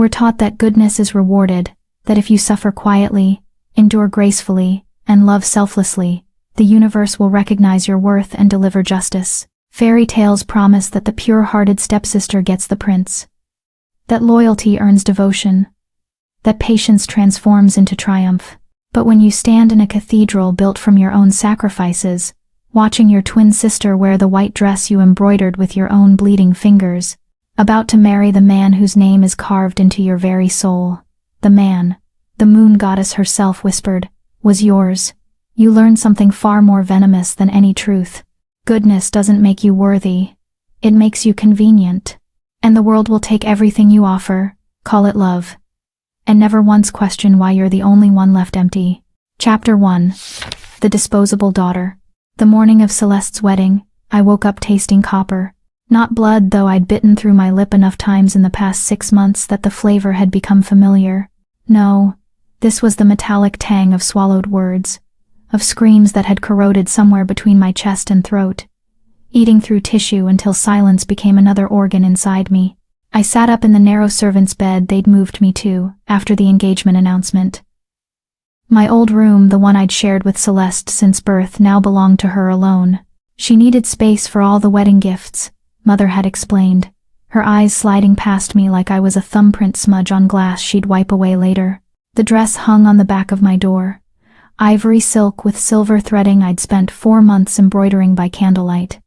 We're taught that goodness is rewarded, that if you suffer quietly, endure gracefully, and love selflessly, the universe will recognize your worth and deliver justice. Fairy tales promise that the pure-hearted stepsister gets the prince, that loyalty earns devotion, that patience transforms into triumph. But when you stand in a cathedral built from your own sacrifices, watching your twin sister wear the white dress you embroidered with your own bleeding fingers, about to marry the man whose name is carved into your very soul, the man, the moon goddess herself whispered, was yours, you learn something far more venomous than any truth. Goodness doesn't make you worthy, it makes you convenient. And the world will take everything you offer, call it love, and never once question why you're the only one left empty. Chapter 1. The Disposable Daughter. The morning of Celeste's wedding, I woke up tasting copper. Not blood, though I'd bitten through my lip enough times in the past 6 months that the flavor had become familiar. No, this was the metallic tang of swallowed words, of screams that had corroded somewhere between my chest and throat, eating through tissue until silence became another organ inside me. I sat up in the narrow servant's bed they'd moved me to, after the engagement announcement. My old room, the one I'd shared with Celeste since birth, now belonged to her alone. She needed space for all the wedding gifts, Mother had explained, her eyes sliding past me like I was a thumbprint smudge on glass she'd wipe away later. The dress hung on the back of my door, ivory silk with silver threading I'd spent 4 months embroidering by candlelight.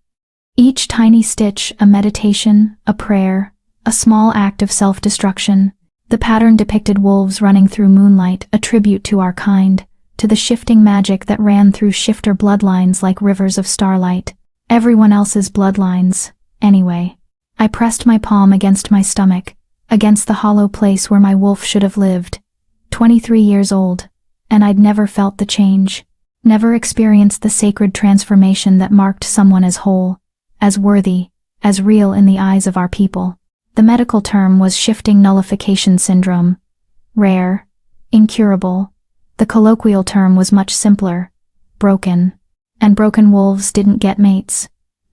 Each tiny stitch a meditation, a prayer, a small act of self-destruction. The pattern depicted wolves running through moonlight, a tribute to our kind, to the shifting magic that ran through shifter bloodlines like rivers of starlight. Everyone else's bloodlines, anyway. I pressed my palm against my stomach, against the hollow place where my wolf should have lived. 23 years old, and I'd never felt the change, never experienced the sacred transformation that marked someone as whole, as worthy, as real in the eyes of our people. The medical term was shifting nullification syndrome. Rare, incurable. The colloquial term was much simpler. Broken. And broken wolves didn't get mates.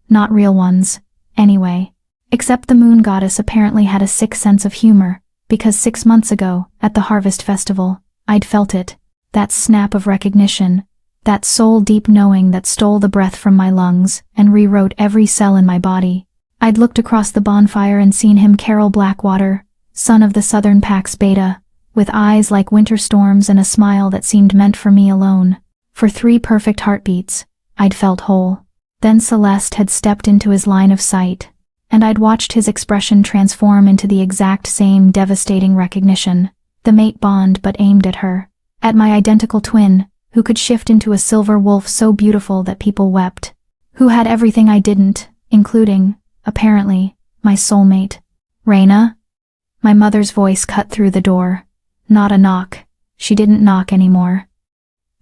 Not real ones, anyway. Except the moon goddess apparently had a sick sense of humor, because 6 months ago, at the harvest festival, I'd felt it. That snap of recognition. That soul-deep knowing that stole the breath from my lungs and rewrote every cell in my body. I'd looked across the bonfire and seen him Carol Blackwater, son of the Southern Pax Beta, with eyes like winter storms and a smile that seemed meant for me alone. For 3 perfect heartbeats, I'd felt whole. Then Celeste had stepped into his line of sight, and I'd watched his expression transform into the exact same devastating recognition. The mate bond, but aimed at her. At my identical twin, who could shift into a silver wolf so beautiful that people wept. Who had everything I didn't, including, apparently, my soulmate. Raina? My mother's voice cut through the door. Not a knock. She didn't knock anymore.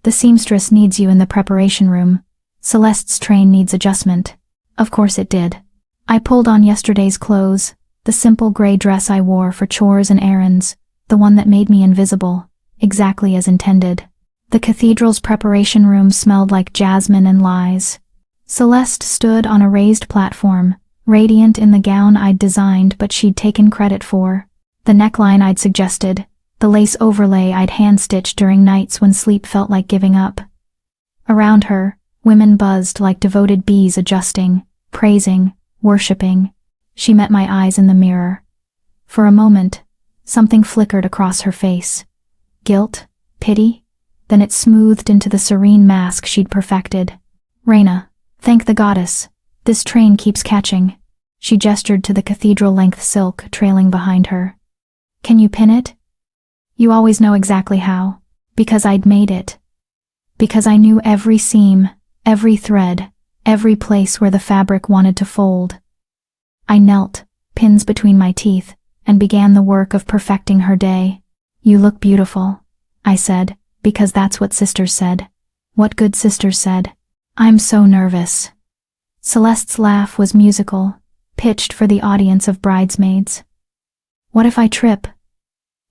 The seamstress needs you in the preparation room. Celeste's train needs adjustment. Of course it did. I pulled on yesterday's clothes, the simple gray dress I wore for chores and errands, the one that made me invisible, exactly as intended. The cathedral's preparation room smelled like jasmine and lies. Celeste stood on a raised platform, radiant in the gown I'd designed but she'd taken credit for, the neckline I'd suggested, the lace overlay I'd hand-stitched during nights when sleep felt like giving up. Around her, women buzzed like devoted bees, adjusting, praising, worshipping. She met my eyes in the mirror. For a moment, something flickered across her face. Guilt? Pity? Then it smoothed into the serene mask she'd perfected. Raina, thank the goddess. This train keeps catching. She gestured to the cathedral-length silk trailing behind her. Can you pin it? You always know exactly how. Because I'd made it. Because I knew every seam, every thread, every place where the fabric wanted to fold. I knelt, pins between my teeth, and began the work of perfecting her day. You look beautiful, I said, because that's what sisters said. What good sisters said. I'm so nervous. Celeste's laugh was musical, pitched for the audience of bridesmaids. What if I trip?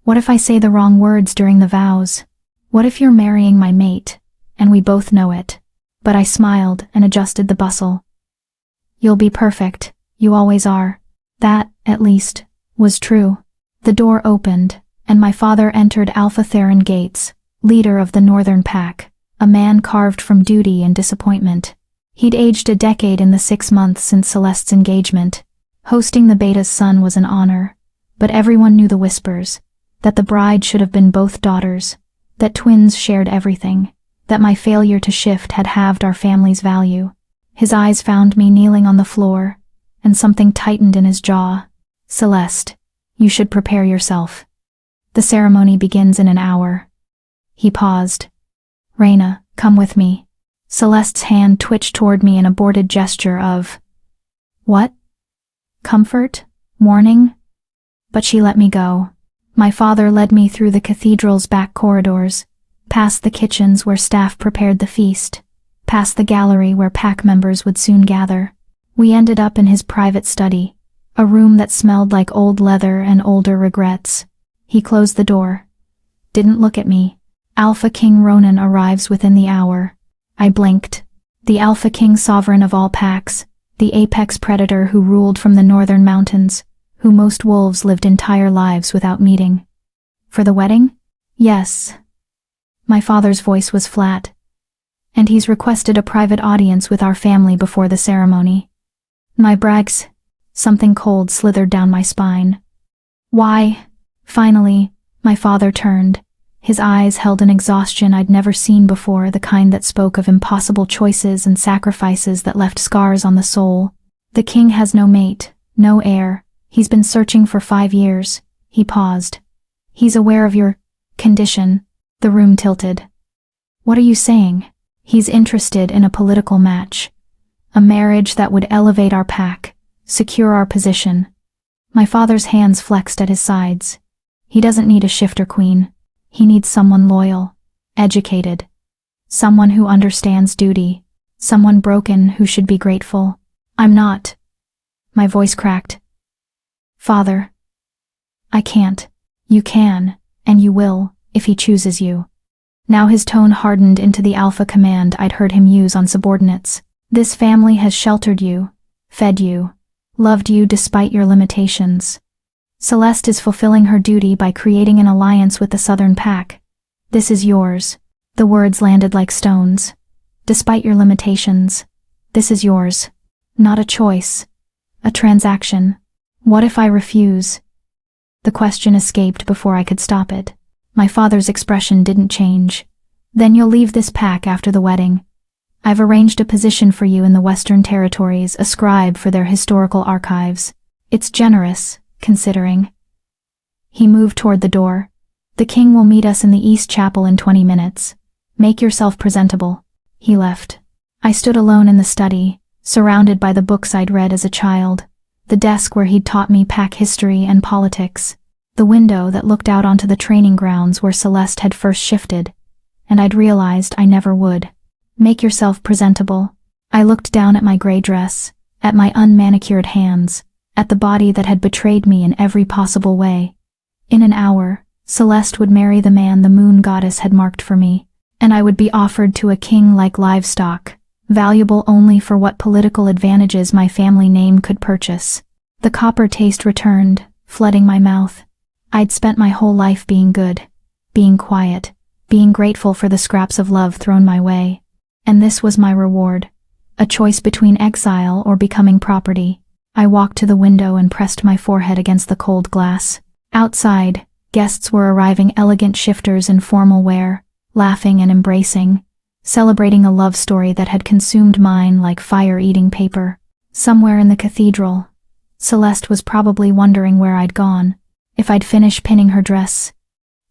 What if I say the wrong words during the vows? What if you're marrying my mate, and we both know it? But I smiled and adjusted the bustle. You'll be perfect, you always are. That, at least, was true. The door opened, and my father entered Alpha Theron Gates, leader of the Northern Pack, a man carved from duty and disappointment. He'd aged a decade in the 6 months since Celeste's engagement. Hosting the Beta's son was an honor, but everyone knew the whispers, that the bride should have been both daughters, that twins shared everything, that my failure to shift had halved our family's value. His eyes found me kneeling on the floor, and something tightened in his jaw. Celeste, you should prepare yourself. The ceremony begins in an hour. He paused. Reina, come with me. Celeste's hand twitched toward me in a aborted gesture of, what? Comfort? Warning? But she let me go. My father led me through the cathedral's back corridors, past the kitchens where staff prepared the feast, past the gallery where pack members would soon gather. We ended up in his private study, a room that smelled like old leather and older regrets. He closed the door. Didn't look at me. Alpha King Ronan arrives within the hour. I blinked. The Alpha King, sovereign of all packs, the apex predator who ruled from the northern mountains, who most wolves lived entire lives without meeting. For the wedding? Yes. My father's voice was flat. And he's requested a private audience with our family before the ceremony. My brags. Something cold slithered down my spine. Why? Finally, my father turned. His eyes held an exhaustion I'd never seen before, the kind that spoke of impossible choices and sacrifices that left scars on the soul. The king has no mate, no heir. He's been searching for 5 years. He paused. He's aware of your condition. The room tilted. What are you saying? He's interested in a political match. A marriage that would elevate our pack, secure our position. My father's hands flexed at his sides. He doesn't need a shifter queen. He needs someone loyal, educated, someone who understands duty, someone broken who should be grateful. I'm not. My voice cracked. Father. I can't. You can, and you will, if he chooses you. Now his tone hardened into the alpha command I'd heard him use on subordinates. This family has sheltered you, fed you, loved you despite your limitations. Celeste is fulfilling her duty by creating an alliance with the Southern Pack. This is yours. The words landed like stones. Despite your limitations, this is yours. Not a choice. A transaction. What if I refuse? The question escaped before I could stop it. My father's expression didn't change. Then you'll leave this pack after the wedding. I've arranged a position for you in the Western Territories, a scribe for their historical archives. It's generous, considering. He moved toward the door. The king will meet us in the East Chapel in 20 minutes. Make yourself presentable. He left. I stood alone in the study, surrounded by the books I'd read as a child, the desk where he'd taught me pack history and politics, the window that looked out onto the training grounds where Celeste had first shifted, and I'd realized I never would. Make yourself presentable. I looked down at my gray dress, at my unmanicured hands, at the body that had betrayed me in every possible way. In an hour, Celeste would marry the man the moon goddess had marked for me, and I would be offered to a king like livestock, valuable only for what political advantages my family name could purchase. The copper taste returned, flooding my mouth. I'd spent my whole life being good, being quiet, being grateful for the scraps of love thrown my way. And this was my reward, a choice between exile or becoming property. I walked to the window and pressed my forehead against the cold glass. Outside, guests were arriving, elegant shifters in formal wear, laughing and embracing, celebrating a love story that had consumed mine like fire-eating paper. Somewhere in the cathedral, Celeste was probably wondering where I'd gone, if I'd finish pinning her dress,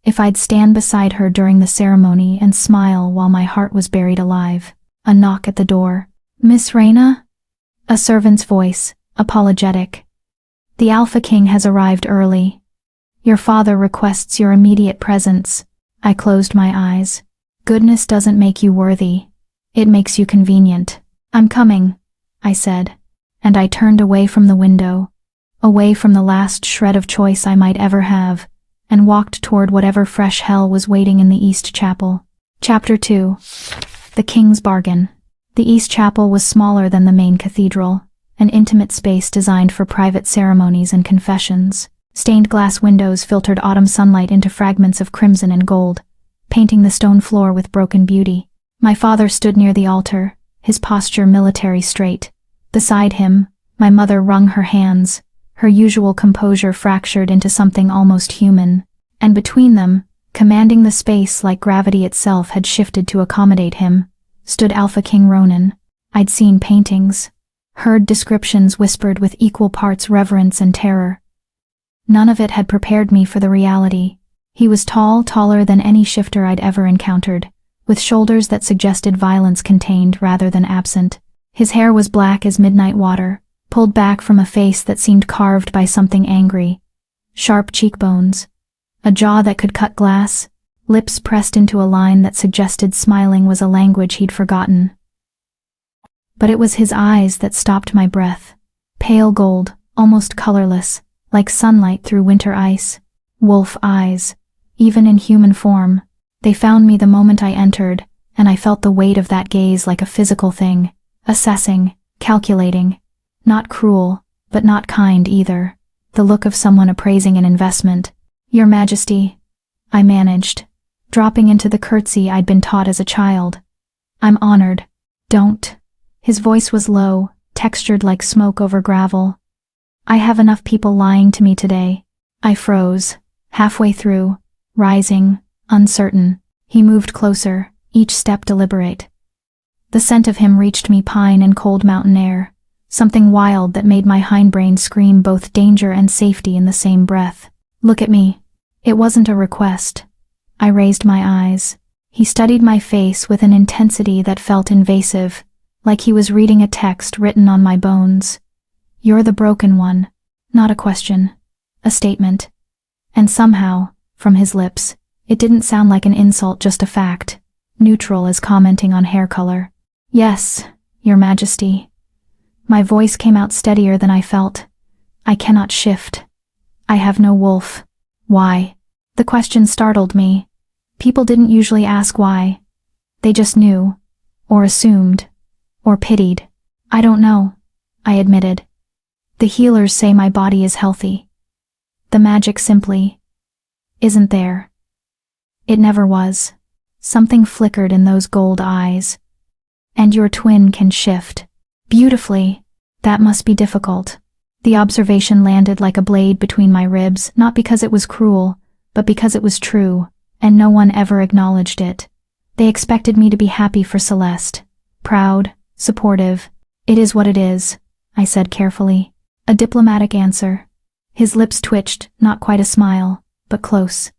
if I'd stand beside her during the ceremony and smile while my heart was buried alive. A knock at the door. Miss Reina? A servant's voice, apologetic. The Alpha King has arrived early. Your father requests your immediate presence. I closed my eyes. Goodness doesn't make you worthy. It makes you convenient. I'm coming, I said, and I turned away from the window, away from the last shred of choice I might ever have, and walked toward whatever fresh hell was waiting in the East Chapel. Chapter 2. The King's Bargain. The East Chapel was smaller than the main cathedral, an intimate space designed for private ceremonies and confessions. Stained glass windows filtered autumn sunlight into fragments of crimson and gold, painting the stone floor with broken beauty. My father stood near the altar, his posture military straight. Beside him, my mother wrung her hands, her usual composure fractured into something almost human. And between them, commanding the space like gravity itself had shifted to accommodate him, stood Alpha King Ronan. I'd seen paintings, heard descriptions whispered with equal parts reverence and terror. None of it had prepared me for the reality. He was tall, taller than any shifter I'd ever encountered, with shoulders that suggested violence contained rather than absent. His hair was black as midnight water, pulled back from a face that seemed carved by something angry. Sharp cheekbones, a jaw that could cut glass, lips pressed into a line that suggested smiling was a language he'd forgotten. But it was his eyes that stopped my breath. Pale gold, almost colorless, like sunlight through winter ice. Wolf eyes, even in human form. They found me the moment I entered, and I felt the weight of that gaze like a physical thing, assessing, calculating. Not cruel, but not kind either. The look of someone appraising an investment. Your Majesty, I managed, dropping into the curtsy I'd been taught as a child. I'm honored. Don't. His voice was low, textured like smoke over gravel. I have enough people lying to me today. I froze, halfway through, rising, uncertain. He moved closer, each step deliberate. The scent of him reached me, pine and cold mountain air, something wild that made my hindbrain scream both danger and safety in the same breath. Look at me. It wasn't a request. I raised my eyes. He studied my face with an intensity that felt invasive, like he was reading a text written on my bones. You're the broken one. Not a question. A statement. And somehow, from his lips, it didn't sound like an insult, just a fact, neutral as commenting on hair color. Yes, Your Majesty. My voice came out steadier than I felt. I cannot shift. I have no wolf. Why? The question startled me. People didn't usually ask why. They just knew, or assumed, or pitied. I don't know, I admitted. The healers say my body is healthy. The magic simply isn't there. It never was. Something flickered in those gold eyes. And your twin can shift. Beautifully. That must be difficult. The observation landed like a blade between my ribs, not because it was cruel, but because it was true, and no one ever acknowledged it. They expected me to be happy for Celeste. Proud, supportive. It is what it is, I said carefully. A diplomatic answer. His lips twitched, not quite a smile, but close.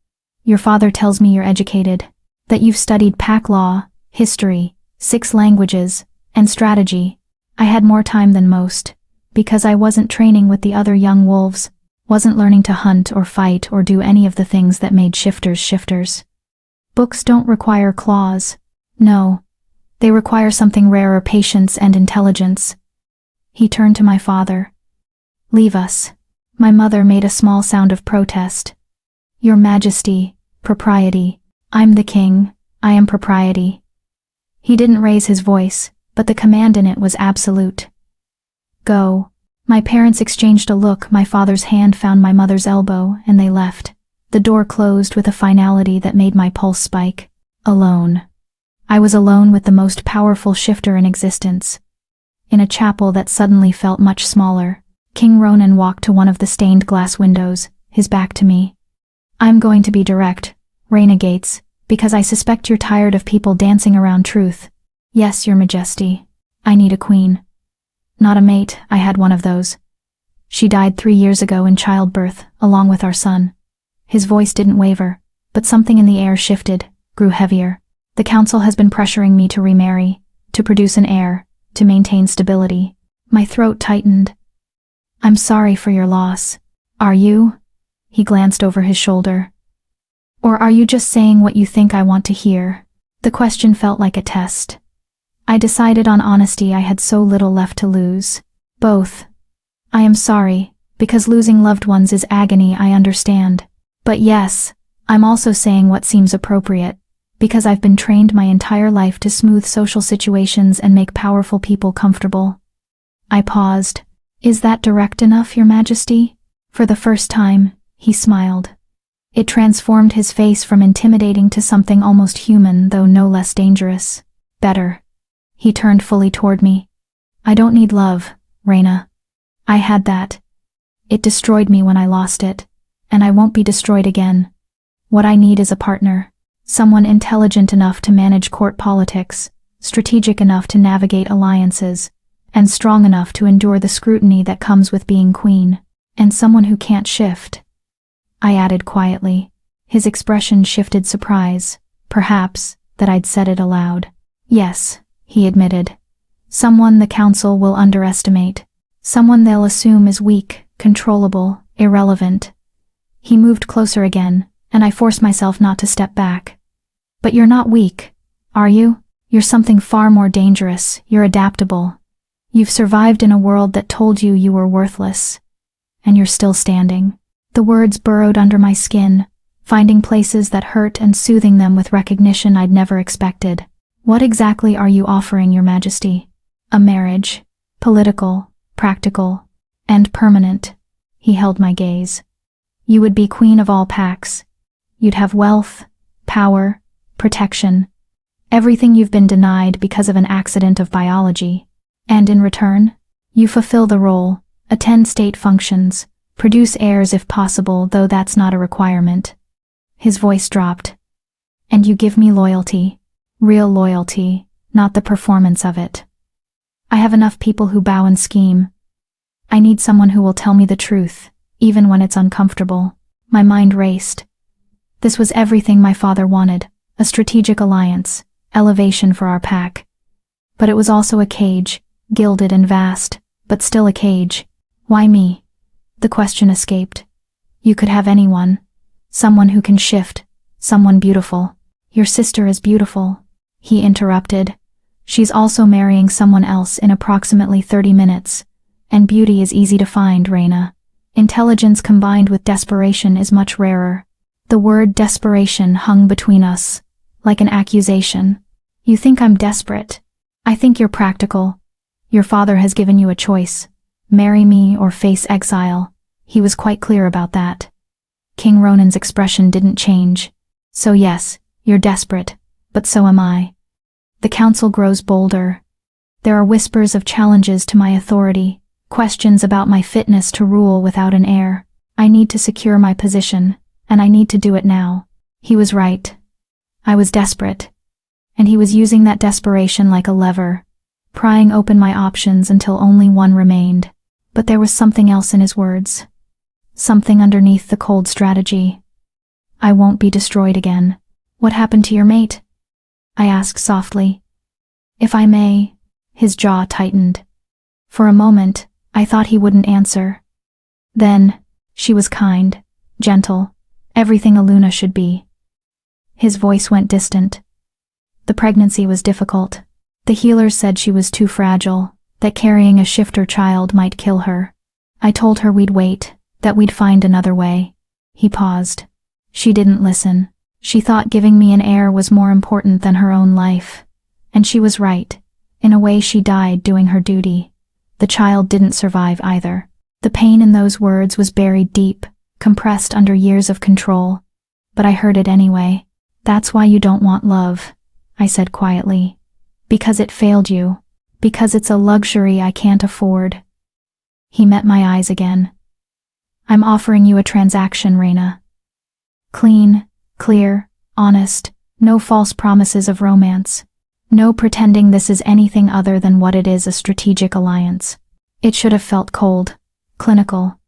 Your father tells me you're educated, that you've studied pack law, history, 6 languages, and strategy. I had more time than most, because I wasn't training with the other young wolves, wasn't learning to hunt or fight or do any of the things that made shifters shifters. Books don't require claws. No, they require something rarer: patience and intelligence. He turned to my father. Leave us. My mother made a small sound of protest. Your Majesty, propriety. I'm the king, I am propriety. He didn't raise his voice, but the command in it was absolute. Go. My parents exchanged a look. My father's hand found my mother's elbow, and they left. The door closed with a finality that made my pulse spike. Alone. I was alone with the most powerful shifter in existence. In a chapel that suddenly felt much smaller, King Ronan walked to one of the stained glass windows, his back to me. I'm going to be direct, renegades, because I suspect you're tired of people dancing around truth. Yes, Your Majesty. I need a queen. Not a mate, I had one of those. She died 3 years ago in childbirth, along with our son. His voice didn't waver, but something in the air shifted, grew heavier. The council has been pressuring me to remarry, to produce an heir, to maintain stability. My throat tightened. I'm sorry for your loss. Are you? He glanced over his shoulder. Or are you just saying what you think I want to hear? The question felt like a test. I decided on honesty. I had so little left to lose. Both. I am sorry, because losing loved ones is agony, I understand. But yes, I'm also saying what seems appropriate, because I've been trained my entire life to smooth social situations and make powerful people comfortable. I paused. Is that direct enough, Your Majesty? For the first time, He smiled. It transformed his face from intimidating to something almost human, though no less dangerous. Better. He turned fully toward me. I don't need love, Reina. I had that. It destroyed me when I lost it, and I won't be destroyed again. What I need is a partner. Someone intelligent enough to manage court politics, strategic enough to navigate alliances, and strong enough to endure the scrutiny that comes with being queen, and someone who can't shift. I added quietly. His expression shifted surprise, perhaps, that I'd said it aloud. Yes, he admitted. Someone the council will underestimate. Someone they'll assume is weak, controllable, irrelevant. He moved closer again, and I forced myself not to step back. But you're not weak, are you? You're something far more dangerous. You're adaptable. You've survived in a world that told you you were worthless. And you're still standing. The words burrowed under my skin, finding places that hurt and soothing them with recognition I'd never expected. What exactly are you offering, Your Majesty? A marriage. Political, practical, and permanent. He held my gaze. You would be queen of all Pax. You'd have wealth, power, protection. Everything you've been denied because of an accident of biology. And in return, you fulfill the role, attend state functions, produce heirs if possible, though that's not a requirement. His voice dropped. And you give me loyalty. Real loyalty, not the performance of it. I have enough people who bow and scheme. I need someone who will tell me the truth, even when it's uncomfortable. My mind raced. This was everything my father wanted, a strategic alliance, elevation for our pack. But it was also a cage, gilded and vast, but still a cage. Why me? The question escaped. You could have anyone. Someone who can shift, someone beautiful. Your sister is beautiful, he interrupted. She's also marrying someone else in approximately 30 minutes. And beauty is easy to find, Reina. Intelligence combined with desperation is much rarer. The word desperation hung between us, like an accusation. You think I'm desperate. I think you're practical. Your father has given you a choice. Marry me or face exile. He was quite clear about that. King Ronan's expression didn't change. So yes, you're desperate, but so am I. The council grows bolder. There are whispers of challenges to my authority, questions about my fitness to rule without an heir. I need to secure my position, and I need to do it now. He was right. I was desperate. And he was using that desperation like a lever, prying open my options until only one remained. But there was something else in his words. Something underneath the cold strategy. I won't be destroyed again. What happened to your mate? I asked softly. If I may. His jaw tightened. For a moment, I thought he wouldn't answer. Then, she was kind, gentle, everything a Luna should be. His voice went distant. The pregnancy was difficult. The healers said she was too fragile, that carrying a shifter child might kill her. I told her we'd wait, that we'd find another way. He paused. She didn't listen. She thought giving me an heir was more important than her own life. And she was right. In a way, she died doing her duty. The child didn't survive either. The pain in those words was buried deep, compressed under years of control. But I heard it anyway. That's why you don't want love, I said quietly. Because it failed you. Because it's a luxury I can't afford. He met my eyes again. I'm offering you a transaction, Reina. Clean, clear, honest, no false promises of romance. No pretending this is anything other than what it is, a strategic alliance. It should have felt cold, clinical.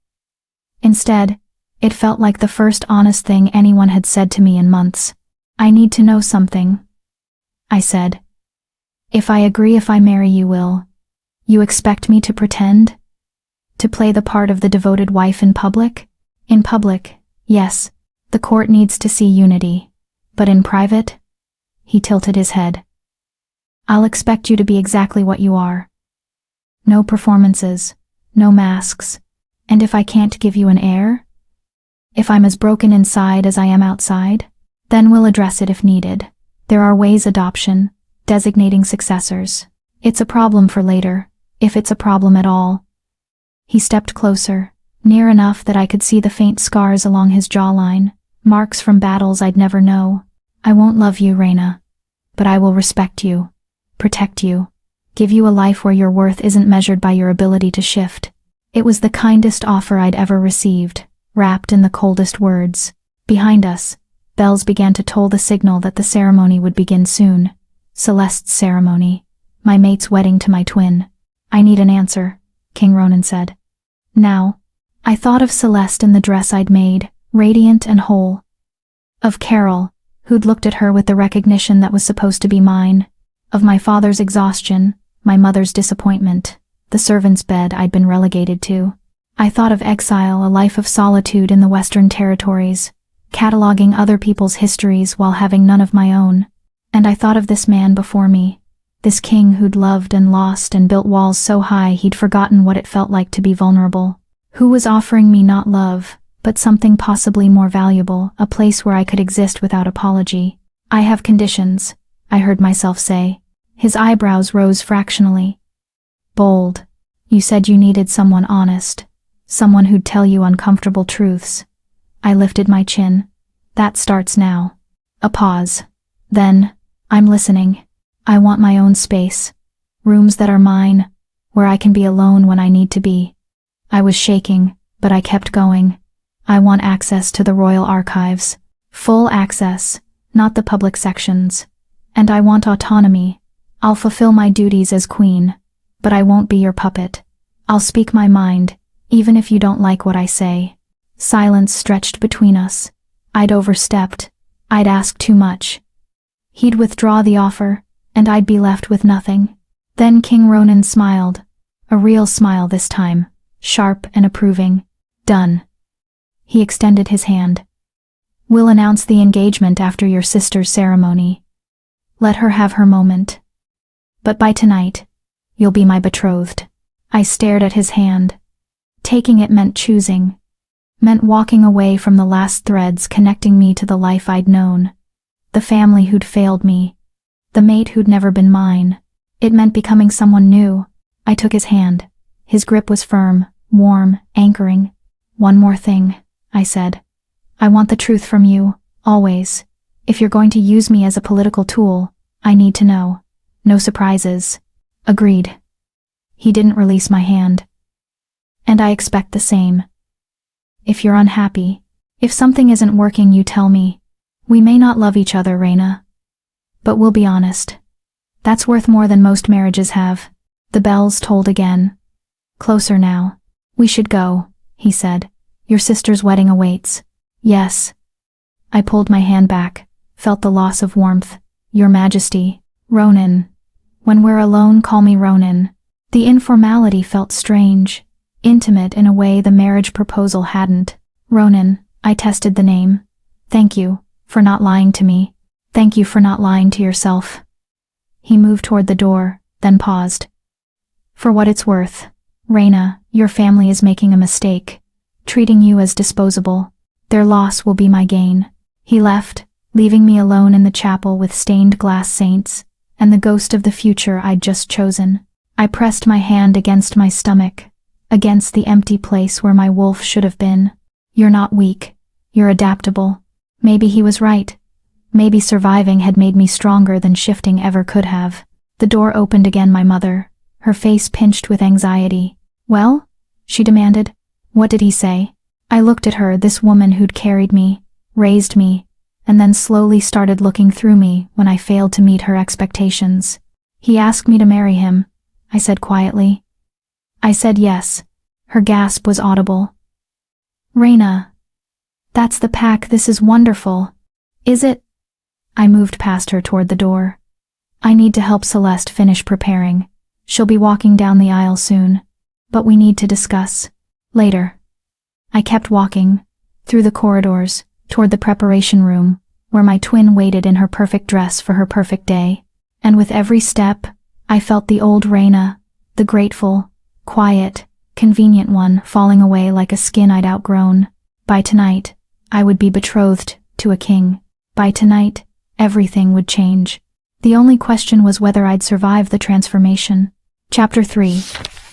Instead, it felt like the first honest thing anyone had said to me in months. I need to know something, I said. If I agree, if I marry you, will you expect me to pretend? To play the part of the devoted wife in public? In public, yes, the court needs to see unity. But in private? He tilted his head. I'll expect you to be exactly what you are. No performances, no masks. And if I can't give you an heir? If I'm as broken inside as I am outside? Then we'll address it if needed. There are ways: adoption, designating successors. It's a problem for later, if it's a problem at all. He stepped closer, near enough that I could see the faint scars along his jawline, marks from battles I'd never know. I won't love you, Reina, but I will respect you, protect you, give you a life where your worth isn't measured by your ability to shift. It was the kindest offer I'd ever received, wrapped in the coldest words. Behind us, bells began to toll the signal that the ceremony would begin soon. Celeste's ceremony, my mate's wedding to my twin. I need an answer, King Ronan said. Now, I thought of Celeste in the dress I'd made, radiant and whole. Of Carol, who'd looked at her with the recognition that was supposed to be mine. Of my father's exhaustion, my mother's disappointment, the servant's bed I'd been relegated to. I thought of exile, a life of solitude in the Western Territories, cataloging other people's histories while having none of my own. And I thought of this man before me, this king who'd loved and lost and built walls so high he'd forgotten what it felt like to be vulnerable, who was offering me not love, but something possibly more valuable, a place where I could exist without apology. I have conditions, I heard myself say. His eyebrows rose fractionally. Bold. You said you needed someone honest, someone who'd tell you uncomfortable truths. I lifted my chin. That starts now. A pause. Then, I'm listening. I want my own space. Rooms that are mine, where I can be alone when I need to be. I was shaking, but I kept going. I want access to the royal archives. Full access, not the public sections. And I want autonomy. I'll fulfill my duties as queen, but I won't be your puppet. I'll speak my mind, even if you don't like what I say. Silence stretched between us. I'd overstepped. I'd asked too much. He'd withdraw the offer, and I'd be left with nothing. Then King Ronan smiled. A real smile this time, sharp and approving. Done. He extended his hand. We'll announce the engagement after your sister's ceremony. Let her have her moment. But by tonight, you'll be my betrothed. I stared at his hand. Taking it meant choosing. Meant walking away from the last threads connecting me to the life I'd known. The family who'd failed me. The mate who'd never been mine. It meant becoming someone new. I took his hand. His grip was firm, warm, anchoring. One more thing, I said. I want the truth from you, always. If you're going to use me as a political tool, I need to know. No surprises. Agreed. He didn't release my hand. And I expect the same. If you're unhappy, if something isn't working, you tell me. We may not love each other, Reina. But we'll be honest. That's worth more than most marriages have. The bells tolled again. Closer now. We should go, he said. Your sister's wedding awaits. Yes. I pulled my hand back, felt the loss of warmth. Your Majesty. Ronan. When we're alone, call me Ronan. The informality felt strange, intimate in a way the marriage proposal hadn't. Ronan, I tested the name. Thank you, for not lying to me. Thank you for not lying to yourself. He moved toward the door, then paused. For what it's worth, Reina, your family is making a mistake, treating you as disposable. Their loss will be my gain. He left, leaving me alone in the chapel with stained glass saints, and the ghost of the future I'd just chosen. I pressed my hand against my stomach, against the empty place where my wolf should have been. You're not weak. You're adaptable. Maybe he was right. Maybe surviving had made me stronger than shifting ever could have. The door opened again. My mother, her face pinched with anxiety. Well? She demanded. What did he say? I looked at her, this woman who'd carried me, raised me, and then slowly started looking through me when I failed to meet her expectations. He asked me to marry him, I said quietly. I said yes. Her gasp was audible. Reina. That's the pack. This is wonderful. Is it? I moved past her toward the door. I need to help Celeste finish preparing. She'll be walking down the aisle soon. But we need to discuss. Later. I kept walking, through the corridors, toward the preparation room, where my twin waited in her perfect dress for her perfect day. And with every step, I felt the old Reina, the grateful, quiet, convenient one, falling away like a skin I'd outgrown. By tonight, I would be betrothed to a king. By tonight, everything would change. The only question was whether I'd survive the transformation. Chapter 3.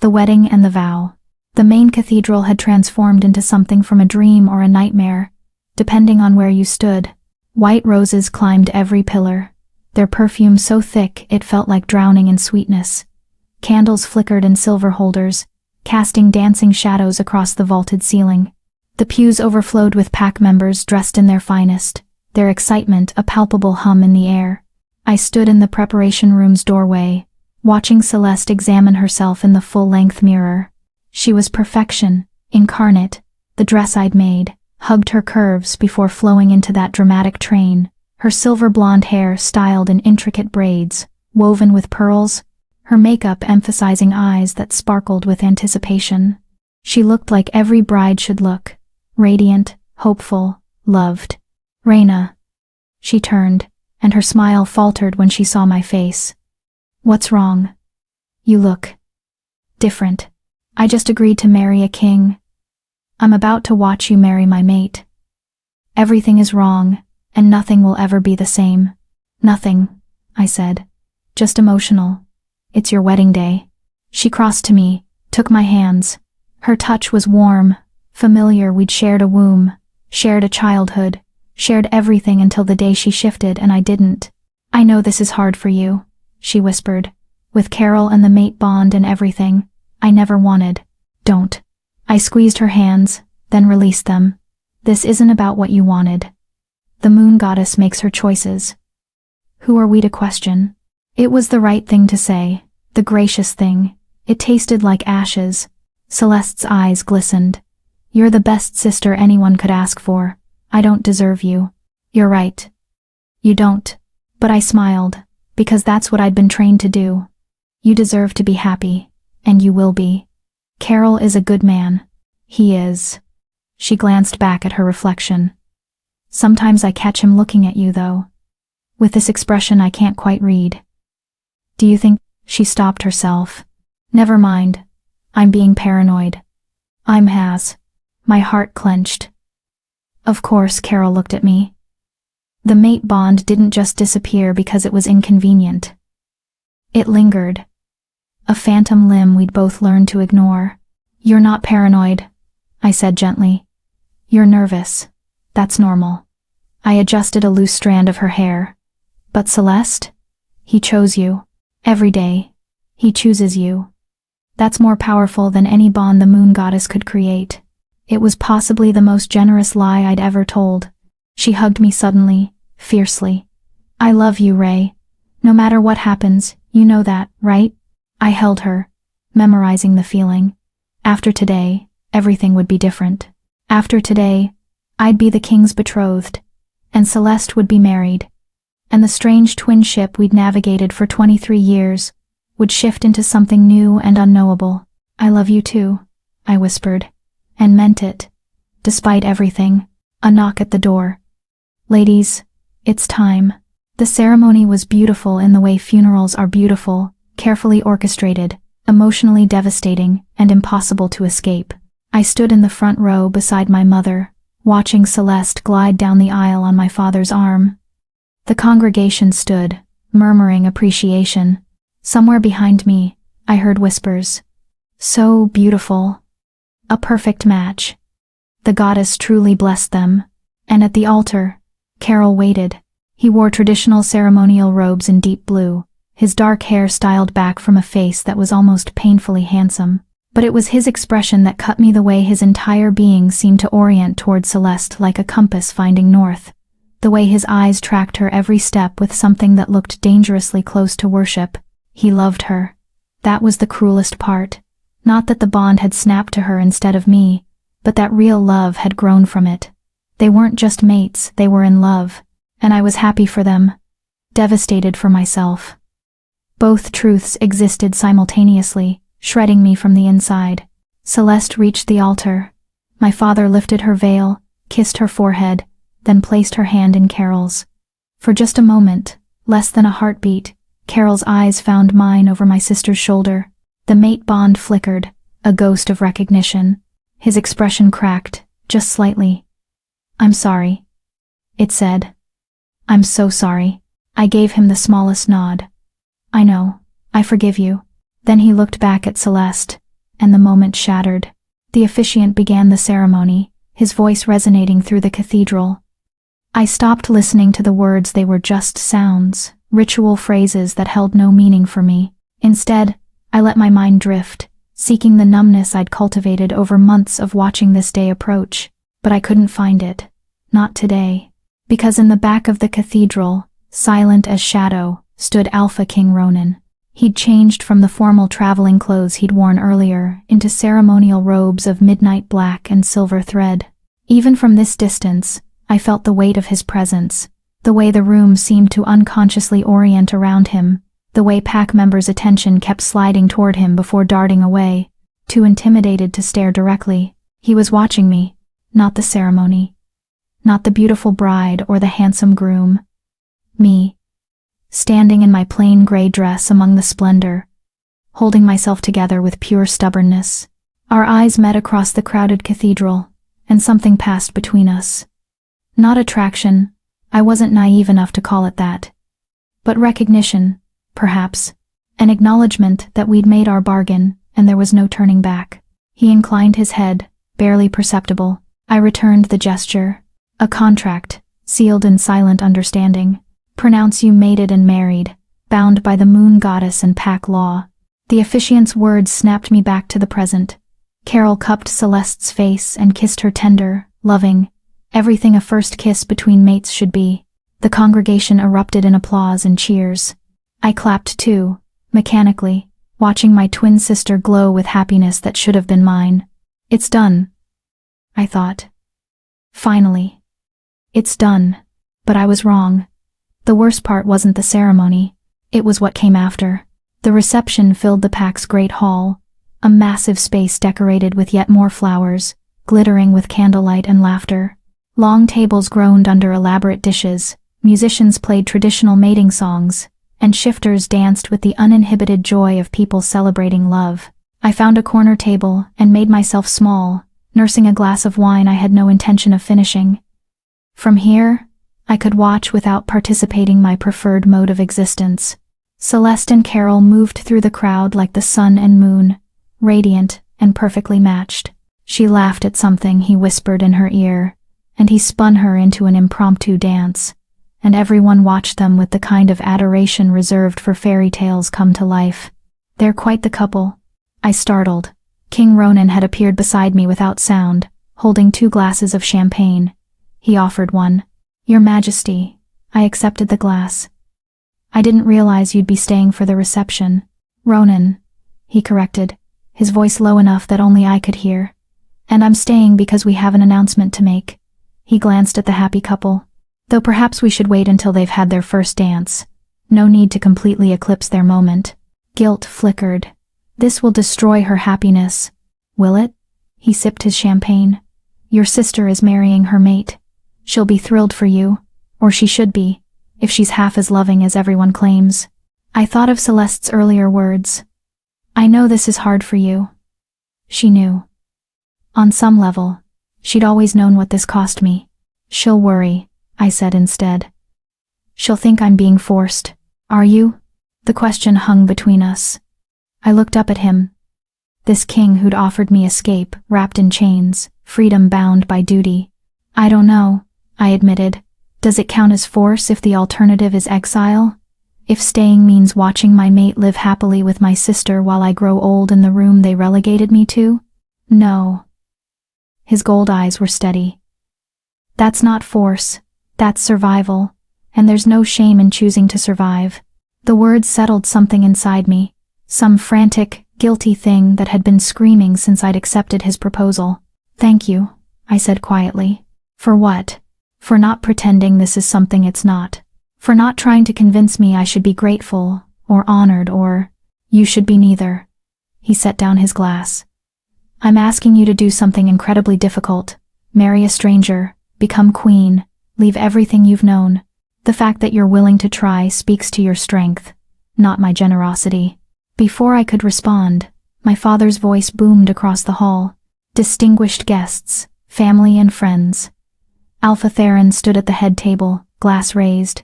The Wedding and the Vow. The main cathedral had transformed into something from a dream or a nightmare, depending on where you stood. White roses climbed every pillar, their perfume so thick it felt like drowning in sweetness. Candles flickered in silver holders, casting dancing shadows across the vaulted ceiling. The pews overflowed with pack members dressed in their finest, their excitement a palpable hum in the air. I stood in the preparation room's doorway, watching Celeste examine herself in the full-length mirror. She was perfection, incarnate. The dress I'd made hugged her curves before flowing into that dramatic train, her silver blonde hair styled in intricate braids, woven with pearls, her makeup emphasizing eyes that sparkled with anticipation. She looked like every bride should look, radiant, hopeful, loved. "Reina." She turned, and her smile faltered when she saw my face. "What's wrong? You look different." "I just agreed to marry a king. I'm about to watch you marry my mate. Everything is wrong, and nothing will ever be the same." "Nothing," I said. "Just emotional. It's your wedding day." She crossed to me, took my hands. Her touch was warm, familiar. We'd shared a womb, shared a childhood, shared everything until the day she shifted and I didn't. "I know this is hard for you," she whispered. "With Carol and the mate bond and everything I never wanted." "Don't." I squeezed her hands, then released them. "This isn't about what you wanted. The moon goddess makes her choices. Who are we to question?" It was the right thing to say, the gracious thing. It tasted like ashes. Celeste's eyes glistened. "You're the best sister anyone could ask for. I don't deserve you." "You're right. You don't." But I smiled, because that's what I'd been trained to do. "You deserve to be happy, and you will be. Carol is a good man. He is." She glanced back at her reflection. "Sometimes I catch him looking at you, though, with this expression I can't quite read. Do you think—" She stopped herself. "Never mind. I'm being paranoid." "Has." My heart clenched. Of course, Carol looked at me. The mate bond didn't just disappear because it was inconvenient. It lingered. A phantom limb we'd both learned to ignore. "You're not paranoid," I said gently. "You're nervous. That's normal." I adjusted a loose strand of her hair. "But Celeste? He chose you. Every day. He chooses you. That's more powerful than any bond the moon goddess could create." It was possibly the most generous lie I'd ever told. She hugged me suddenly, fiercely. "I love you, Ray. No matter what happens, you know that, right?" I held her, memorizing the feeling. After today, everything would be different. After today, I'd be the king's betrothed, and Celeste would be married, and the strange twin ship we'd navigated for 23 years would shift into something new and unknowable. "I love you too," I whispered, and meant it, despite everything. A knock at the door. "Ladies, it's time." The ceremony was beautiful in the way funerals are beautiful, carefully orchestrated, emotionally devastating, and impossible to escape. I stood in the front row beside my mother, watching Celeste glide down the aisle on my father's arm. The congregation stood, murmuring appreciation. Somewhere behind me, I heard whispers. "So beautiful. A perfect match." The goddess truly blessed them. And at the altar, Carol waited. He wore traditional ceremonial robes in deep blue, his dark hair styled back from a face that was almost painfully handsome. But it was his expression that cut me, the way his entire being seemed to orient toward Celeste like a compass finding north. The way his eyes tracked her every step with something that looked dangerously close to worship. He loved her. That was the cruelest part. Not that the bond had snapped to her instead of me, but that real love had grown from it. They weren't just mates, they were in love, and I was happy for them, devastated for myself. Both truths existed simultaneously, shredding me from the inside. Celeste reached the altar. My father lifted her veil, kissed her forehead, then placed her hand in Carol's. For just a moment, less than a heartbeat, Carol's eyes found mine over my sister's shoulder. The mate bond flickered, a ghost of recognition. His expression cracked, just slightly. "I'm sorry," it said. "I'm so sorry." I gave him the smallest nod. "I know. I forgive you." Then he looked back at Celeste, and the moment shattered. The officiant began the ceremony, his voice resonating through the cathedral. I stopped listening to the words. They were just sounds, ritual phrases that held no meaning for me. Instead, I let my mind drift, seeking the numbness I'd cultivated over months of watching this day approach. But I couldn't find it. Not today. Because in the back of the cathedral, silent as shadow, stood Alpha King Ronan. He'd changed from the formal traveling clothes he'd worn earlier into ceremonial robes of midnight black and silver thread. Even from this distance, I felt the weight of his presence, the way the room seemed to unconsciously orient around him, the way pack members' attention kept sliding toward him before darting away, too intimidated to stare directly. He was watching me, not the ceremony, not the beautiful bride or the handsome groom. Me, standing in my plain gray dress among the splendor, holding myself together with pure stubbornness. Our eyes met across the crowded cathedral, and something passed between us. Not attraction, I wasn't naive enough to call it that. But recognition, perhaps, an acknowledgement that we'd made our bargain and there was no turning back. He inclined his head, barely perceptible. I returned the gesture. A contract, sealed in silent understanding. Pronounce you mated and married, bound by the moon goddess and pack law. The officiant's words snapped me back to the present. Carol cupped Celeste's face and kissed her tender, loving, everything a first kiss between mates should be. The congregation erupted in applause and cheers. I clapped too, mechanically, watching my twin sister glow with happiness that should have been mine. It's done, I thought. Finally. It's done. But I was wrong. The worst part wasn't the ceremony. It was what came after. The reception filled the pack's great hall, a massive space decorated with yet more flowers, glittering with candlelight and laughter. Long tables groaned under elaborate dishes, musicians played traditional mating songs, and shifters danced with the uninhibited joy of people celebrating love. I found a corner table and made myself small, nursing a glass of wine I had no intention of finishing. From here, I could watch without participating, my preferred mode of existence. Celeste and Carol moved through the crowd like the sun and moon, radiant and perfectly matched. She laughed at something he whispered in her ear, and he spun her into an impromptu dance, and everyone watched them with the kind of adoration reserved for fairy tales come to life. They're quite the couple. I startled. King Ronan had appeared beside me without sound, holding 2 glasses of champagne. He offered one. Your Majesty, I accepted the glass. I didn't realize you'd be staying for the reception. Ronan, he corrected, his voice low enough that only I could hear. And I'm staying because we have an announcement to make. He glanced at the happy couple. Though perhaps we should wait until they've had their first dance. No need to completely eclipse their moment. Guilt flickered. This will destroy her happiness. Will it? He sipped his champagne. Your sister is marrying her mate. She'll be thrilled for you, or she should be, if she's half as loving as everyone claims. I thought of Celeste's earlier words. I know this is hard for you. She knew. On some level, she'd always known what this cost me. She'll worry, I said instead. She'll think I'm being forced. Are you? The question hung between us. I looked up at him. This king who'd offered me escape, wrapped in chains, freedom bound by duty. I don't know, I admitted. Does it count as force if the alternative is exile? If staying means watching my mate live happily with my sister while I grow old in the room they relegated me to? No. His gold eyes were steady. That's not force, that's survival, and there's no shame in choosing to survive. The words settled something inside me, some frantic, guilty thing that had been screaming since I'd accepted his proposal. Thank you, I said quietly. For what? For not pretending this is something it's not. For not trying to convince me I should be grateful, or honored, or you should be neither. He set down his glass. I'm asking you to do something incredibly difficult. Marry a stranger, become queen, leave everything you've known. The fact that you're willing to try speaks to your strength, not my generosity. Before I could respond, my father's voice boomed across the hall. Distinguished guests, family and friends. Alpha Theron stood at the head table, glass raised.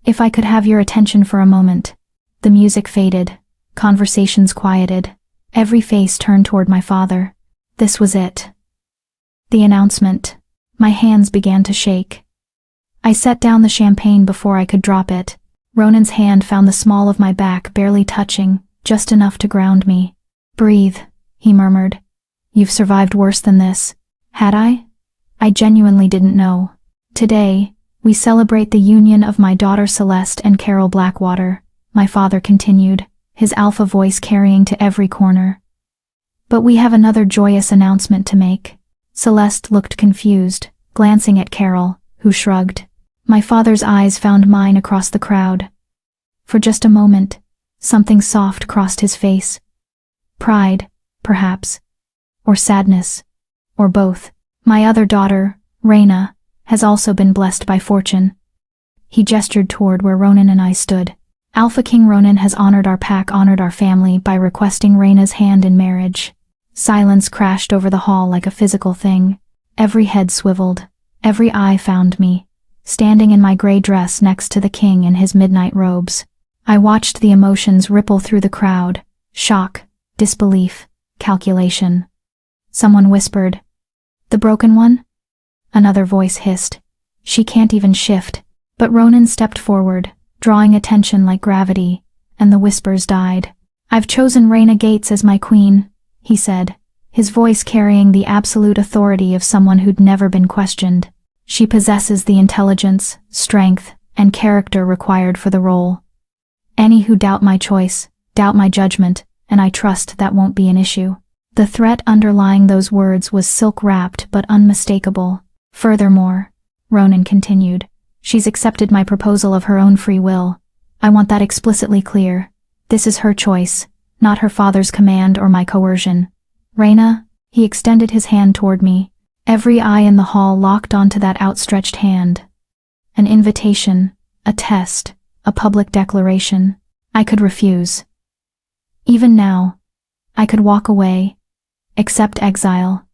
If I could have your attention for a moment. The music faded, conversations quieted. Every face turned toward my father. This was it. The announcement. My hands began to shake. I set down the champagne before I could drop it. Ronan's hand found the small of my back, barely touching, just enough to ground me. "Breathe," he murmured. "You've survived worse than this." Had I? I genuinely didn't know. "Today, we celebrate the union of my daughter Celeste and Carol Blackwater," my father continued, his alpha voice carrying to every corner. "But we have another joyous announcement to make." Celeste looked confused, glancing at Carol, who shrugged. My father's eyes found mine across the crowd. For just a moment, something soft crossed his face. Pride, perhaps. Or sadness. Or both. "My other daughter, Reyna, has also been blessed by fortune." He gestured toward where Ronan and I stood. "Alpha King Ronan has honored our pack, honored our family by requesting Reyna's hand in marriage." Silence crashed over the hall like a physical thing. Every head swiveled. Every eye found me, standing in my gray dress next to the king in his midnight robes. I watched the emotions ripple through the crowd. Shock, disbelief, calculation. Someone whispered, "The broken one?" Another voice hissed, "She can't even shift." But Ronan stepped forward, drawing attention like gravity, and the whispers died. "I've chosen Reyna Gates as my queen," he said, his voice carrying the absolute authority of someone who'd never been questioned. "She possesses the intelligence, strength, and character required for the role. Any who doubt my choice, doubt my judgment, and I trust that won't be an issue." The threat underlying those words was silk-wrapped but unmistakable. "Furthermore," Ronan continued, "she's accepted my proposal of her own free will. I want that explicitly clear. This is her choice, not her father's command or my coercion. Reyna," he extended his hand toward me. Every eye in the hall locked onto that outstretched hand. An invitation, a test, a public declaration. I could refuse. Even now, I could walk away, accept exile,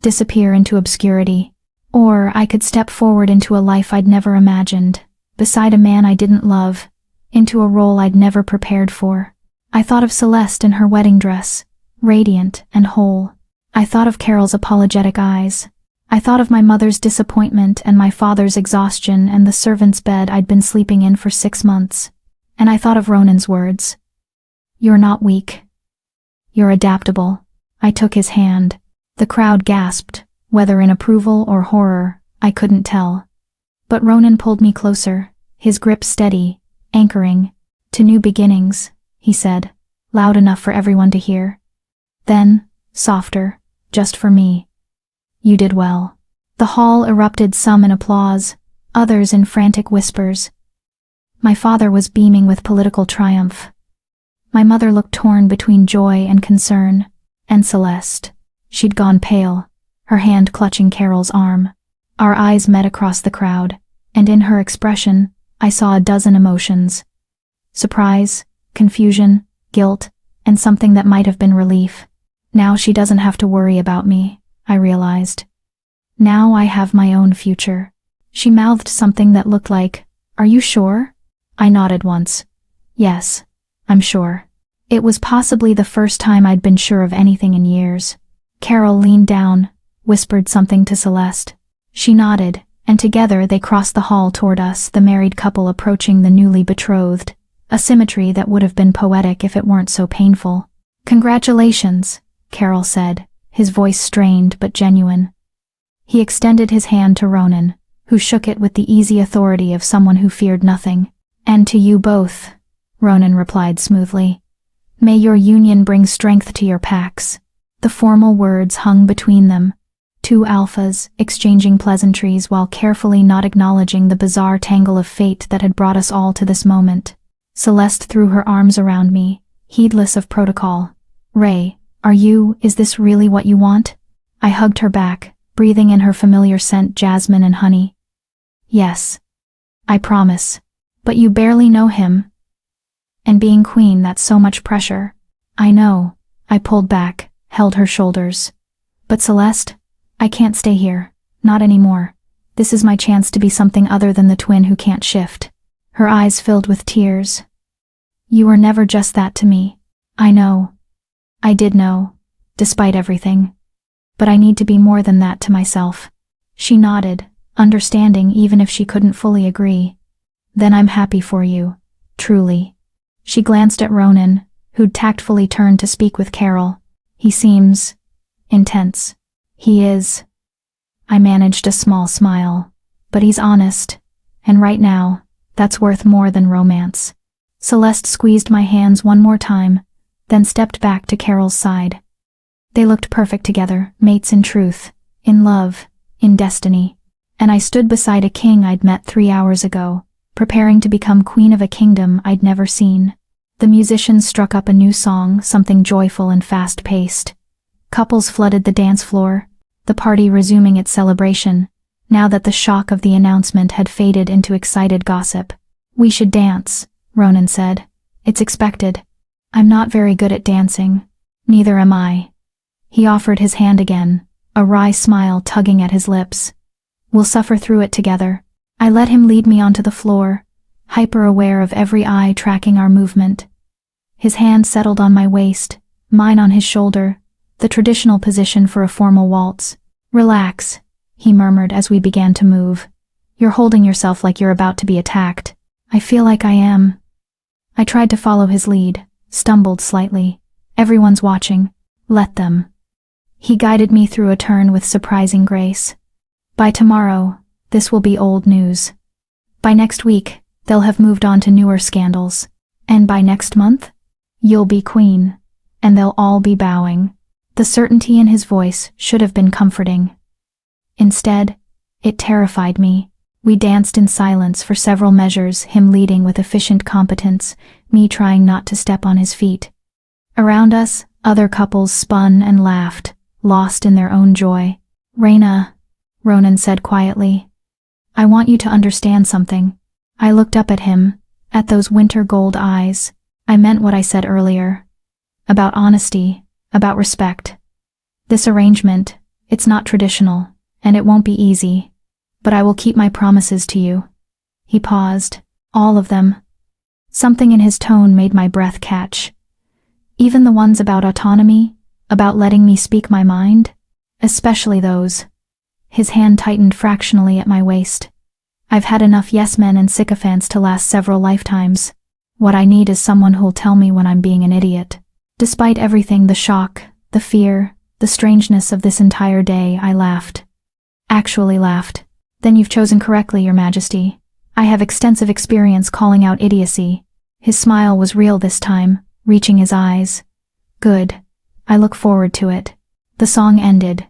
disappear into obscurity. Or I could step forward into a life I'd never imagined, beside a man I didn't love, into a role I'd never prepared for. I thought of Celeste in her wedding dress, radiant and whole. I thought of Carol's apologetic eyes. I thought of my mother's disappointment and my father's exhaustion and the servant's bed I'd been sleeping in for 6 months. And I thought of Ronan's words. "You're not weak. You're adaptable." I took his hand. The crowd gasped, whether in approval or horror, I couldn't tell. But Ronan pulled me closer, his grip steady, anchoring. "To new beginnings," he said, loud enough for everyone to hear. Then, softer, just for me. "You did well." The hall erupted, some in applause, others in frantic whispers. My father was beaming with political triumph. My mother looked torn between joy and concern. And Celeste. She'd gone pale, her hand clutching Carol's arm. Our eyes met across the crowd, and in her expression, I saw a dozen emotions. Surprise, confusion, guilt, and something that might have been relief. Now she doesn't have to worry about me, I realized. Now I have my own future. She mouthed something that looked like, "Are you sure?" I nodded once. "Yes, I'm sure." It was possibly the first time I'd been sure of anything in years. Carol leaned down, whispered something to Celeste. She nodded, and together they crossed the hall toward us, the married couple approaching the newly betrothed, a symmetry that would have been poetic if it weren't so painful. "Congratulations," Carol said, his voice strained but genuine. He extended his hand to Ronan, who shook it with the easy authority of someone who feared nothing. "And to you both," Ronan replied smoothly. "May your union bring strength to your packs." The formal words hung between them, two alphas exchanging pleasantries while carefully not acknowledging the bizarre tangle of fate that had brought us all to this moment. Celeste threw her arms around me, heedless of protocol. "Ray, is this really what you want?" I hugged her back, breathing in her familiar scent, jasmine and honey. "Yes. I promise. But you barely know him. And being queen, that's so much pressure." "I know." I pulled back, held her shoulders. "But Celeste, I can't stay here. Not anymore. This is my chance to be something other than the twin who can't shift." Her eyes filled with tears. "You were never just that to me." "I know." I did know, despite everything. but I need to be more than that to myself. She nodded, understanding even if she couldn't fully agree. Then I'm happy for you, truly. She glanced at Ronan, who'd tactfully turned to speak with Carol. He seems intense. He is. I managed a small smile. But he's honest, and right now, that's worth more than romance. Celeste squeezed my hands one more time, then stepped back to Carol's side. They looked perfect together, mates in truth, in love, in destiny. And I stood beside a king I'd met 3 hours ago, preparing to become queen of a kingdom I'd never seen. The musicians struck up a new song, something joyful and fast-paced. Couples flooded the dance floor, the party resuming its celebration, now that the shock of the announcement had faded into excited gossip. We should dance, Ronan said. It's expected. I'm not very good at dancing. Neither am I. He offered his hand again, a wry smile tugging at his lips. We'll suffer through it together. I let him lead me onto the floor, hyper-aware of every eye tracking our movement. His hand settled on my waist, mine on his shoulder, the traditional position for a formal waltz. Relax, he murmured as we began to move. You're holding yourself like you're about to be attacked. I feel like I am. I tried to follow his lead, stumbled slightly. Everyone's watching. Let them. He guided me through a turn with surprising grace. By tomorrow, this will be old news. By next week, they'll have moved on to newer scandals. And by next month, you'll be queen. And they'll all be bowing. The certainty in his voice should have been comforting. Instead, it terrified me. We danced in silence for several measures, him leading with efficient competence, me trying not to step on his feet. Around us, other couples spun and laughed, lost in their own joy. Raina, Ronan said quietly, I want you to understand something. I looked up at him, at those winter gold eyes. I meant what I said earlier. About honesty, about respect. This arrangement, it's not traditional. And it won't be easy, but I will keep my promises to you. He paused. All of them. Something in his tone made my breath catch. Even the ones about autonomy, about letting me speak my mind, especially those. His hand tightened fractionally at my waist. I've had enough yes-men and sycophants to last several lifetimes. What I need is someone who'll tell me when I'm being an idiot. Despite everything, the shock, the fear, the strangeness of this entire day, I laughed. Actually laughed. Then you've chosen correctly, Your Majesty. I have extensive experience calling out idiocy. His smile was real this time, reaching his eyes. Good. I look forward to it. The song ended.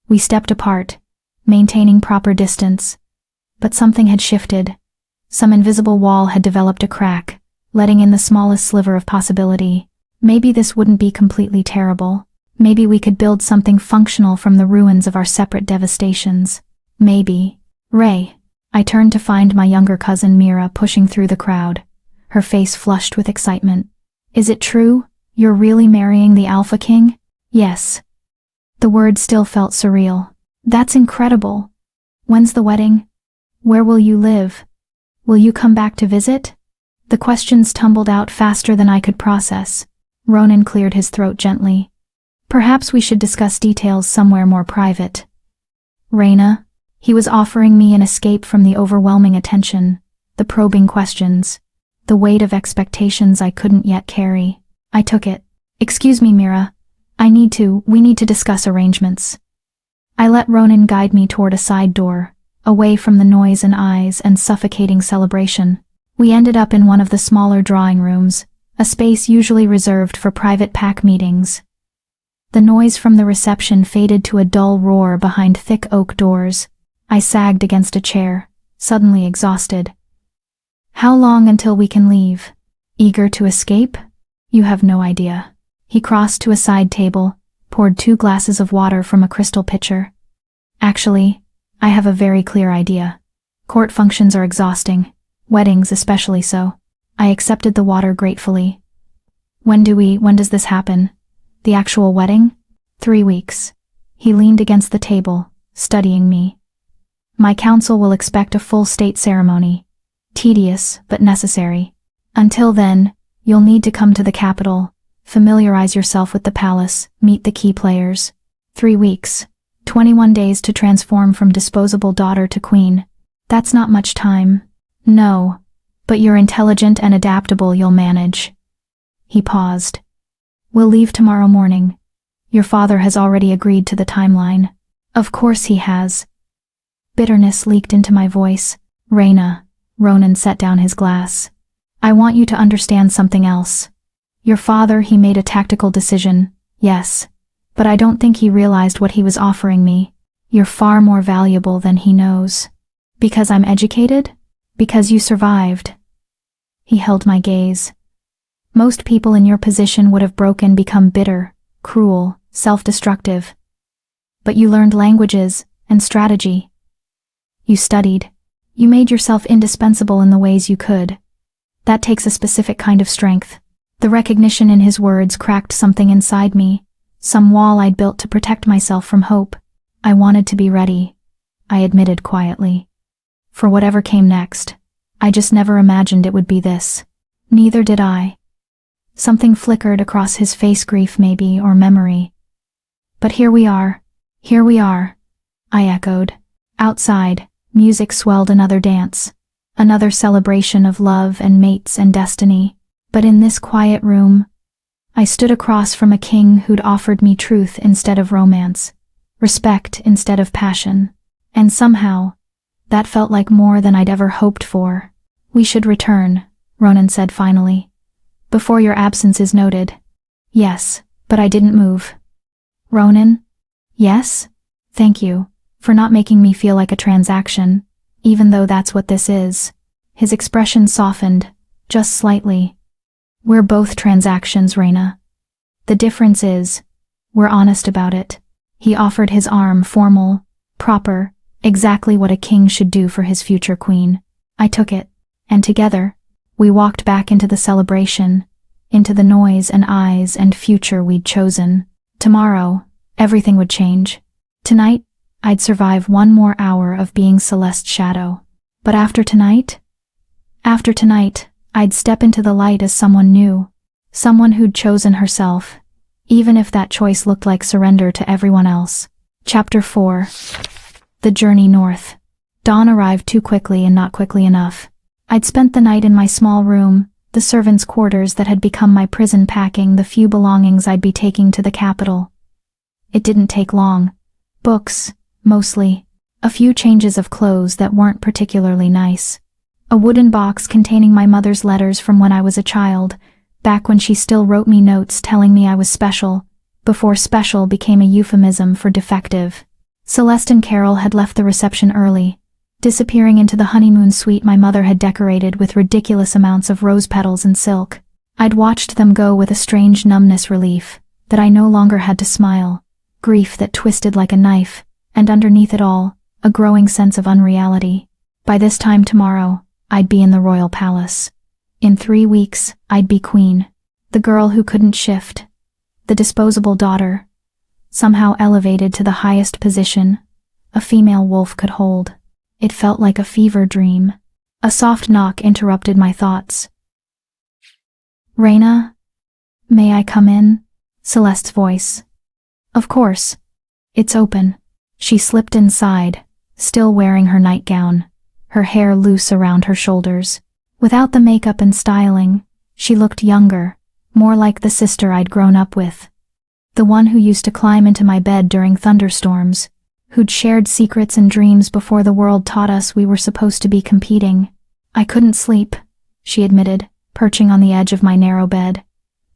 We stepped apart, maintaining proper distance. But something had shifted. Some invisible wall had developed a crack, letting in the smallest sliver of possibility. Maybe this wouldn't be completely terrible. Maybe we could build something functional from the ruins of our separate devastations. Maybe. Ray. I turned to find my younger cousin Mira pushing through the crowd, her face flushed with excitement. Is it true? You're really marrying the Alpha King? Yes. The word still felt surreal. That's incredible. When's the wedding? Where will you live? Will you come back to visit? The questions tumbled out faster than I could process. Ronan cleared his throat gently. Perhaps we should discuss details somewhere more private. Raina, he was offering me an escape from the overwhelming attention, the probing questions, the weight of expectations I couldn't yet carry. I took it. Excuse me, Mira. We need to discuss arrangements. I let Ronan guide me toward a side door, away from the noise and eyes and suffocating celebration. We ended up in one of the smaller drawing rooms, a space usually reserved for private pack meetings. The noise from the reception faded to a dull roar behind thick oak doors. I sagged against a chair, suddenly exhausted. How long until we can leave? Eager to escape? You have no idea. He crossed to a side table, poured 2 glasses of water from a crystal pitcher. Actually, I have a very clear idea. Court functions are exhausting, weddings especially so. I accepted the water gratefully. When does this happen? The actual wedding? 3 weeks. He leaned against the table, studying me. My council will expect a full state ceremony. Tedious, but necessary. Until then, you'll need to come to the capital, familiarize yourself with the palace, meet the key players. 3 weeks. 21 days to transform from disposable daughter to queen. That's not much time. No, but you're intelligent and adaptable, you'll manage. He paused. We'll leave tomorrow morning. Your father has already agreed to the timeline. Of course he has. Bitterness leaked into my voice. Reyna, Ronan set down his glass. I want you to understand something else. Your father, he made a tactical decision, yes, but I don't think he realized what he was offering me. You're far more valuable than he knows. Because I'm educated? Because you survived. He held my gaze. Most people in your position would have broken, become bitter, cruel, self-destructive. But you learned languages and strategy. You studied. You made yourself indispensable in the ways you could. That takes a specific kind of strength. The recognition in his words cracked something inside me, some wall I'd built to protect myself from hope. I wanted to be ready, I admitted quietly. For whatever came next, I just never imagined it would be this. Neither did I. Something flickered across his face, grief maybe, or memory. But here we are, I echoed. Outside, music swelled another dance, another celebration of love and mates and destiny. But in this quiet room, I stood across from a king who'd offered me truth instead of romance, respect instead of passion, and somehow, that felt like more than I'd ever hoped for. We should return, Ronan said finally, before your absence is noted. Yes, but I didn't move. Ronan? Yes? Thank you, for not making me feel like a transaction, even though that's what this is. His expression softened, just slightly. We're both transactions, Reyna. The difference is, we're honest about it. He offered his arm, formal, proper, exactly what a king should do for his future queen. I took it, and together, we walked back into the celebration, into the noise and eyes and future we'd chosen. Tomorrow, everything would change. Tonight, I'd survive one more hour of being Celeste's shadow. But after tonight, I'd step into the light as someone new, someone who'd chosen herself, even if that choice looked like surrender to everyone else. Chapter 4. The Journey North. Dawn arrived too quickly and not quickly enough. I'd spent the night in my small room, the servants' quarters that had become my prison, packing the few belongings I'd be taking to the capital. It didn't take long. Books, mostly. A few changes of clothes that weren't particularly nice. A wooden box containing my mother's letters from when I was a child, back when she still wrote me notes telling me I was special, before special became a euphemism for defective. Celeste and Carol had left the reception early, disappearing into the honeymoon suite my mother had decorated with ridiculous amounts of rose petals and silk. I'd watched them go with a strange numbness, relief that I no longer had to smile, grief that twisted like a knife, and underneath it all, a growing sense of unreality. By this time tomorrow, I'd be in the royal palace. In 3 weeks, I'd be queen. The girl who couldn't shift. The disposable daughter. Somehow elevated to the highest position a female wolf could hold. It felt like a fever dream. A soft knock interrupted my thoughts. Reyna? May I come in? Celeste's voice. Of course. It's open. She slipped inside, still wearing her nightgown, her hair loose around her shoulders. Without the makeup and styling, she looked younger, more like the sister I'd grown up with. The one who used to climb into my bed during thunderstorms, who'd shared secrets and dreams before the world taught us we were supposed to be competing. I couldn't sleep, she admitted, perching on the edge of my narrow bed.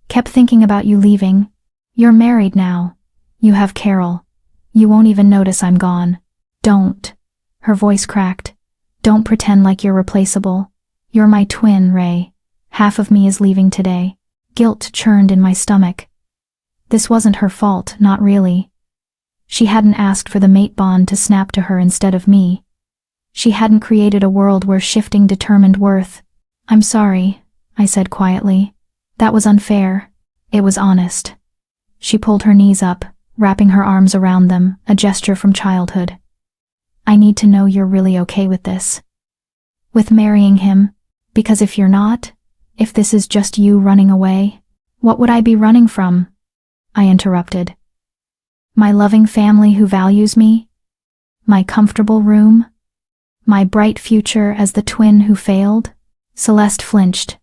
Kept thinking about you leaving. You're married now. You have Carol. You won't even notice I'm gone. Don't. Her voice cracked. Don't pretend like you're replaceable. You're my twin, Ray. Half of me is leaving today. Guilt churned in my stomach. This wasn't her fault, not really. She hadn't asked for the mate bond to snap to her instead of me. She hadn't created a world where shifting determined worth. I'm sorry, I said quietly. That was unfair. It was honest. She pulled her knees up, wrapping her arms around them, a gesture from childhood. I need to know you're really okay with this. With marrying him, because if you're not, if this is just you running away, what would I be running from? I interrupted. My loving family who values me? My comfortable room? My bright future as the twin who failed? Celeste flinched.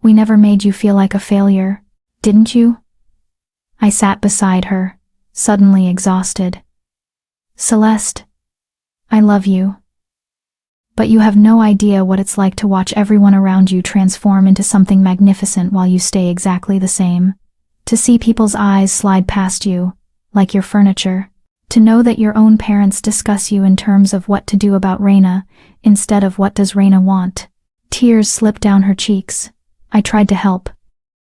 We never made you feel like a failure, didn't you? I sat beside her, suddenly exhausted. Celeste, I love you. But you have no idea what it's like to watch everyone around you transform into something magnificent while you stay exactly the same. To see people's eyes slide past you, like your furniture. To know that your own parents discuss you in terms of what to do about Reina, instead of what does Reina want. Tears slipped down her cheeks. I tried to help.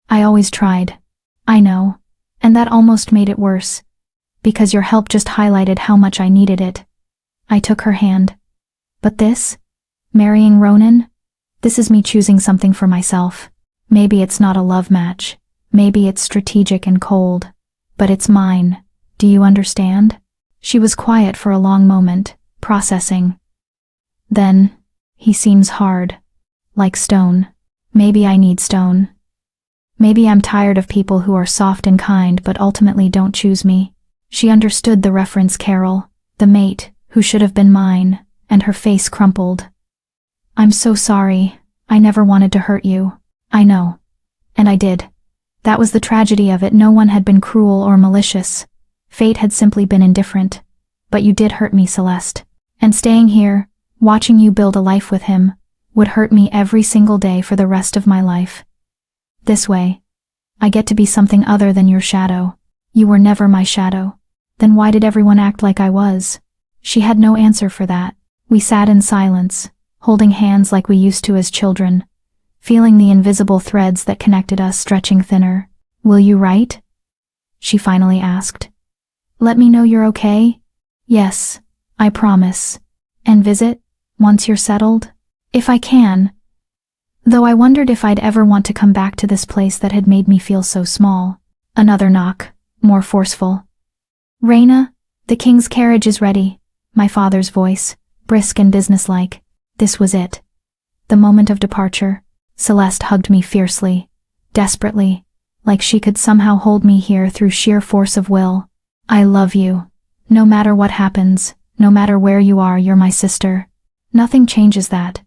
I always tried. I know. And that almost made it worse. Because your help just highlighted how much I needed it. I took her hand. But this? Marrying Ronan? This is me choosing something for myself. Maybe it's not a love match. Maybe it's strategic and cold. But it's mine. Do you understand? She was quiet for a long moment, processing. Then, he seems hard. Like stone. Maybe I need stone. Maybe I'm tired of people who are soft and kind but ultimately don't choose me. She understood the reference, Carol, the mate, who should have been mine, and her face crumpled. I'm so sorry. I never wanted to hurt you. I know. And I did. That was the tragedy of it. No one had been cruel or malicious. Fate had simply been indifferent. But you did hurt me, Celeste. And staying here, watching you build a life with him, would hurt me every single day for the rest of my life. This way, I get to be something other than your shadow. You were never my shadow. Then why did everyone act like I was? She had no answer for that. We sat in silence, holding hands like we used to as children, feeling the invisible threads that connected us stretching thinner. Will you write? She finally asked. Let me know you're okay? Yes, I promise. And visit, once you're settled? If I can. Though I wondered if I'd ever want to come back to this place that had made me feel so small. Another knock, more forceful. Reina, the king's carriage is ready. My father's voice, brisk and businesslike. This was it. The moment of departure. Celeste hugged me fiercely, desperately, like she could somehow hold me here through sheer force of will. I love you. No matter what happens, no matter where you are, you're my sister. Nothing changes that.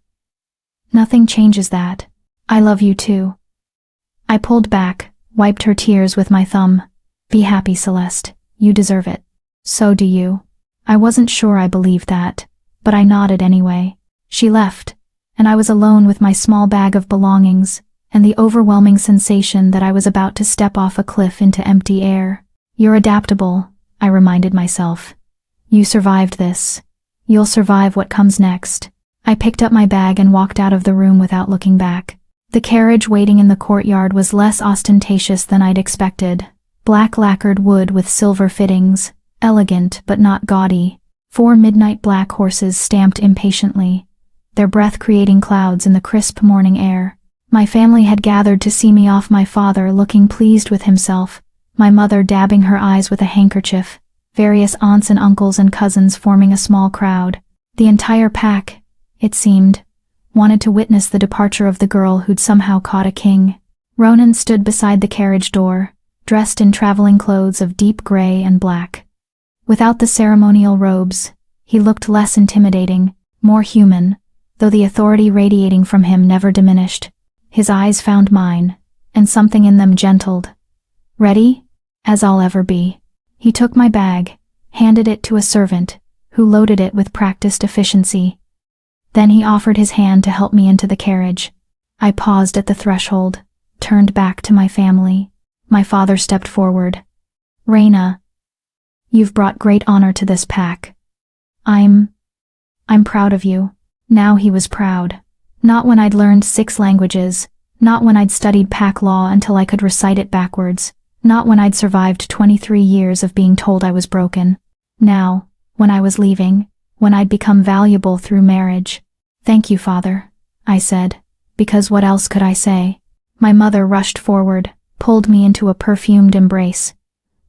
Nothing changes that. I love you too. I pulled back, wiped her tears with my thumb. Be happy, Celeste. You deserve it. So do you. I wasn't sure I believed that, but I nodded anyway. She left, and I was alone with my small bag of belongings, and the overwhelming sensation that I was about to step off a cliff into empty air. You're adaptable, I reminded myself. You survived this. You'll survive what comes next. I picked up my bag and walked out of the room without looking back. The carriage waiting in the courtyard was less ostentatious than I'd expected. Black lacquered wood with silver fittings, elegant but not gaudy. 4 midnight black horses stamped impatiently, their breath creating clouds in the crisp morning air. My family had gathered to see me off, my father looking pleased with himself, my mother dabbing her eyes with a handkerchief, various aunts and uncles and cousins forming a small crowd. The entire pack, it seemed, wanted to witness the departure of the girl who'd somehow caught a king. Ronan stood beside the carriage door, dressed in traveling clothes of deep gray and black. Without the ceremonial robes, he looked less intimidating, more human, though the authority radiating from him never diminished. His eyes found mine, and something in them gentled. Ready? As I'll ever be. He took my bag, handed it to a servant, who loaded it with practiced efficiency. Then he offered his hand to help me into the carriage. I paused at the threshold, turned back to my family. My father stepped forward. Reina, you've brought great honor to this pack. I'm proud of you. Now he was proud. Not when I'd learned 6 languages, not when I'd studied pack law until I could recite it backwards, not when I'd survived 23 years of being told I was broken. Now, when I was leaving, when I'd become valuable through marriage. Thank you, Father, I said, because what else could I say? My mother rushed forward, pulled me into a perfumed embrace.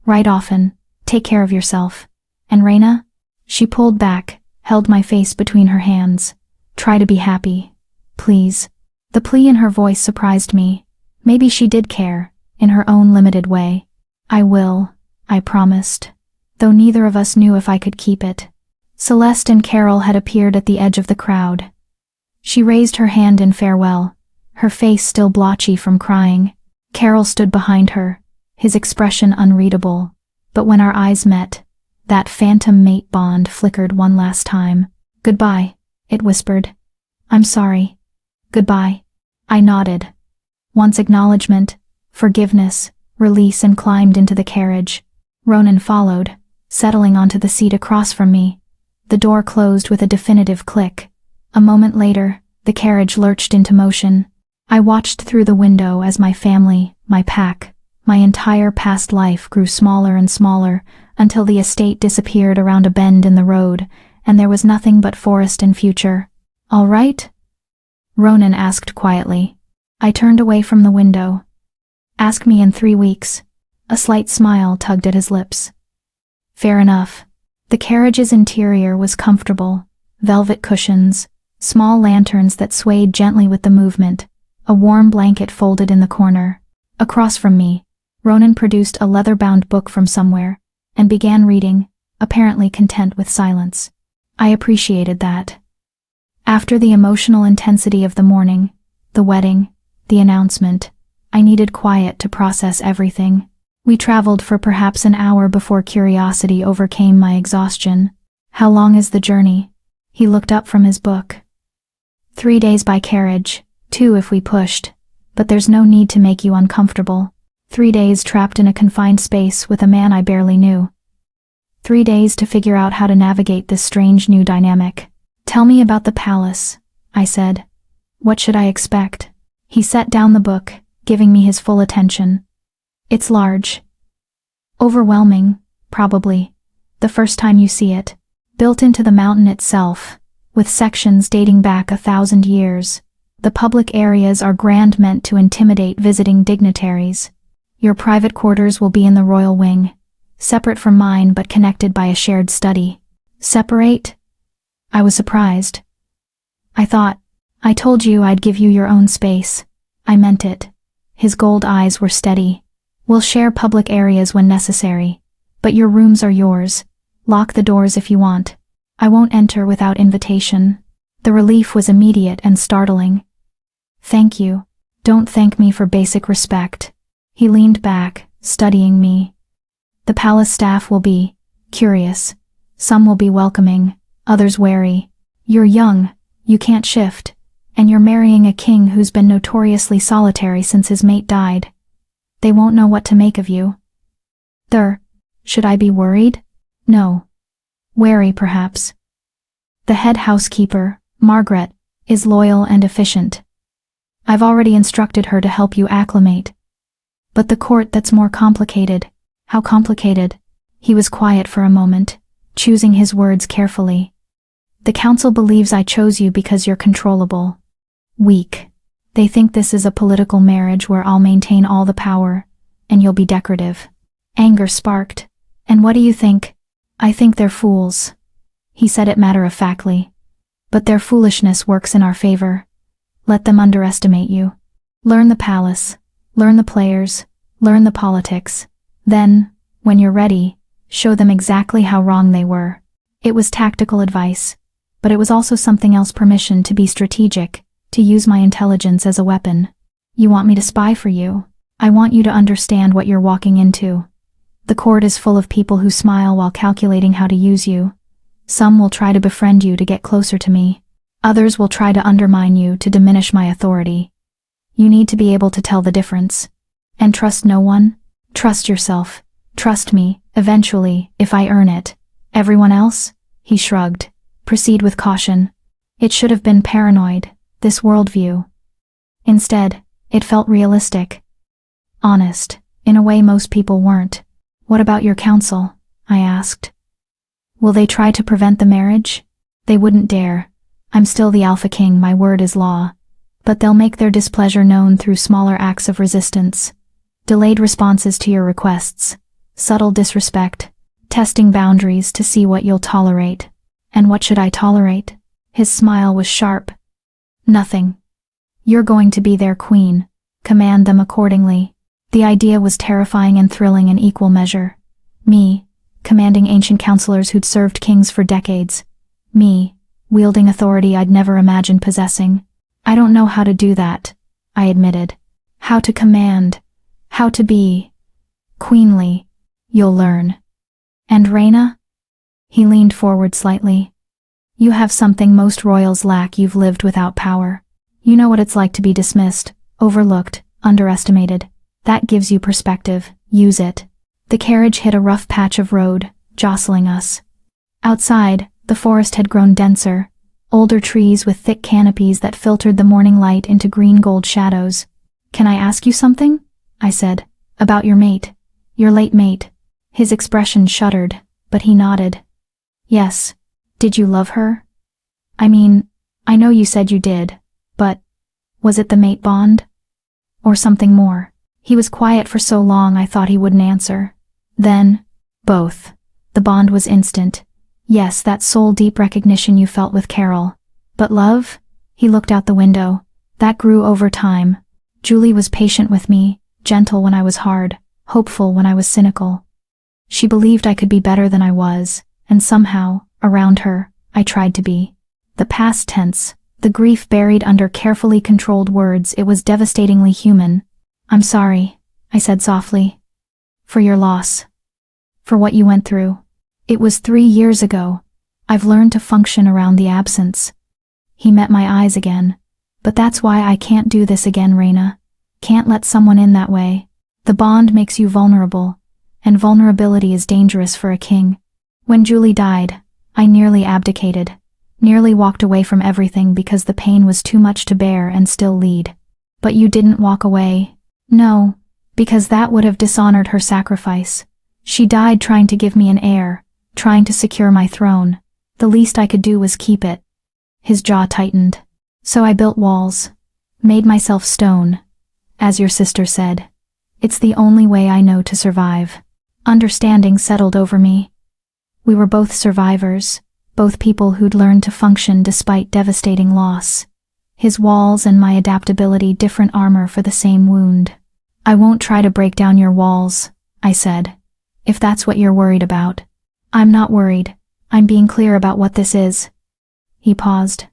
Write often, take care of yourself. And Reina? She pulled back, held my face between her hands. Try to be happy, please. The plea in her voice surprised me. Maybe she did care, in her own limited way. I will, I promised. though neither of us knew if I could keep it. Celeste and Carol had appeared at the edge of the crowd. She raised her hand in farewell, her face still blotchy from crying. Carol stood behind her, his expression unreadable, but when our eyes met, that phantom mate bond flickered one last time. "Goodbye," it whispered. "I'm sorry." "Goodbye." I nodded. Once acknowledgement, forgiveness, release, and climbed into the carriage. Ronan followed, settling onto the seat across from me. The door closed with a definitive click. A moment later, the carriage lurched into motion. I watched through the window as my family, my pack, my entire past life grew smaller and smaller until the estate disappeared around a bend in the road, and there was nothing but forest and future. "All right?" Ronan asked quietly. I turned away from the window. "Ask me in 3 weeks." A slight smile tugged at his lips. Fair enough. The carriage's interior was comfortable, velvet cushions, small lanterns that swayed gently with the movement, a warm blanket folded in the corner. Across from me, Ronan produced a leather-bound book from somewhere, and began reading, apparently content with silence. I appreciated that. After the emotional intensity of the morning, the wedding, the announcement, I needed quiet to process everything. We traveled for perhaps an hour before curiosity overcame my exhaustion. "How long is the journey?" He looked up from his book. 3 days by carriage, 2 if we pushed, but there's no need to make you uncomfortable. 3 days trapped in a confined space with a man I barely knew. 3 days to figure out how to navigate this strange new dynamic. "Tell me about the palace," I said. "What should I expect?" He set down the book, giving me his full attention. "It's large. Overwhelming, probably, the first time you see it. Built into the mountain itself, with sections dating back 1,000 years. The public areas are grand, meant to intimidate visiting dignitaries. Your private quarters will be in the royal wing, separate from mine but connected by a shared study." "Separate?" I was surprised. I told you I'd give you your own space." I meant it. His gold eyes were steady. "We'll share public areas when necessary, but your rooms are yours. Lock the doors if you want. I won't enter without invitation." The relief was immediate and startling. "Thank you. Don't thank me for basic respect." He leaned back, studying me. "The palace staff will be curious. Some will be welcoming, others wary. You're young, you can't shift, and you're marrying a king who's been notoriously solitary since his mate died. They won't know what to make of you." Should I be worried? No. Wary, perhaps. The head housekeeper, Margaret, is loyal and efficient. I've already instructed her to help you acclimate. But the court, that's more complicated. How complicated? He was quiet for a moment, choosing his words carefully. "The council believes I chose you because you're controllable. Weak. They think this is a political marriage where I'll maintain all the power, and you'll be decorative." Anger sparked. "And what do you think?" "I think they're fools." He said it matter-of-factly. "But their foolishness works in our favor. Let them underestimate you. Learn the palace, learn the players, learn the politics. Then, when you're ready, show them exactly how wrong they were." It was tactical advice, but it was also something else: permission to be strategic, to use my intelligence as a weapon. "You want me to spy for you? I want you to understand what you're walking into. The court is full of people who smile while calculating how to use you. Some will try to befriend you to get closer to me. Others will try to undermine you to diminish my authority. You need to be able to tell the difference. And trust no one. Trust yourself. Trust me, eventually, if I earn it. Everyone else?" He shrugged. "Proceed with caution." It should have been paranoid, this worldview. Instead, it felt realistic. Honest, in a way most people weren't. "What about your council?" I asked. "Will they try to prevent the marriage?" "They wouldn't dare. I'm still the Alpha King, my word is law. But they'll make their displeasure known through smaller acts of resistance. Delayed responses to your requests, subtle disrespect, testing boundaries to see what you'll tolerate." "And what should I tolerate?" His smile was sharp. "Nothing. You're going to be their queen. Command them accordingly." The idea was terrifying and thrilling in equal measure. Me, commanding ancient counselors who'd served kings for decades. Me, wielding authority I'd never imagined possessing. I don't know how to do that, I admitted. How to command. How to be queenly. You'll learn. And Rhaena? He leaned forward slightly. You have something most royals lack. You've lived without power. You know what it's like to be dismissed, overlooked, underestimated. That gives you perspective. Use it. The carriage hit a rough patch of road, jostling us. Outside, the forest had grown denser, older trees with thick canopies that filtered the morning light into green-gold shadows. Can I ask you something? I said. About your mate. Your late mate. His expression shuddered, but he nodded. Yes. Did you love her? I mean, I know you said you did, but was it the mate bond? Or something more? He was quiet for so long I thought he wouldn't answer. Then, both. The bond was instant. Yes, that soul-deep recognition you felt with Carol. But love? He looked out the window. That grew over time. Julie was patient with me, gentle when I was hard, hopeful when I was cynical. She believed I could be better than I was, and somehow, around her, I tried to be. The past tense, the grief buried under carefully controlled words, it was devastatingly human. I'm sorry, I said softly. For your loss. For what you went through. It was 3 years ago. I've learned to function around the absence. He met my eyes again. But that's why I can't do this again, Rhaena. Can't let someone in that way. The bond makes you vulnerable, and vulnerability is dangerous for a king. When Julie died, I nearly abdicated, nearly walked away from everything because the pain was too much to bear and still lead. But you didn't walk away. No, because that would have dishonored her sacrifice. She died trying to give me an heir, trying to secure my throne. The least I could do was keep it. His jaw tightened. So I built walls, made myself stone. As your sister said, it's the only way I know to survive. Understanding settled over me. We were both survivors, both people who'd learned to function despite devastating loss. His walls and my adaptability, different armor for the same wound. I won't try to break down your walls, I said, if that's what you're worried about. I'm not worried. I'm being clear about what this is. He paused.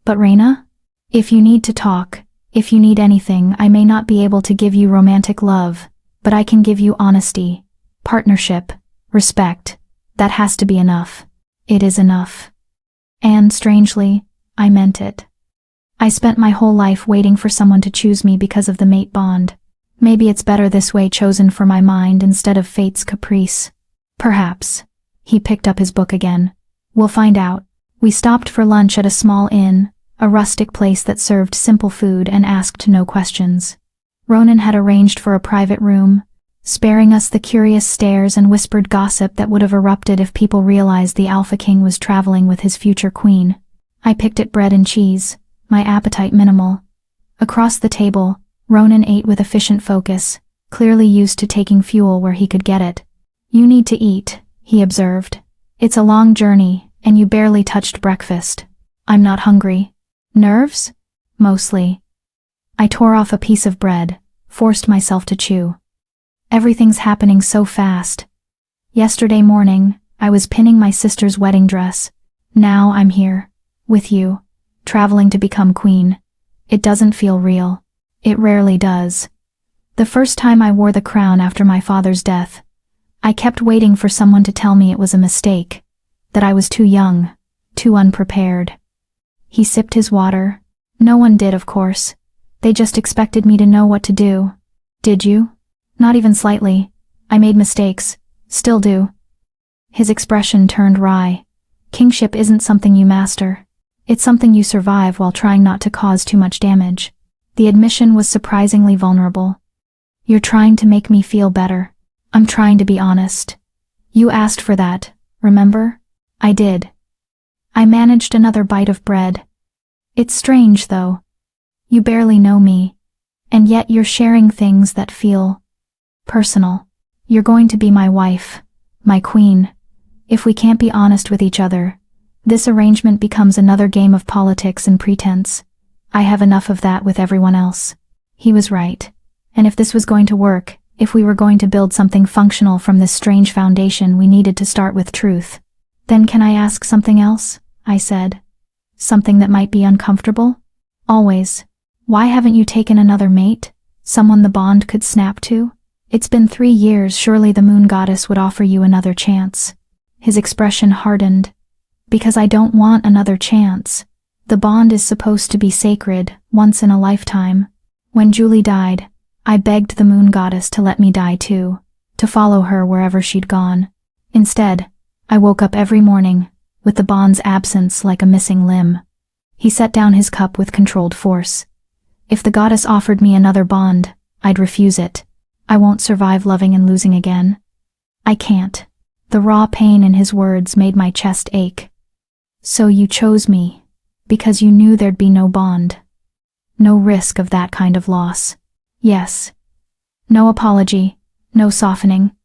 But Rhaena? If you need to talk, if you need anything, I may not be able to give you romantic love, but I can give you honesty, partnership, respect. That has to be enough. It is enough. And, strangely, I meant it. I spent my whole life waiting for someone to choose me because of the mate bond. Maybe it's better this way, chosen for my mind instead of fate's caprice. Perhaps. He picked up his book again. We'll find out. We stopped for lunch at a small inn, a rustic place that served simple food and asked no questions. Ronan had arranged for a private room, sparing us the curious stares and whispered gossip that would have erupted if people realized the Alpha King was traveling with his future queen. I picked at bread and cheese, my appetite minimal. Across the table, Ronan ate with efficient focus, clearly used to taking fuel where he could get it. You need to eat, he observed. It's a long journey, and you barely touched breakfast. I'm not hungry. Nerves? Mostly. I tore off a piece of bread, forced myself to chew. Everything's happening so fast. Yesterday morning, I was pinning my sister's wedding dress. Now I'm here, with you, traveling to become queen. It doesn't feel real. It rarely does. The first time I wore the crown after my father's death, I kept waiting for someone to tell me it was a mistake, that I was too young, too unprepared. He sipped his water. No one did, of course. They just expected me to know what to do. Did you? Not even slightly. I made mistakes. Still do. His expression turned wry. Kingship isn't something you master. It's something you survive while trying not to cause too much damage. The admission was surprisingly vulnerable. You're trying to make me feel better. I'm trying to be honest. You asked for that, remember? I did. I managed another bite of bread. It's strange, though. You barely know me, and yet you're sharing things that feel personal. You're going to be my wife, my queen. If we can't be honest with each other, this arrangement becomes another game of politics and pretense. I have enough of that with everyone else. He was right. And if this was going to work, If we were going to build something functional from this strange foundation, we needed to start with truth. Then can I ask something else? I said. Something that might be uncomfortable? Always. Why haven't you taken another mate? Someone the bond could snap to? It's been 3 years, surely the moon goddess would offer you another chance. His expression hardened. Because I don't want another chance. The bond is supposed to be sacred, once in a lifetime. When Julie died, I begged the moon goddess to let me die too, to follow her wherever she'd gone. Instead, I woke up every morning, with the bond's absence like a missing limb. He set down his cup with controlled force. If the goddess offered me another bond, I'd refuse it. I won't survive loving and losing again. I can't. The raw pain in his words made my chest ache. So you chose me, because you knew there'd be no bond. No risk of that kind of loss. Yes. No apology, no softening.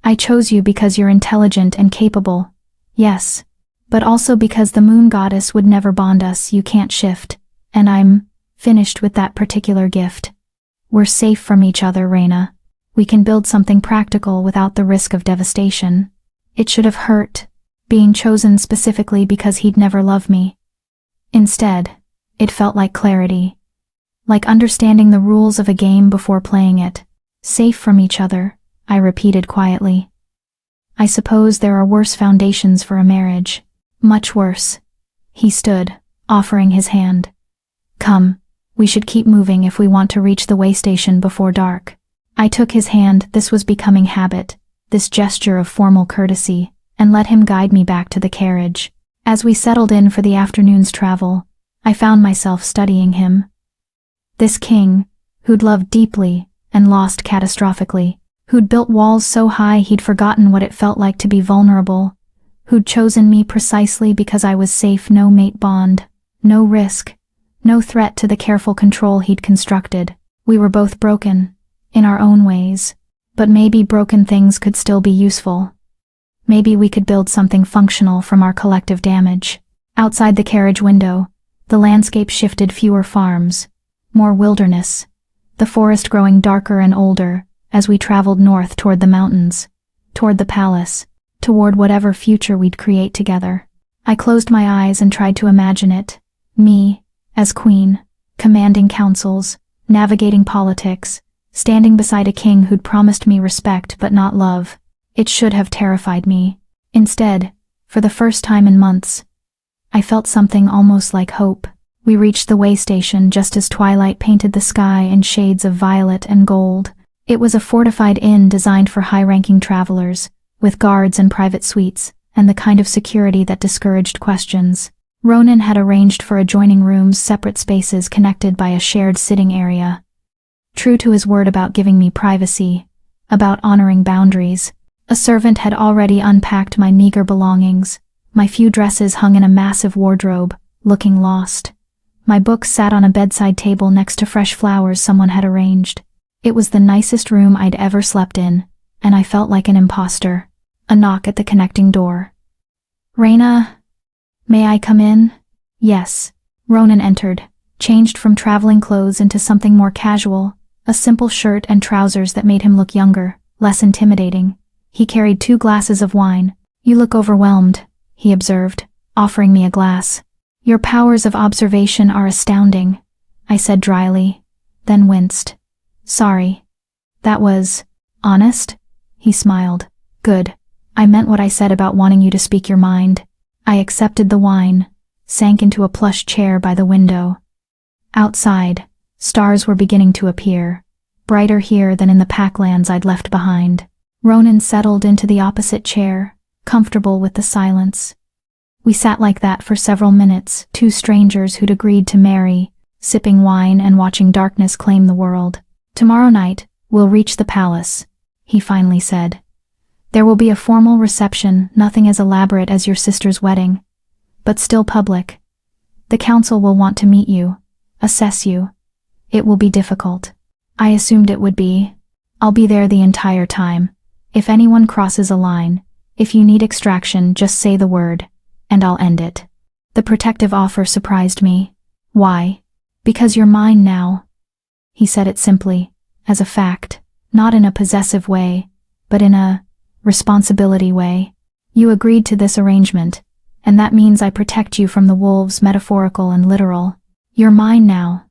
I chose you because you're intelligent and capable. Yes. But also because the moon goddess would never bond us, you can't shift. And I'm finished with that particular gift. We're safe from each other, Reina. We can build something practical without the risk of devastation. It should have hurt, being chosen specifically because he'd never love me. Instead, it felt like clarity. Like understanding the rules of a game before playing it. Safe from each other, I repeated quietly. I suppose there are worse foundations for a marriage. Much worse. He stood, offering his hand. Come, we should keep moving if we want to reach the way station before dark. I took his hand, this was becoming habit, this gesture of formal courtesy, and let him guide me back to the carriage. As we settled in for the afternoon's travel, I found myself studying him. This king, who'd loved deeply and lost catastrophically, who'd built walls so high he'd forgotten what it felt like to be vulnerable, who'd chosen me precisely because I was safe, no mate bond, no risk, no threat to the careful control he'd constructed. We were both broken, in our own ways, but maybe broken things could still be useful. Maybe we could build something functional from our collective damage. Outside the carriage window, the landscape shifted, fewer farms, more wilderness, the forest growing darker and older as we traveled north toward the mountains, toward the palace, toward whatever future we'd create together. I closed my eyes and tried to imagine it. Me, as queen, commanding councils, navigating politics, standing beside a king who'd promised me respect but not love. It should have terrified me. Instead, for the first time in months, I felt something almost like hope. We reached the way station just as twilight painted the sky in shades of violet and gold. It was a fortified inn designed for high-ranking travelers, with guards and private suites, and the kind of security that discouraged questions. Ronan had arranged for adjoining rooms, separate spaces connected by a shared sitting area. True to his word about giving me privacy, about honoring boundaries, a servant had already unpacked my meager belongings. My few dresses hung in a massive wardrobe, looking lost. My books sat on a bedside table next to fresh flowers someone had arranged. It was the nicest room I'd ever slept in, and I felt like an imposter. A knock at the connecting door. Reina? May I come in? Yes. Ronan entered, changed from traveling clothes into something more casual, a simple shirt and trousers that made him look younger, less intimidating. He carried 2 glasses of wine. You look overwhelmed, he observed, offering me a glass. Your powers of observation are astounding, I said dryly, then winced. Sorry. That was honest? He smiled. Good. I meant what I said about wanting you to speak your mind. I accepted the wine, sank into a plush chair by the window. Outside, stars were beginning to appear, brighter here than in the packlands I'd left behind. Ronan settled into the opposite chair, comfortable with the silence. We sat like that for several minutes, 2 strangers who'd agreed to marry, sipping wine and watching darkness claim the world. Tomorrow night, we'll reach the palace, he finally said. There will be a formal reception, nothing as elaborate as your sister's wedding, but still public. The council will want to meet you, assess you. It will be difficult. I assumed it would be. I'll be there the entire time. If anyone crosses a line, if you need extraction, just say the word, and I'll end it. The protective offer surprised me. Why? Because you're mine now. He said it simply, as a fact, Not in a possessive way, but in a responsibility way. You agreed to this arrangement, and that means I protect you from the wolves, metaphorical and literal. You're mine now.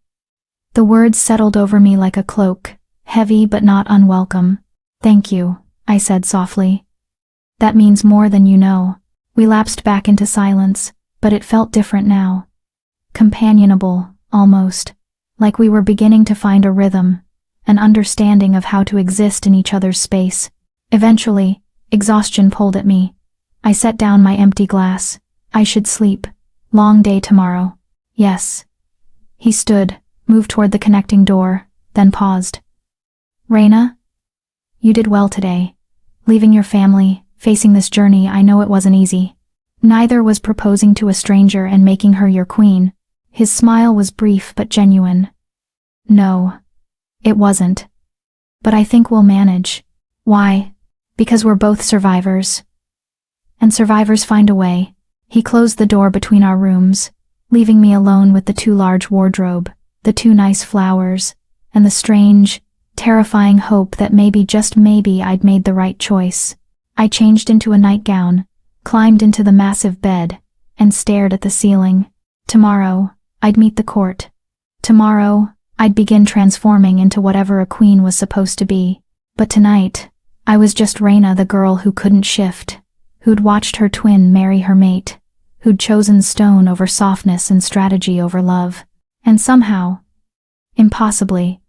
The words settled over me like a cloak, heavy but not unwelcome. Thank you, I said softly. That means more than you know. We lapsed back into silence, but it felt different now. Companionable, almost, like we were beginning to find a rhythm, an understanding of how to exist in each other's space. Eventually, exhaustion pulled at me. I set down my empty glass. I should sleep. Long day tomorrow. Yes. He stood, moved toward the connecting door, then paused. Raina? You did well today. Leaving your family, facing this journey, I know it wasn't easy. Neither was proposing to a stranger and making her your queen. His smile was brief but genuine. No, it wasn't. But I think we'll manage. Why? Because we're both survivors. And survivors find a way. He closed the door between our rooms, leaving me alone with the too large wardrobe, the too nice flowers, and the strange, terrifying hope that maybe, just maybe, I'd made the right choice. I changed into a nightgown, climbed into the massive bed, and stared at the ceiling. Tomorrow, I'd meet the court. Tomorrow, I'd begin transforming into whatever a queen was supposed to be. But tonight, I was just Raina, the girl who couldn't shift, who'd watched her twin marry her mate, who'd chosen stone over softness and strategy over love. And somehow, impossibly,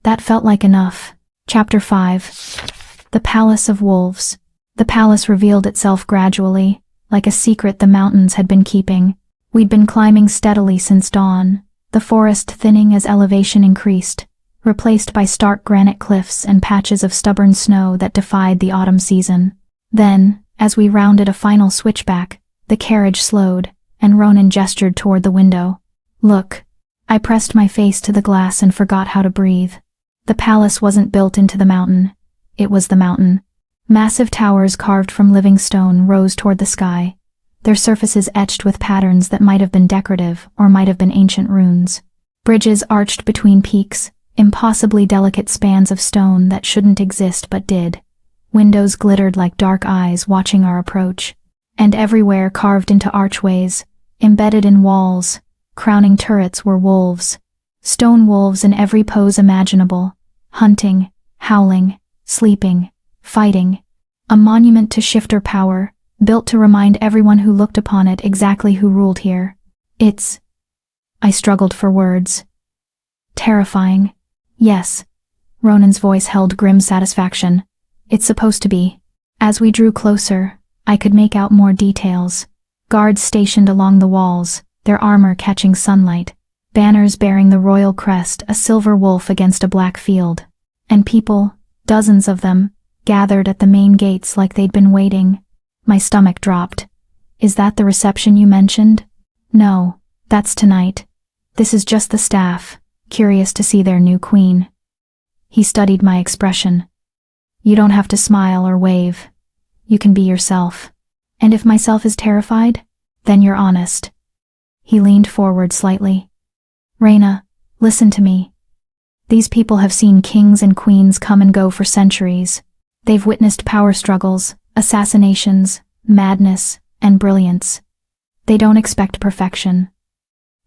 that felt like enough. Chapter 5. The Palace of Wolves. The palace revealed itself gradually, like a secret the mountains had been keeping. We'd been climbing steadily since dawn, the forest thinning as elevation increased, replaced by stark granite cliffs and patches of stubborn snow that defied the autumn season. Then, as we rounded a final switchback, the carriage slowed, and Ronan gestured toward the window. Look. I pressed my face to the glass and forgot how to breathe. The palace wasn't built into the mountain. It was the mountain. Massive towers carved from living stone rose toward the sky, their surfaces etched with patterns that might have been decorative or might have been ancient runes. Bridges arched between peaks, impossibly delicate spans of stone that shouldn't exist but did. Windows glittered like dark eyes watching our approach. And everywhere, carved into archways, embedded in walls, crowning turrets, were wolves. Stone wolves in every pose imaginable, hunting, howling, sleeping, fighting. A monument to shifter power, built to remind everyone who looked upon it exactly who ruled here. It's... I struggled for words. Terrifying. Yes. Ronan's voice held grim satisfaction. It's supposed to be. As we drew closer, I could make out more details. Guards stationed along the walls, their armor catching sunlight. Banners bearing the royal crest, a silver wolf against a black field. And people, dozens of them, gathered at the main gates like they'd been waiting. My stomach dropped. Is that the reception you mentioned? No, that's tonight. This is just the staff, curious to see their new queen. He studied my expression. You don't have to smile or wave. You can be yourself. And if myself is terrified, then you're honest. He leaned forward slightly. Raina, listen to me. These people have seen kings and queens come and go for centuries. They've witnessed power struggles, assassinations, madness, and brilliance. They don't expect perfection.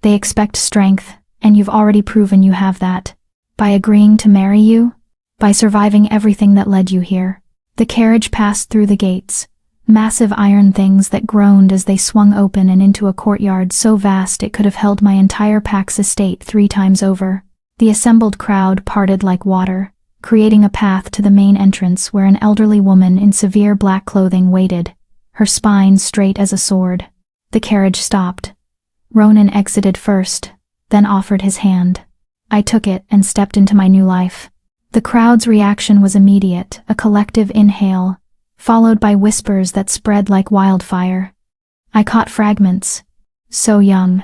They expect strength, and you've already proven you have that. By agreeing to marry you, by surviving everything that led you here. The carriage passed through the gates, massive iron things that groaned as they swung open and into a courtyard so vast it could have held my entire Pax estate 3 times over. The assembled crowd parted like water, creating a path to the main entrance where an elderly woman in severe black clothing waited, her spine straight as a sword. The carriage stopped. Ronan exited first, then offered his hand. I took it and stepped into my new life. The crowd's reaction was immediate, a collective inhale, followed by whispers that spread like wildfire. I caught fragments. So young.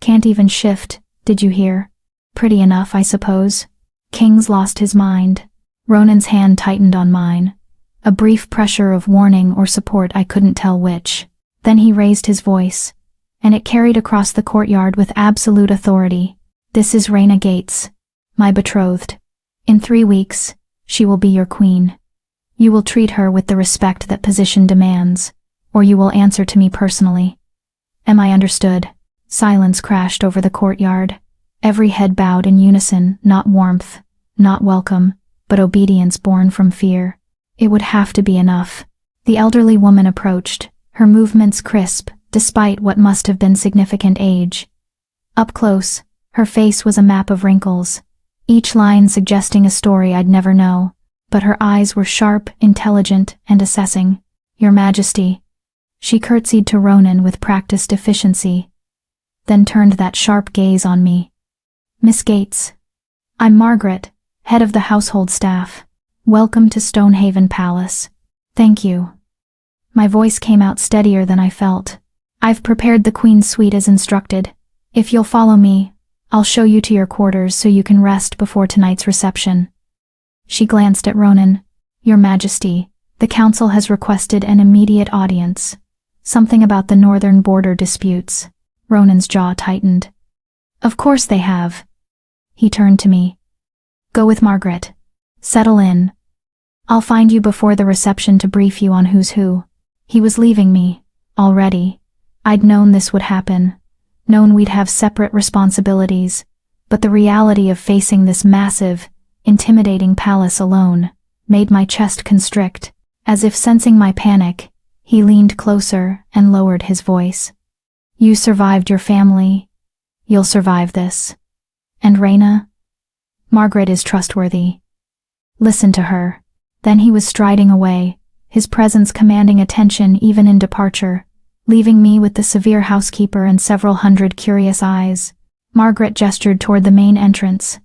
Can't even shift, did you hear? Pretty enough, I suppose. King's lost his mind. Ronan's hand tightened on mine. A brief pressure of warning or support, I couldn't tell which. Then he raised his voice, and it carried across the courtyard with absolute authority. This is Raina Gates, my betrothed. In 3 weeks, She will be your queen. You will treat her with the respect that position demands, or you will answer to me personally. Am I understood? Silence crashed over the courtyard. Every head bowed in unison, not warmth, not welcome, but obedience born from fear. It would have to be enough. The elderly woman approached, her movements crisp, despite what must have been significant age. Up close, her face was a map of wrinkles, each line suggesting a story I'd never know, but her eyes were sharp, intelligent, and assessing. Your Majesty. She curtsied to Ronan with practiced efficiency, then turned that sharp gaze on me. Miss Gates. I'm Margaret, head of the household staff. Welcome to Stonehaven Palace. Thank you. My voice came out steadier than I felt. I've prepared the Queen's suite as instructed. If you'll follow me, I'll show you to your quarters so you can rest before tonight's reception. She glanced at Ronan. Your Majesty, the Council has requested an immediate audience. Something about the northern border disputes. Ronan's jaw tightened. Of course they have. He turned to me. Go with Margaret. Settle in. I'll find you before the reception to brief you on who's who. He was leaving me, already. I'd known this would happen, known we'd have separate responsibilities, but the reality of facing this massive, intimidating palace alone made my chest constrict. As if sensing my panic, he leaned closer and lowered his voice. You survived your family. You'll survive this. And Reyna? Margaret is trustworthy. Listen to her. Then he was striding away, his presence commanding attention even in departure, leaving me with the severe housekeeper and several hundred curious eyes. Margaret gestured toward the main entrance.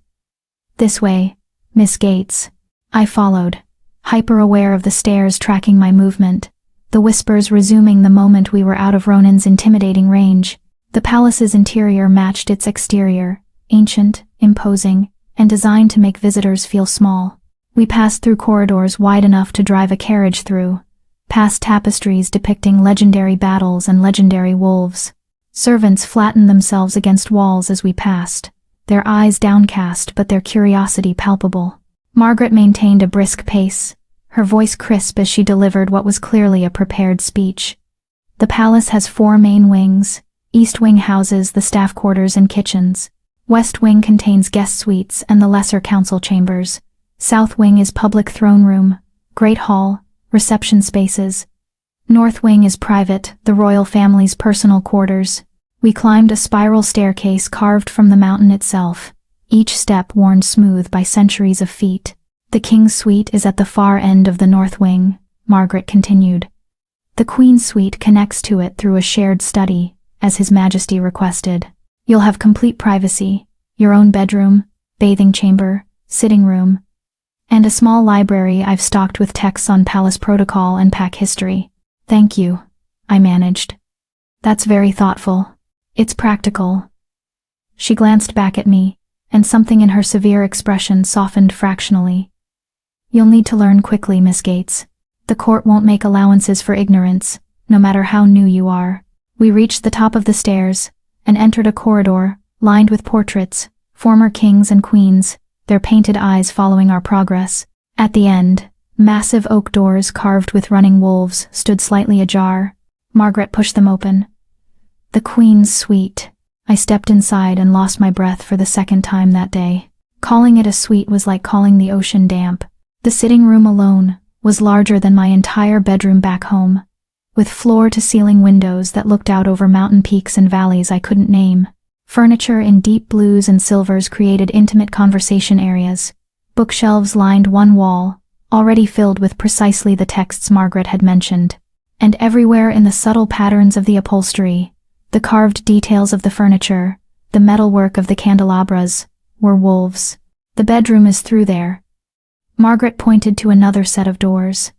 This way, Miss Gates. I followed, hyper-aware of the stairs tracking my movement, the whispers resuming the moment we were out of Ronan's intimidating range. The palace's interior matched its exterior, ancient, imposing, and designed to make visitors feel small. We passed through corridors wide enough to drive a carriage through, past tapestries depicting legendary battles and legendary wolves. Servants flattened themselves against walls as we passed, their eyes downcast but their curiosity palpable. Margaret maintained a brisk pace, her voice crisp as she delivered what was clearly a prepared speech. The palace has 4 main wings. East wing houses the staff quarters and kitchens. West wing contains guest suites and the lesser council chambers. South wing is public throne room, great hall, reception spaces. North wing is private, the royal family's personal quarters. We climbed a spiral staircase carved from the mountain itself, each step worn smooth by centuries of feet. The king's suite is at the far end of the north wing, Margaret continued. The queen's suite connects to it through a shared study, as His Majesty requested. You'll have complete privacy, your own bedroom, bathing chamber, sitting room, and a small library I've stocked with texts on palace protocol and pack history. Thank you, I managed. That's very thoughtful. It's practical. She glanced back at me, and something in her severe expression softened fractionally. You'll need to learn quickly, Miss Gates. The court won't make allowances for ignorance, no matter how new you are. We reached the top of the stairs and entered a corridor lined with portraits, former kings and queens, their painted eyes following our progress. At the end, massive oak doors carved with running wolves stood slightly ajar. Margaret pushed them open. The Queen's suite. I stepped inside and lost my breath for the second time that day. Calling it a suite was like calling the ocean damp. The sitting room alone was larger than my entire bedroom back home, with floor-to-ceiling windows that looked out over mountain peaks and valleys I couldn't name. Furniture in deep blues and silvers created intimate conversation areas. Bookshelves lined one wall, already filled with precisely the texts Margaret had mentioned. And everywhere in the subtle patterns of the upholstery, the carved details of the furniture, the metalwork of the candelabras, were wolves. The bedroom is through there. Margaret pointed to another set of doors.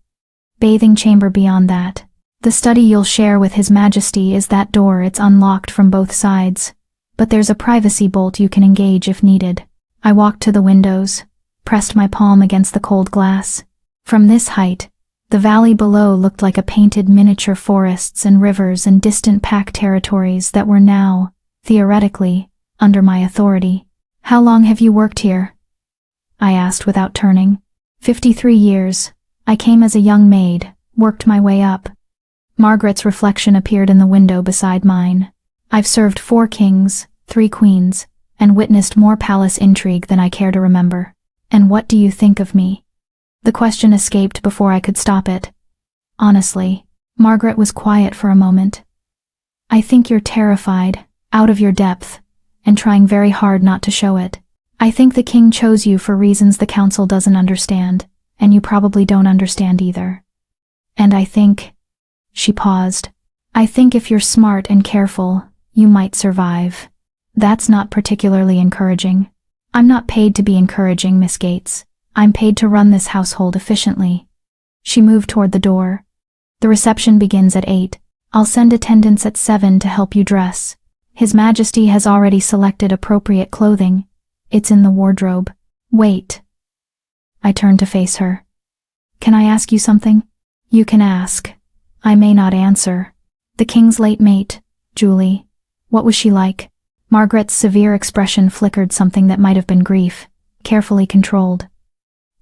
Bathing chamber beyond that. The study you'll share with His Majesty is that door. It's unlocked from both sides, but there's a privacy bolt you can engage if needed. I walked to the windows, pressed my palm against the cold glass. From this height, the valley below looked like a painted miniature forests and rivers and distant pack territories that were now, theoretically, under my authority. How long have you worked here? I asked without turning. 53 years. I came as a young maid, worked my way up. Margaret's reflection appeared in the window beside mine. I've served 4 kings, 3 queens, and witnessed more palace intrigue than I care to remember. And what do you think of me? The question escaped before I could stop it. Honestly, Margaret was quiet for a moment. I think you're terrified, out of your depth, and trying very hard not to show it. I think the king chose you for reasons the council doesn't understand, and you probably don't understand either. And I think... She paused. I think if you're smart and careful, you might survive. That's not particularly encouraging. I'm not paid to be encouraging, Miss Gates. I'm paid to run this household efficiently. She moved toward the door. The reception begins at 8. I'll send attendants at 7 to help you dress. His Majesty has already selected appropriate clothing. It's in the wardrobe. Wait. I turned to face her. Can I ask you something? You can ask. I may not answer. The king's late mate, Julie. What was she like? Margaret's severe expression flickered something that might have been grief, carefully controlled.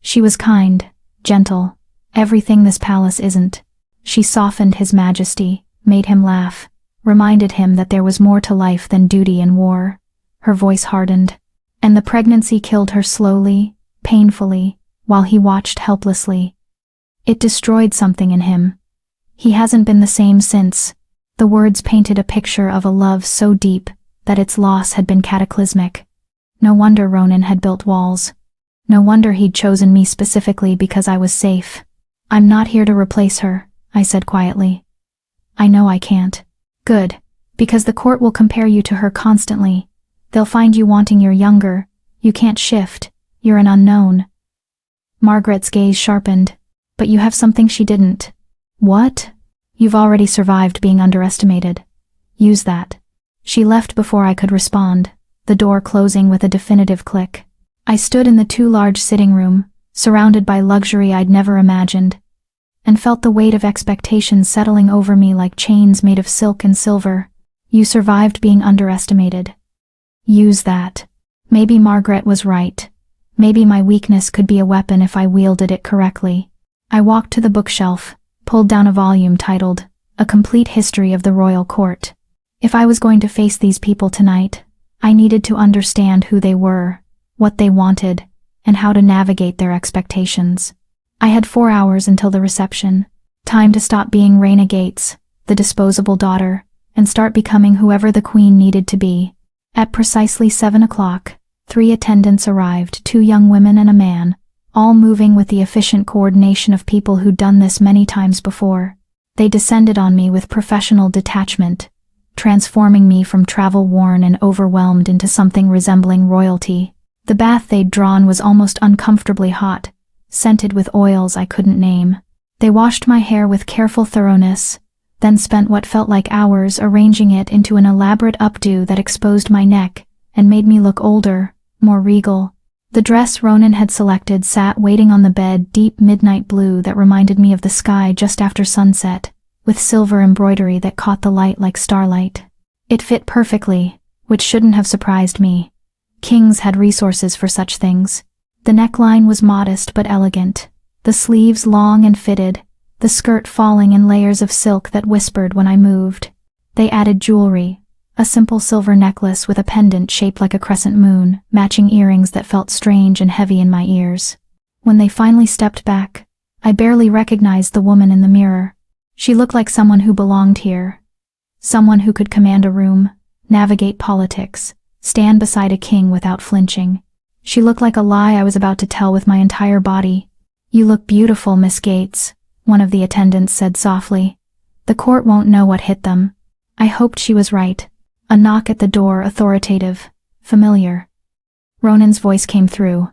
She was kind, gentle, everything this palace isn't. She softened His Majesty, made him laugh, reminded him that there was more to life than duty and war. Her voice hardened. And the pregnancy killed her slowly, painfully, while he watched helplessly. It destroyed something in him. He hasn't been the same since. The words painted a picture of a love so deep that its loss had been cataclysmic. No wonder Ronan had built walls. No wonder he'd chosen me specifically because I was safe. I'm not here to replace her, I said quietly. I know I can't. Good, because the court will compare you to her constantly. They'll find you wanting you're younger. You can't shift. You're an unknown. Margaret's gaze sharpened. But you have something she didn't. What? You've already survived being underestimated. Use that. She left before I could respond, the door closing with a definitive click. I stood in the too large sitting room, surrounded by luxury I'd never imagined, and felt the weight of expectations settling over me like chains made of silk and silver. You survived being underestimated. Use that. Maybe Margaret was right. Maybe my weakness could be a weapon if I wielded it correctly. I walked to the bookshelf, pulled down a volume titled, A Complete History of the Royal Court. If I was going to face these people tonight, I needed to understand who they were, what they wanted, and how to navigate their expectations. I had 4 hours until the reception. Time to stop being Raina Gates, the disposable daughter, and start becoming whoever the queen needed to be. At precisely 7 o'clock, 3 attendants arrived, 2 young women and a man, all moving with the efficient coordination of people who'd done this many times before. They descended on me with professional detachment, transforming me from travel-worn and overwhelmed into something resembling royalty. The bath they'd drawn was almost uncomfortably hot, scented with oils I couldn't name. They washed my hair with careful thoroughness, then spent what felt like hours arranging it into an elaborate updo that exposed my neck and made me look older, more regal. The dress Ronan had selected sat waiting on the bed, deep midnight blue that reminded me of the sky just after sunset, with silver embroidery that caught the light like starlight. It fit perfectly, which shouldn't have surprised me. Kings had resources for such things. The neckline was modest but elegant, the sleeves long and fitted, the skirt falling in layers of silk that whispered when I moved. They added jewelry, a simple silver necklace with a pendant shaped like a crescent moon, matching earrings that felt strange and heavy in my ears. When they finally stepped back, I barely recognized the woman in the mirror. She looked like someone who belonged here. Someone who could command a room, navigate politics, stand beside a king without flinching. She looked like a lie I was about to tell with my entire body. "You look beautiful, Miss Gates," one of the attendants said softly. "The court won't know what hit them." I hoped she was right. A knock at the door, authoritative, familiar. Ronan's voice came through.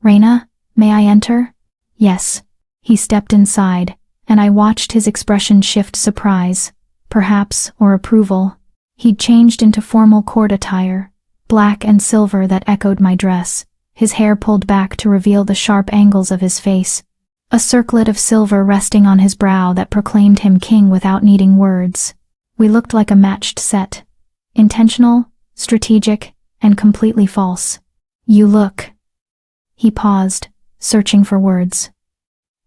"Raina, may I enter?" "Yes." He stepped inside, and I watched his expression shift surprise, perhaps, or approval. He'd changed into formal court attire, black and silver that echoed my dress, his hair pulled back to reveal the sharp angles of his face, a circlet of silver resting on his brow that proclaimed him king without needing words. We looked like a matched set. Intentional, strategic, and completely false. "You look..." He paused, searching for words.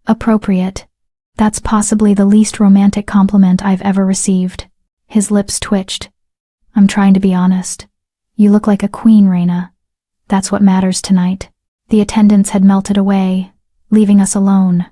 Appropriate. That's possibly the least romantic compliment I've ever received. His lips twitched. I'm trying to be honest. You look like a queen, Reyna. That's what matters tonight. The attendants had melted away, leaving us alone.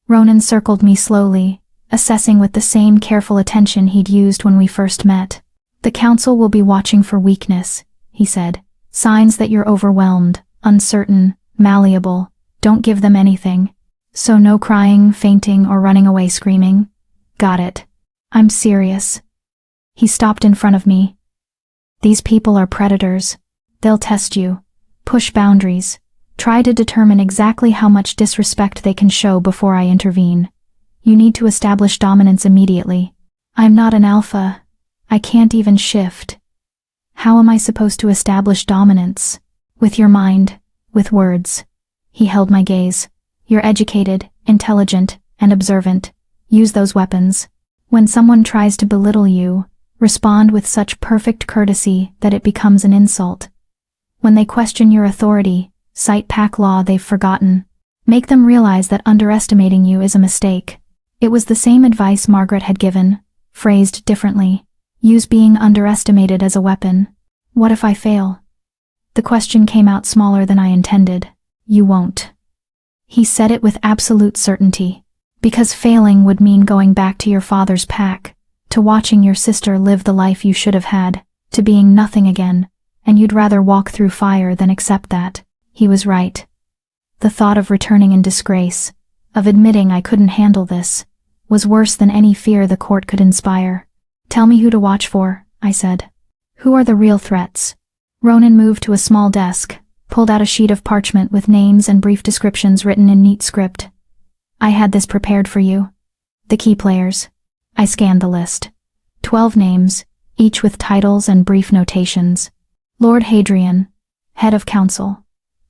Ronan circled me slowly, assessing with the same careful attention he'd used when we first met. The council will be watching for weakness, he said. Signs that you're overwhelmed, uncertain, malleable. Don't give them anything. So no crying, fainting, or running away screaming. Got it. I'm serious. He stopped in front of me. These people are predators. They'll test you, push boundaries, try to determine exactly how much disrespect they can show before I intervene. You need to establish dominance immediately. I'm not an alpha. I can't even shift. How am I supposed to establish dominance? With your mind, with words. He held my gaze. You're educated, intelligent, and observant. Use those weapons. When someone tries to belittle you, respond with such perfect courtesy that it becomes an insult. When they question your authority, cite pack law they've forgotten. Make them realize that underestimating you is a mistake. It was the same advice Margaret had given, phrased differently. Use being underestimated as a weapon. What if I fail? The question came out smaller than I intended. You won't. He said it with absolute certainty. Because failing would mean going back to your father's pack, to watching your sister live the life you should have had, to being nothing again, and you'd rather walk through fire than accept that. He was right. The thought of returning in disgrace, of admitting I couldn't handle this, was worse than any fear the court could inspire. Tell me who to watch for, I said. Who are the real threats? Ronan moved to a small desk, pulled out a sheet of parchment with names and brief descriptions written in neat script. I had this prepared for you. The key players. I scanned the list. 12 names, each with titles and brief notations. Lord Hadrian, head of council.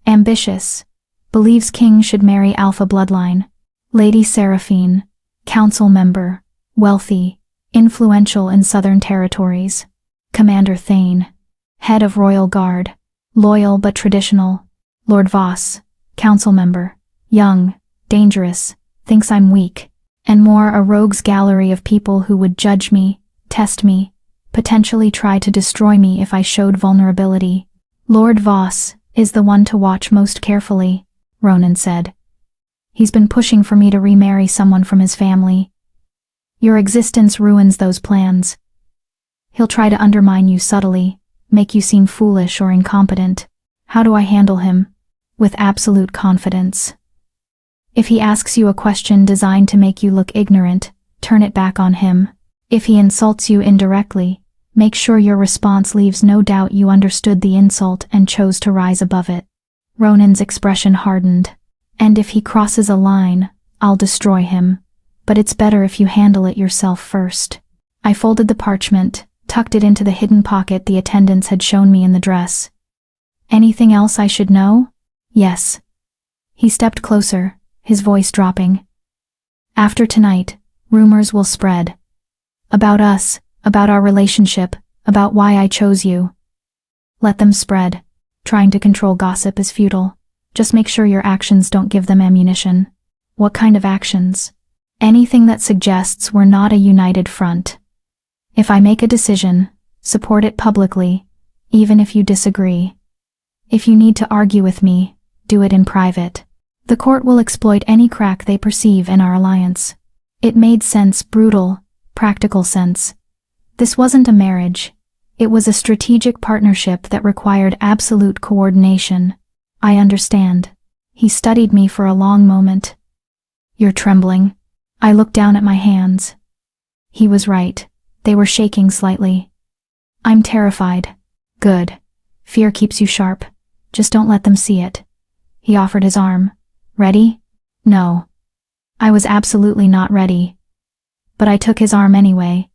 Ambitious, believes king should marry alpha bloodline. Lady Seraphine, council member, wealthy, influential in southern territories. Commander Thane, head of royal guard, loyal but traditional. Lord Voss, council member, young, dangerous, thinks I'm weak. And more, a rogues gallery of people who would judge me, test me, potentially try to destroy me if I showed vulnerability. Lord Voss is the one to watch most carefully, Ronan said. He's been pushing for me to remarry someone from his family. Your existence ruins those plans. He'll try to undermine you subtly, make you seem foolish or incompetent. How do I handle him? With absolute confidence. If he asks you a question designed to make you look ignorant, turn it back on him. If he insults you indirectly, make sure your response leaves no doubt you understood the insult and chose to rise above it. Ronan's expression hardened. And if he crosses a line, I'll destroy him. But it's better if you handle it yourself first. I folded the parchment, tucked it into the hidden pocket the attendants had shown me in the dress. Anything else I should know? Yes. He stepped closer, his voice dropping. After tonight, rumors will spread. About us, about our relationship, about why I chose you. Let them spread. Trying to control gossip is futile. Just make sure your actions don't give them ammunition. What kind of actions? Anything that suggests we're not a united front. If I make a decision, support it publicly, even if you disagree. If you need to argue with me, do it in private. The court will exploit any crack they perceive in our alliance. It made sense, brutal, practical sense. This wasn't a marriage. It was a strategic partnership that required absolute coordination. I understand. He studied me for a long moment. You're trembling. I looked down at my hands. He was right. They were shaking slightly. I'm terrified. Good. Fear keeps you sharp. Just don't let them see it. He offered his arm. Ready? No. I was absolutely not ready. But I took his arm anyway.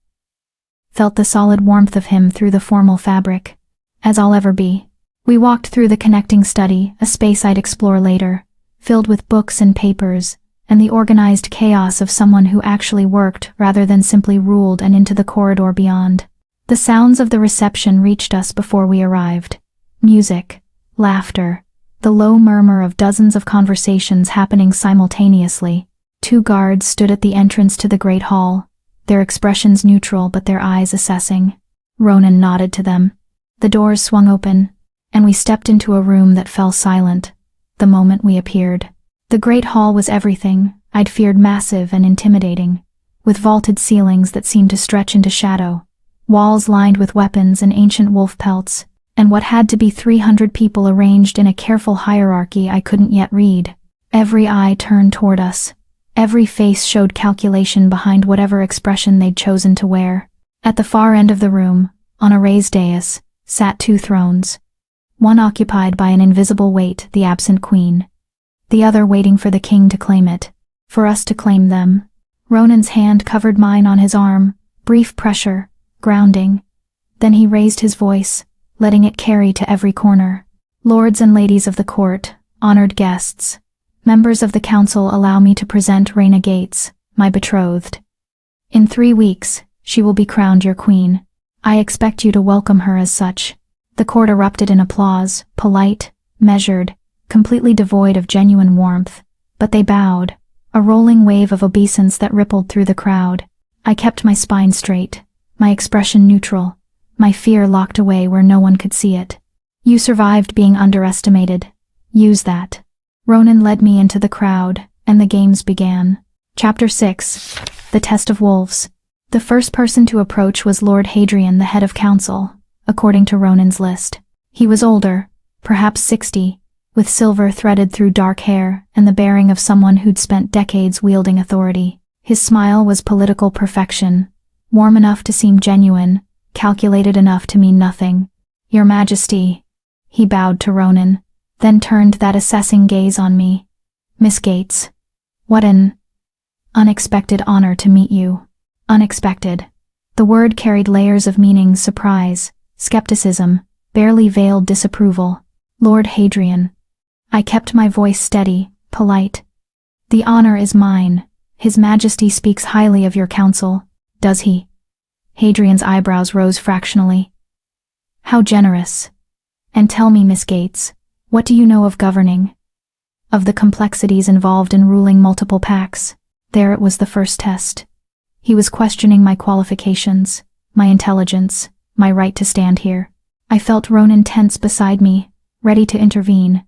Felt the solid warmth of him through the formal fabric. As I'll ever be. We walked through the connecting study, a space I'd explore later, filled with books and papers, and the organized chaos of someone who actually worked rather than simply ruled, and into the corridor beyond. The sounds of the reception reached us before we arrived. Music, laughter, the low murmur of dozens of conversations happening simultaneously. 2 guards stood at the entrance to the great hall, their expressions neutral but their eyes assessing. Ronan nodded to them. The doors swung open, and we stepped into a room that fell silent the moment we appeared. The great hall was everything I'd feared, massive and intimidating, with vaulted ceilings that seemed to stretch into shadow, walls lined with weapons and ancient wolf pelts, and what had to be 300 people arranged in a careful hierarchy I couldn't yet read. Every eye turned toward us. Every face showed calculation behind whatever expression they'd chosen to wear. At the far end of the room, on a raised dais, sat 2 thrones. One occupied by an invisible weight, the absent queen. The other waiting for the king to claim it. For us to claim them. Ronan's hand covered mine on his arm, brief pressure, grounding. Then he raised his voice, letting it carry to every corner. Lords and ladies of the court, honored guests, members of the council, allow me to present Reyna Gates, my betrothed. In 3 weeks, she will be crowned your queen. I expect you to welcome her as such. The court erupted in applause, polite, measured, completely devoid of genuine warmth, but they bowed, a rolling wave of obeisance that rippled through the crowd. I kept my spine straight, my expression neutral, my fear locked away where no one could see it. You survived being underestimated. Use that. Ronan led me into the crowd, and the games began. Chapter 6. The Test of Wolves. The first person to approach was Lord Hadrian, the head of council, according to Ronan's list. He was older, perhaps 60, with silver threaded through dark hair and the bearing of someone who'd spent decades wielding authority. His smile was political perfection, warm enough to seem genuine, calculated enough to mean nothing. Your Majesty. He bowed to Ronan, then turned that assessing gaze on me. Miss Gates. What an unexpected honor to meet you. Unexpected. The word carried layers of meaning: surprise, skepticism, barely veiled disapproval. Lord Hadrian. I kept my voice steady, polite. The honor is mine. His Majesty speaks highly of your council. Does he? Hadrian's eyebrows rose fractionally. How generous. And tell me, Miss Gates, what do you know of governing? Of the complexities involved in ruling multiple packs. There it was, the first test. He was questioning my qualifications, my intelligence, my right to stand here. I felt Ronan tense beside me, ready to intervene.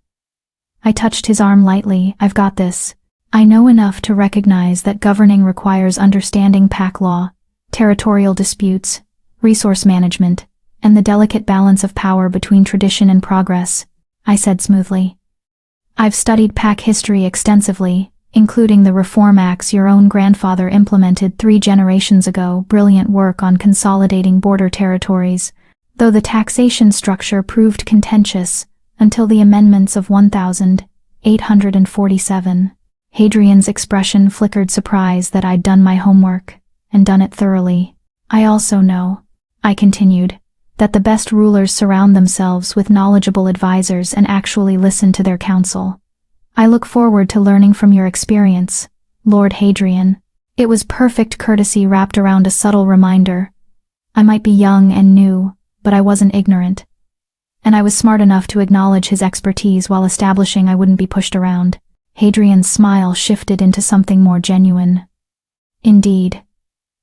I touched his arm lightly. I've got this. I know enough to recognize that governing requires understanding pack law, territorial disputes, resource management, and the delicate balance of power between tradition and progress, I said smoothly. I've studied pack history extensively, including the Reform Acts your own grandfather implemented 3 generations ago. Brilliant work on consolidating border territories, though the taxation structure proved contentious until the amendments of 1847. Hadrian's expression flickered surprise that I'd done my homework, and done it thoroughly. I also know, I continued, that the best rulers surround themselves with knowledgeable advisors and actually listen to their counsel. I look forward to learning from your experience, Lord Hadrian. It was perfect courtesy wrapped around a subtle reminder. I might be young and new, but I wasn't ignorant. And I was smart enough to acknowledge his expertise while establishing I wouldn't be pushed around. Hadrian's smile shifted into something more genuine. Indeed.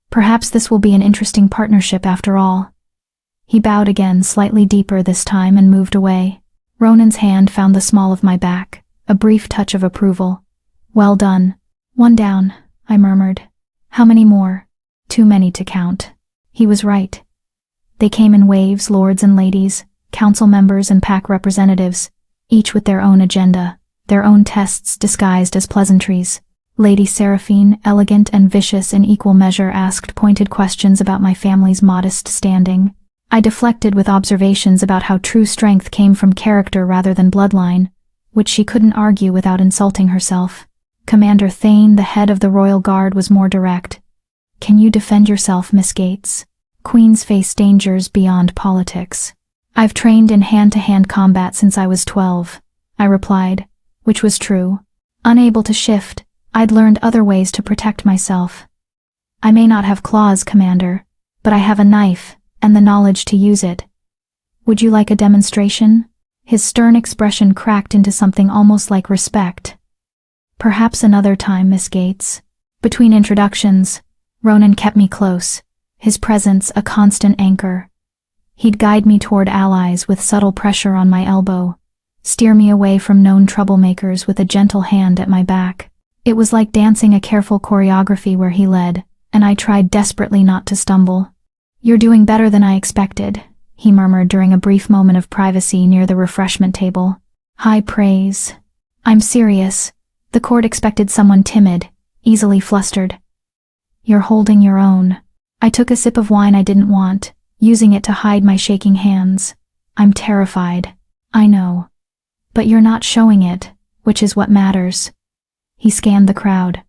Perhaps this will be an interesting partnership after all. He bowed again, slightly deeper this time, and moved away. Ronan's hand found the small of my back, a brief touch of approval. Well done. 1 down, I murmured. How many more? Too many to count. He was right. They came in waves, lords and ladies, council members and pack representatives, each with their own agenda, their own tests disguised as pleasantries. Lady Seraphine, elegant and vicious in equal measure, asked pointed questions about my family's modest standing. I deflected with observations about how true strength came from character rather than bloodline, which she couldn't argue without insulting herself. Commander Thane, the head of the Royal Guard, was more direct. Can you defend yourself, Miss Gates? Queens face dangers beyond politics. I've trained in hand-to-hand combat since I was 12, I replied, which was true. Unable to shift, I'd learned other ways to protect myself. I may not have claws, Commander, but I have a knife and the knowledge to use it. Would you like a demonstration? His stern expression cracked into something almost like respect. Perhaps another time, Miss Gates. Between introductions, Ronan kept me close, his presence a constant anchor. He'd guide me toward allies with subtle pressure on my elbow, steer me away from known troublemakers with a gentle hand at my back. It was like dancing a careful choreography where he led, and I tried desperately not to stumble. "You're doing better than I expected," he murmured during a brief moment of privacy near the refreshment table. "High praise. I'm serious." The court expected someone timid, easily flustered. "You're holding your own." I took a sip of wine I didn't want, using it to hide my shaking hands. "I'm terrified. I know. But you're not showing it, which is what matters." He scanned the crowd.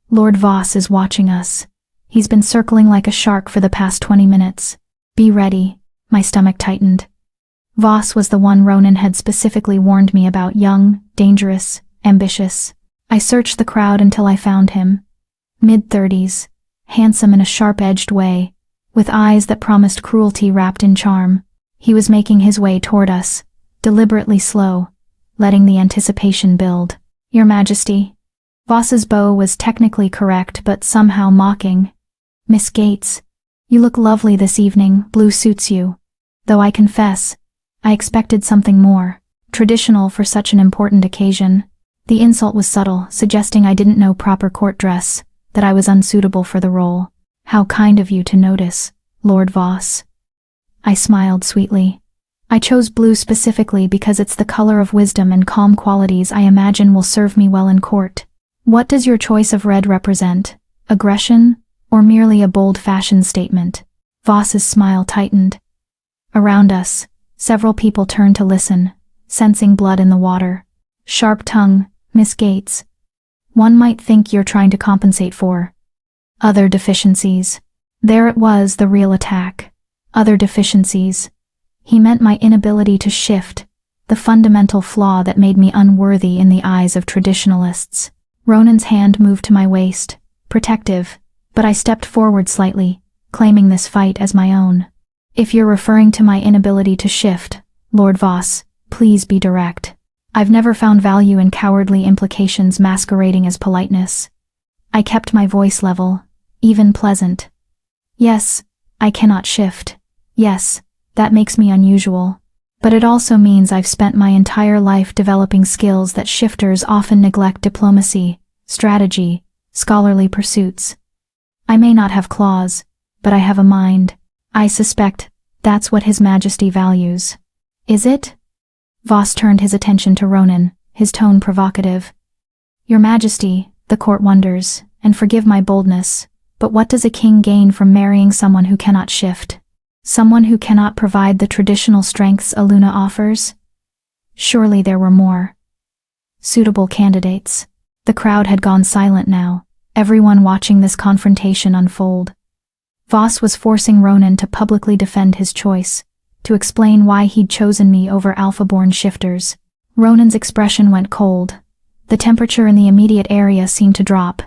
"Lord Voss is watching us. He's been circling like a shark for the past 20 minutes. Be ready." My stomach tightened. Voss was the one Ronan had specifically warned me about: young, dangerous, ambitious. I searched the crowd until I found him. Mid-30s, handsome in a sharp-edged way, with eyes that promised cruelty wrapped in charm. He was making his way toward us, deliberately slow, letting the anticipation build. "Your Majesty." Voss's bow was technically correct but somehow mocking. "Miss Gates, you look lovely this evening, blue suits you." Though I confess, I expected something more traditional for such an important occasion. The insult was subtle, suggesting I didn't know proper court dress, that I was unsuitable for the role. "How kind of you to notice, Lord Voss." I smiled sweetly. "I chose blue specifically because it's the color of wisdom and calm qualities I imagine will serve me well in court. What does your choice of red represent? Aggression, or merely a bold fashion statement?" Voss's smile tightened. Around us, several people turned to listen, sensing blood in the water. "Sharp tongue, Miss Gates. One might think you're trying to compensate for other deficiencies." There it was, the real attack. Other deficiencies. He meant my inability to shift, the fundamental flaw that made me unworthy in the eyes of traditionalists. Ronan's hand moved to my waist, protective, but I stepped forward slightly, claiming this fight as my own. "If you're referring to my inability to shift, Lord Voss, please be direct. I've never found value in cowardly implications masquerading as politeness." I kept my voice level, even pleasant. "Yes, I cannot shift. Yes, that makes me unusual. But it also means I've spent my entire life developing skills that shifters often neglect: diplomacy, strategy, scholarly pursuits. I may not have claws, but I have a mind. I suspect that's what His Majesty values." "Is it?" Voss turned his attention to Ronan, his tone provocative. "Your Majesty, the court wonders, and forgive my boldness, but what does a king gain from marrying someone who cannot shift? Someone who cannot provide the traditional strengths Aluna offers?" Surely there were more suitable candidates. The crowd had gone silent now, everyone watching this confrontation unfold. Voss was forcing Ronan to publicly defend his choice, to explain why he'd chosen me over Alpha-born shifters. Ronan's expression went cold. The temperature in the immediate area seemed to drop.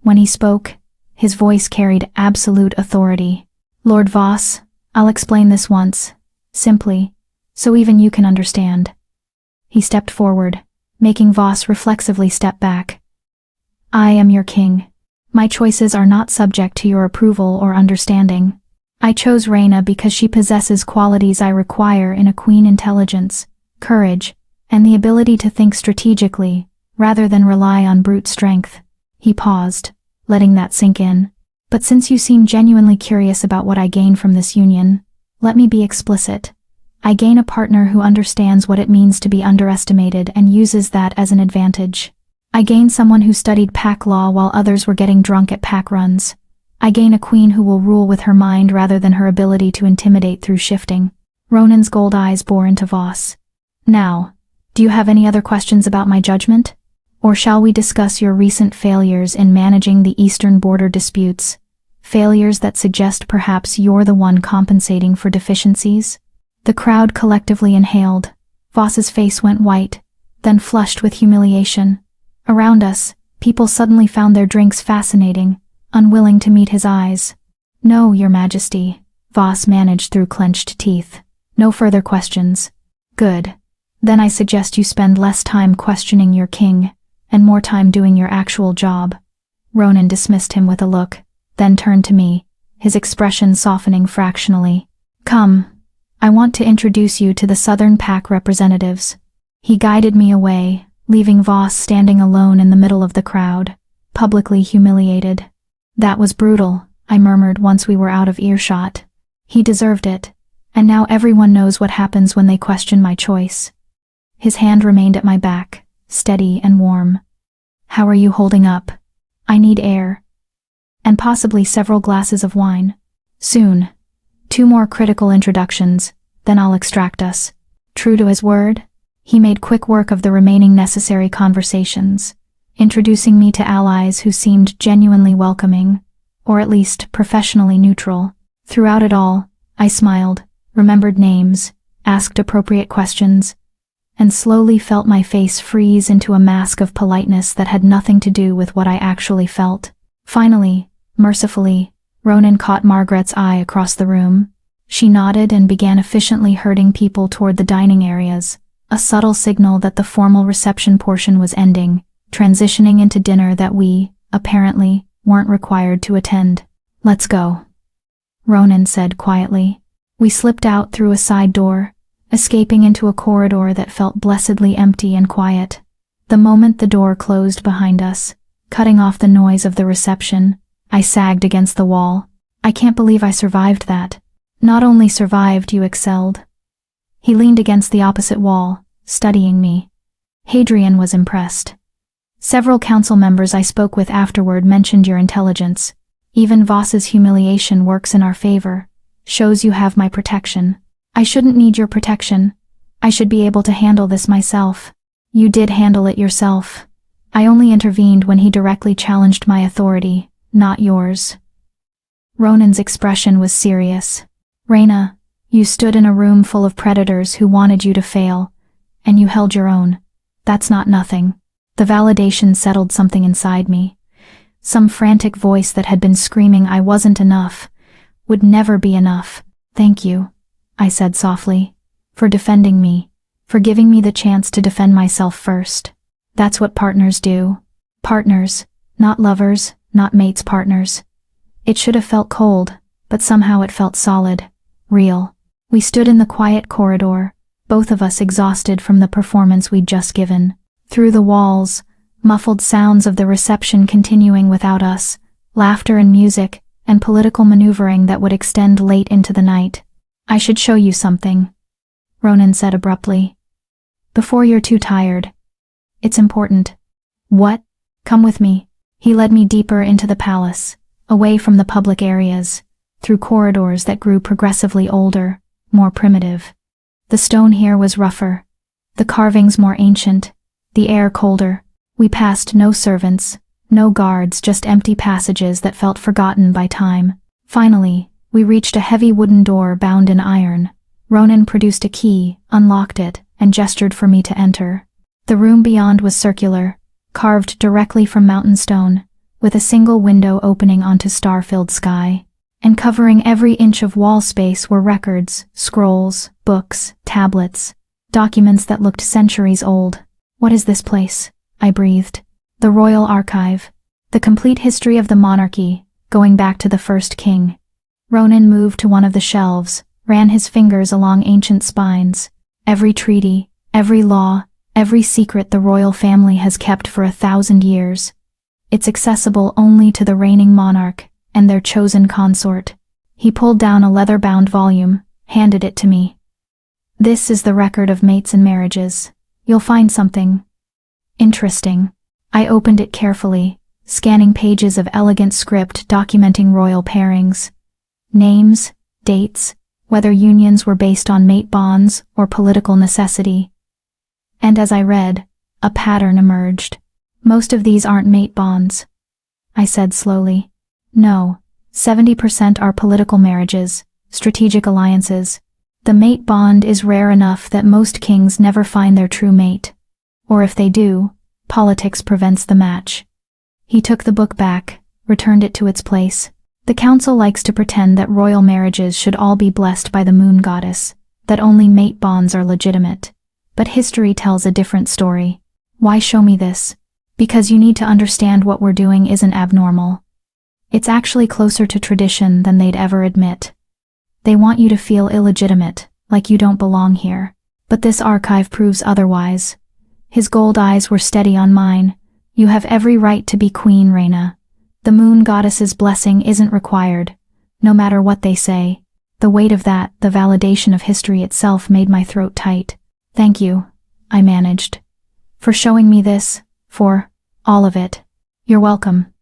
When he spoke, his voice carried absolute authority. "Lord Voss, I'll explain this once, simply, so even you can understand." He stepped forward, making Voss reflexively step back. "I am your king. My choices are not subject to your approval or understanding. I chose Rhaena because she possesses qualities I require in a queen: intelligence, courage, and the ability to think strategically, rather than rely on brute strength." He paused, letting that sink in. "But since you seem genuinely curious about what I gain from this union, let me be explicit. I gain a partner who understands what it means to be underestimated and uses that as an advantage. I gain someone who studied pack law while others were getting drunk at pack runs. I gain a queen who will rule with her mind rather than her ability to intimidate through shifting." Ronan's gold eyes bore into Voss. "Now, do you have any other questions about my judgment? Or shall we discuss your recent failures in managing the eastern border disputes? Failures that suggest perhaps you're the one compensating for deficiencies?" The crowd collectively inhaled. Voss's face went white, then flushed with humiliation. Around us, people suddenly found their drinks fascinating, unwilling to meet his eyes. "No, Your Majesty," Voss managed through clenched teeth. "No further questions." "Good. Then I suggest you spend less time questioning your king, and more time doing your actual job." Ronan dismissed him with a look, then turned to me, his expression softening fractionally. "Come, I want to introduce you to the Southern Pack representatives." He guided me away, leaving Voss standing alone in the middle of the crowd, publicly humiliated. "That was brutal," I murmured once we were out of earshot. "He deserved it, and now everyone knows what happens when they question my choice." His hand remained at my back, steady and warm. "How are you holding up? I need air. And possibly several glasses of wine. Soon. 2 more critical introductions, then I'll extract us." True to his word, he made quick work of the remaining necessary conversations, introducing me to allies who seemed genuinely welcoming, or at least professionally neutral. Throughout it all, I smiled, remembered names, asked appropriate questions, and slowly felt my face freeze into a mask of politeness that had nothing to do with what I actually felt. Finally, mercifully, Ronan caught Margaret's eye across the room. She nodded and began efficiently herding people toward the dining areas, a subtle signal that the formal reception portion was ending, transitioning into dinner that we, apparently, weren't required to attend. "Let's go," Ronan said quietly. We slipped out through a side door, escaping into a corridor that felt blessedly empty and quiet. The moment the door closed behind us, cutting off the noise of the reception, I sagged against the wall. "I can't believe I survived that." "Not only survived, you excelled." He leaned against the opposite wall, studying me. Hadrian was impressed. "Several council members I spoke with afterward mentioned your intelligence. Even Voss's humiliation works in our favor. Shows you have my protection." "I shouldn't need your protection. I should be able to handle this myself." "You did handle it yourself. I only intervened when he directly challenged my authority, not yours." Ronan's expression was serious. "Reyna, you stood in a room full of predators who wanted you to fail, and you held your own. That's not nothing." The validation settled something inside me. Some frantic voice that had been screaming I wasn't enough, would never be enough. "Thank you," I said softly, "for defending me, for giving me the chance to defend myself first. That's what partners do. Partners, not lovers, not mates, partners." It should have felt cold, but somehow it felt solid, real. We stood in the quiet corridor, both of us exhausted from the performance we'd just given. Through the walls, muffled sounds of the reception continuing without us, laughter and music, and political maneuvering that would extend late into the night. "I should show you something," Ronan said abruptly. "Before you're too tired. It's important." "What?" "Come with me." He led me deeper into the palace, away from the public areas, through corridors that grew progressively older, more primitive. The stone here was rougher, the carvings more ancient, the air colder. We passed no servants, no guards, just empty passages that felt forgotten by time. Finally, we reached a heavy wooden door bound in iron. Ronan produced a key, unlocked it, and gestured for me to enter. The room beyond was circular, carved directly from mountain stone, with a single window opening onto star-filled sky. And covering every inch of wall space were records, scrolls, books, tablets, documents that looked centuries old. "What is this place?" I breathed. "The Royal Archive. The complete history of the monarchy, going back to the first king." Ronan moved to one of the shelves, ran his fingers along ancient spines. "Every treaty, every law, every secret the royal family has kept for 1,000 years. It's accessible only to the reigning monarch and their chosen consort." He pulled down a leather-bound volume, handed it to me. "This is the record of mates and marriages. You'll find something interesting." I opened it carefully, scanning pages of elegant script documenting royal pairings. Names, dates, whether unions were based on mate bonds or political necessity. And as I read, a pattern emerged. "Most of these aren't mate bonds," I said slowly. "No, 70% are political marriages, strategic alliances. The mate bond is rare enough that most kings never find their true mate. Or if they do, politics prevents the match." He took the book back, returned it to its place. "The council likes to pretend that royal marriages should all be blessed by the moon goddess, that only mate bonds are legitimate. but history tells a different story. Why show me this? Because you need to understand what we're doing isn't abnormal. It's actually closer to tradition than they'd ever admit. They want you to feel illegitimate, like you don't belong here. But this archive proves otherwise. His gold eyes were steady on mine. You have every right to be Queen, Reyna. The moon goddess's blessing isn't required, no matter what they say. The weight of that, the validation of history itself, made my throat tight. Thank you, I managed. For showing me this, for all of it. You're welcome.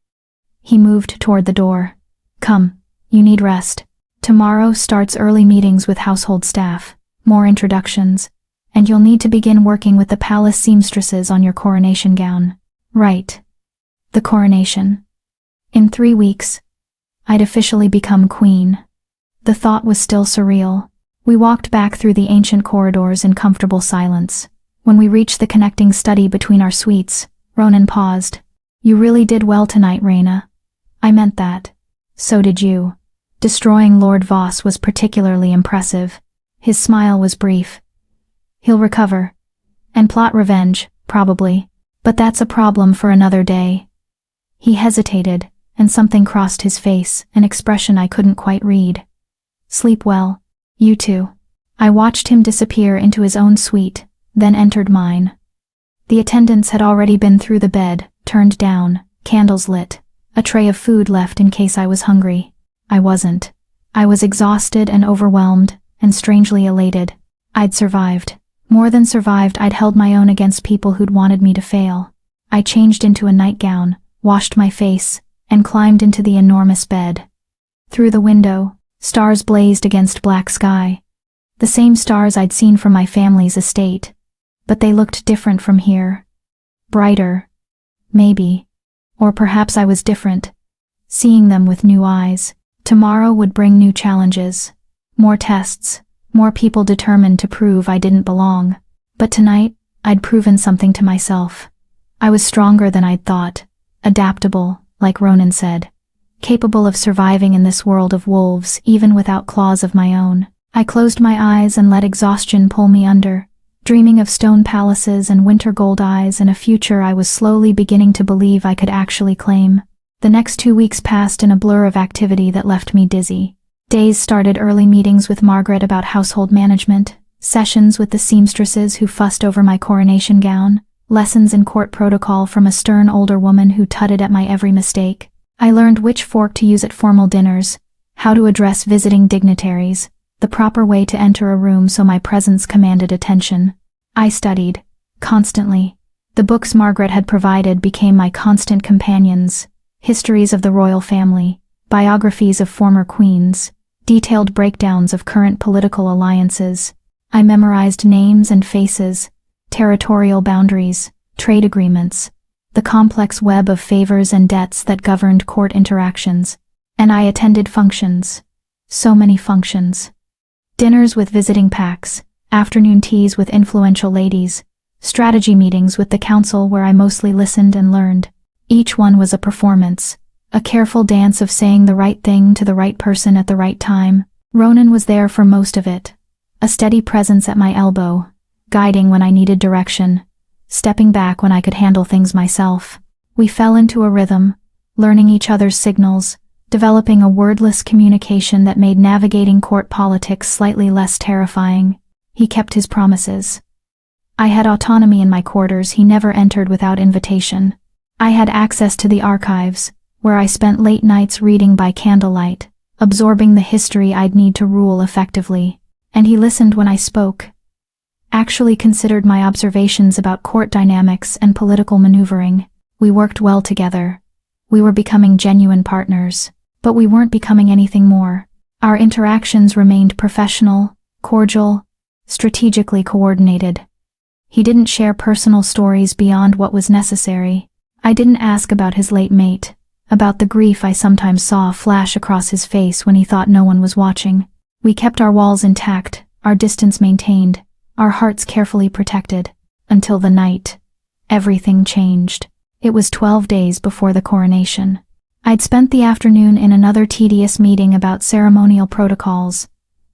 He moved toward the door. Come, you need rest. Tomorrow starts early meetings with household staff, more introductions, and you'll need to begin working with the palace seamstresses on your coronation gown. Right. The coronation. In 3 weeks, I'd officially become queen. The thought was still surreal. We walked back through the ancient corridors in comfortable silence. When we reached the connecting study between our suites, Ronan paused. You really did well tonight, Reyna. I meant that. So did you. Destroying Lord Voss was particularly impressive. His smile was brief. He'll recover. And plot revenge, probably. But that's a problem for another day. He hesitated, and something crossed his face, an expression I couldn't quite read. Sleep well. You too. I watched him disappear into his own suite, then entered mine. The attendants had already been through the bed, turned down, candles lit, a tray of food left in case I was hungry. I wasn't. I was exhausted and overwhelmed, and strangely elated. I'd survived. More than survived, I'd held my own against people who'd wanted me to fail. I changed into a nightgown, washed my face, and climbed into the enormous bed. Through the window, stars blazed against black sky. The same stars I'd seen from my family's estate. But they looked different from here. Brighter. Maybe. Or perhaps I was different. Seeing them with new eyes. Tomorrow would bring new challenges. More tests. More people determined to prove I didn't belong. But tonight, I'd proven something to myself. I was stronger than I'd thought. Adaptable, like Ronan said. Capable of surviving in this world of wolves, even without claws of my own. I closed my eyes and let exhaustion pull me under, dreaming of stone palaces and winter gold eyes and a future I was slowly beginning to believe I could actually claim. The next 2 weeks passed in a blur of activity that left me dizzy. Days started early meetings with Margaret about household management, sessions with the seamstresses who fussed over my coronation gown, lessons in court protocol from a stern older woman who tutted at my every mistake. I learned which fork to use at formal dinners, how to address visiting dignitaries, the proper way to enter a room so my presence commanded attention. I studied, constantly. The books Margaret had provided became my constant companions. Histories of the royal family, biographies of former queens, detailed breakdowns of current political alliances. I memorized names and faces, territorial boundaries, trade agreements, the complex web of favors and debts that governed court interactions. And I attended functions. So many functions. Dinners with visiting packs, afternoon teas with influential ladies, strategy meetings with the council where I mostly listened and learned. Each one was a performance, a careful dance of saying the right thing to the right person at the right time. Ronan was there for most of it, a steady presence at my elbow, guiding when I needed direction, stepping back when I could handle things myself. We fell into a rhythm, learning each other's signals, developing a wordless communication that made navigating court politics slightly less terrifying. He kept his promises. I had autonomy in my quarters he never entered without invitation. I had access to the archives, where I spent late nights reading by candlelight, absorbing the history I'd need to rule effectively. And he listened when I spoke. Actually considered my observations about court dynamics and political maneuvering. We worked well together. We were becoming genuine partners. But we weren't becoming anything more. Our interactions remained professional, cordial, strategically coordinated. He didn't share personal stories beyond what was necessary. I didn't ask about his late mate, about the grief I sometimes saw flash across his face when he thought no one was watching. We kept our walls intact, our distance maintained, our hearts carefully protected, until the night. Everything changed. It was 12 days before the coronation. I'd spent the afternoon in another tedious meeting about ceremonial protocols,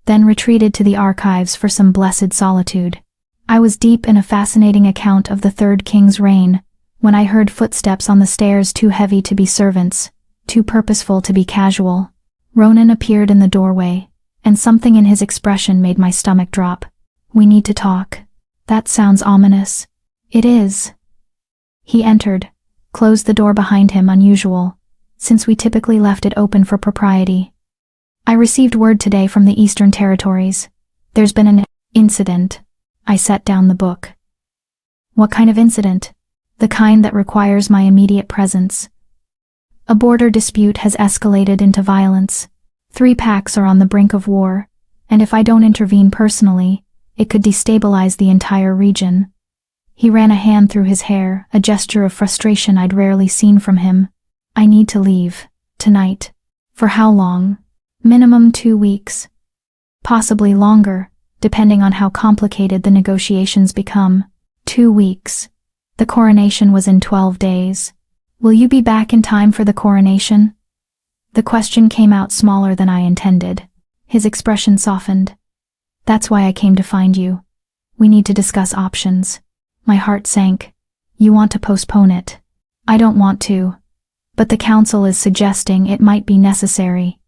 then retreated to the archives for some blessed solitude. I was deep in a fascinating account of the third king's reign, when I heard footsteps on the stairs too heavy to be servants, too purposeful to be casual. Ronan appeared in the doorway, and something in his expression made my stomach drop. "We need to talk." "That sounds ominous." "It is." He entered, closed the door behind him, unusual, since we typically left it open for propriety. "I received word today from the Eastern Territories. There's been an incident." I set down the book. "What kind of incident?" "The kind that requires my immediate presence. A border dispute has escalated into violence. 3 packs are on the brink of war, and if I don't intervene personally, it could destabilize the entire region." He ran a hand through his hair, a gesture of frustration I'd rarely seen from him. "I need to leave. Tonight." "For how long?" "Minimum 2 weeks. Possibly longer, depending on how complicated the negotiations become." 2 weeks. The coronation was in 12 days. "Will you be back in time for the coronation?" The question came out smaller than I intended. His expression softened. "That's why I came to find you. We need to discuss options." My heart sank. "You want to postpone it?" "I don't want to, but the council is suggesting it might be necessary."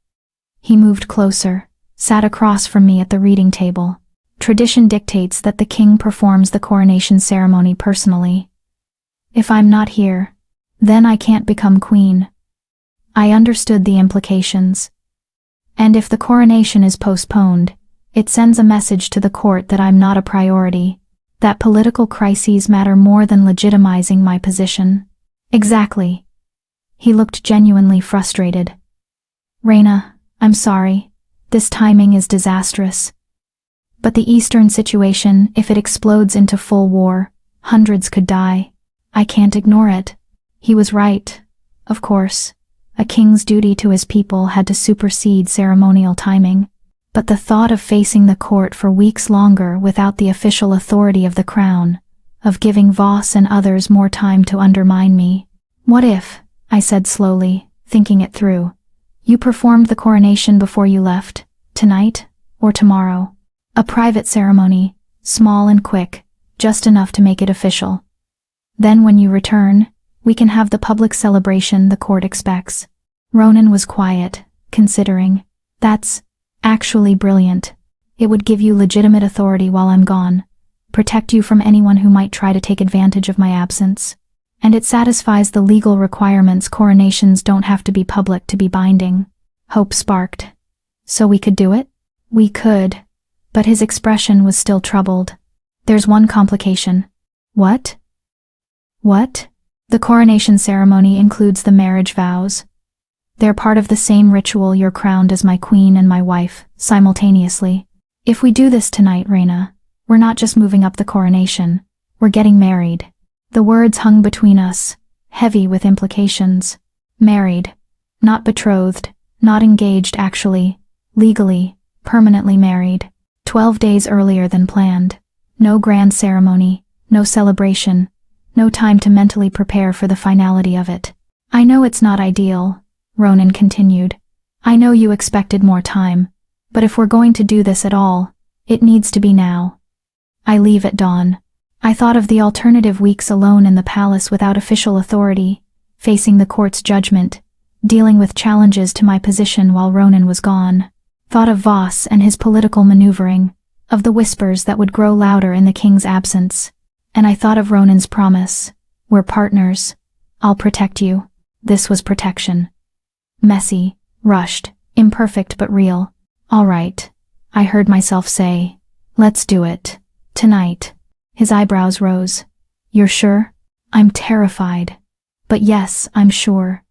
He moved closer, sat across from me at the reading table. "Tradition dictates that the king performs the coronation ceremony personally. If I'm not here, then I can't become queen." I understood the implications. "And if the coronation is postponed, it sends a message to the court that I'm not a priority, that political crises matter more than legitimizing my position." "Exactly." He looked genuinely frustrated. "Reyna, I'm sorry. This timing is disastrous. But the Eastern situation, if it explodes into full war, hundreds could die. I can't ignore it." He was right. Of course, a king's duty to his people had to supersede ceremonial timing. But the thought of facing the court for weeks longer without the official authority of the crown, of giving Voss and others more time to undermine me. "What if," I said slowly, thinking it through, "you performed the coronation before you left, tonight or tomorrow? A private ceremony, small and quick, just enough to make it official. Then when you return, we can have the public celebration the court expects." Ronan was quiet, considering. "That's actually brilliant. It would give you legitimate authority while I'm gone, protect you from anyone who might try to take advantage of my absence. And it satisfies the legal requirements. Coronations don't have to be public to be binding." Hope sparked. "So we could do it?" "We could." But his expression was still troubled. "There's one complication." "What?" "What?" "The coronation ceremony includes the marriage vows. They're part of the same ritual. You're crowned as my queen and my wife, simultaneously. If we do this tonight, Reyna, we're not just moving up the coronation, we're getting married." The words hung between us, heavy with implications. Married. Not betrothed, not engaged actually, legally, permanently married. 12 days earlier than planned. No grand ceremony, no celebration, no time to mentally prepare for the finality of it. "I know it's not ideal," Ronan continued. "I know you expected more time, but if we're going to do this at all, it needs to be now. I leave at dawn." I thought of the alternative: weeks alone in the palace without official authority, facing the court's judgment, dealing with challenges to my position while Ronan was gone. Thought of Voss and his political maneuvering, of the whispers that would grow louder in the king's absence. And I thought of Ronan's promise: "We're partners. I'll protect you." This was protection. Messy, rushed, imperfect but real. "All right," I heard myself say. "Let's do it. Tonight." His eyebrows rose. "You're sure?" "I'm terrified. But yes, I'm sure."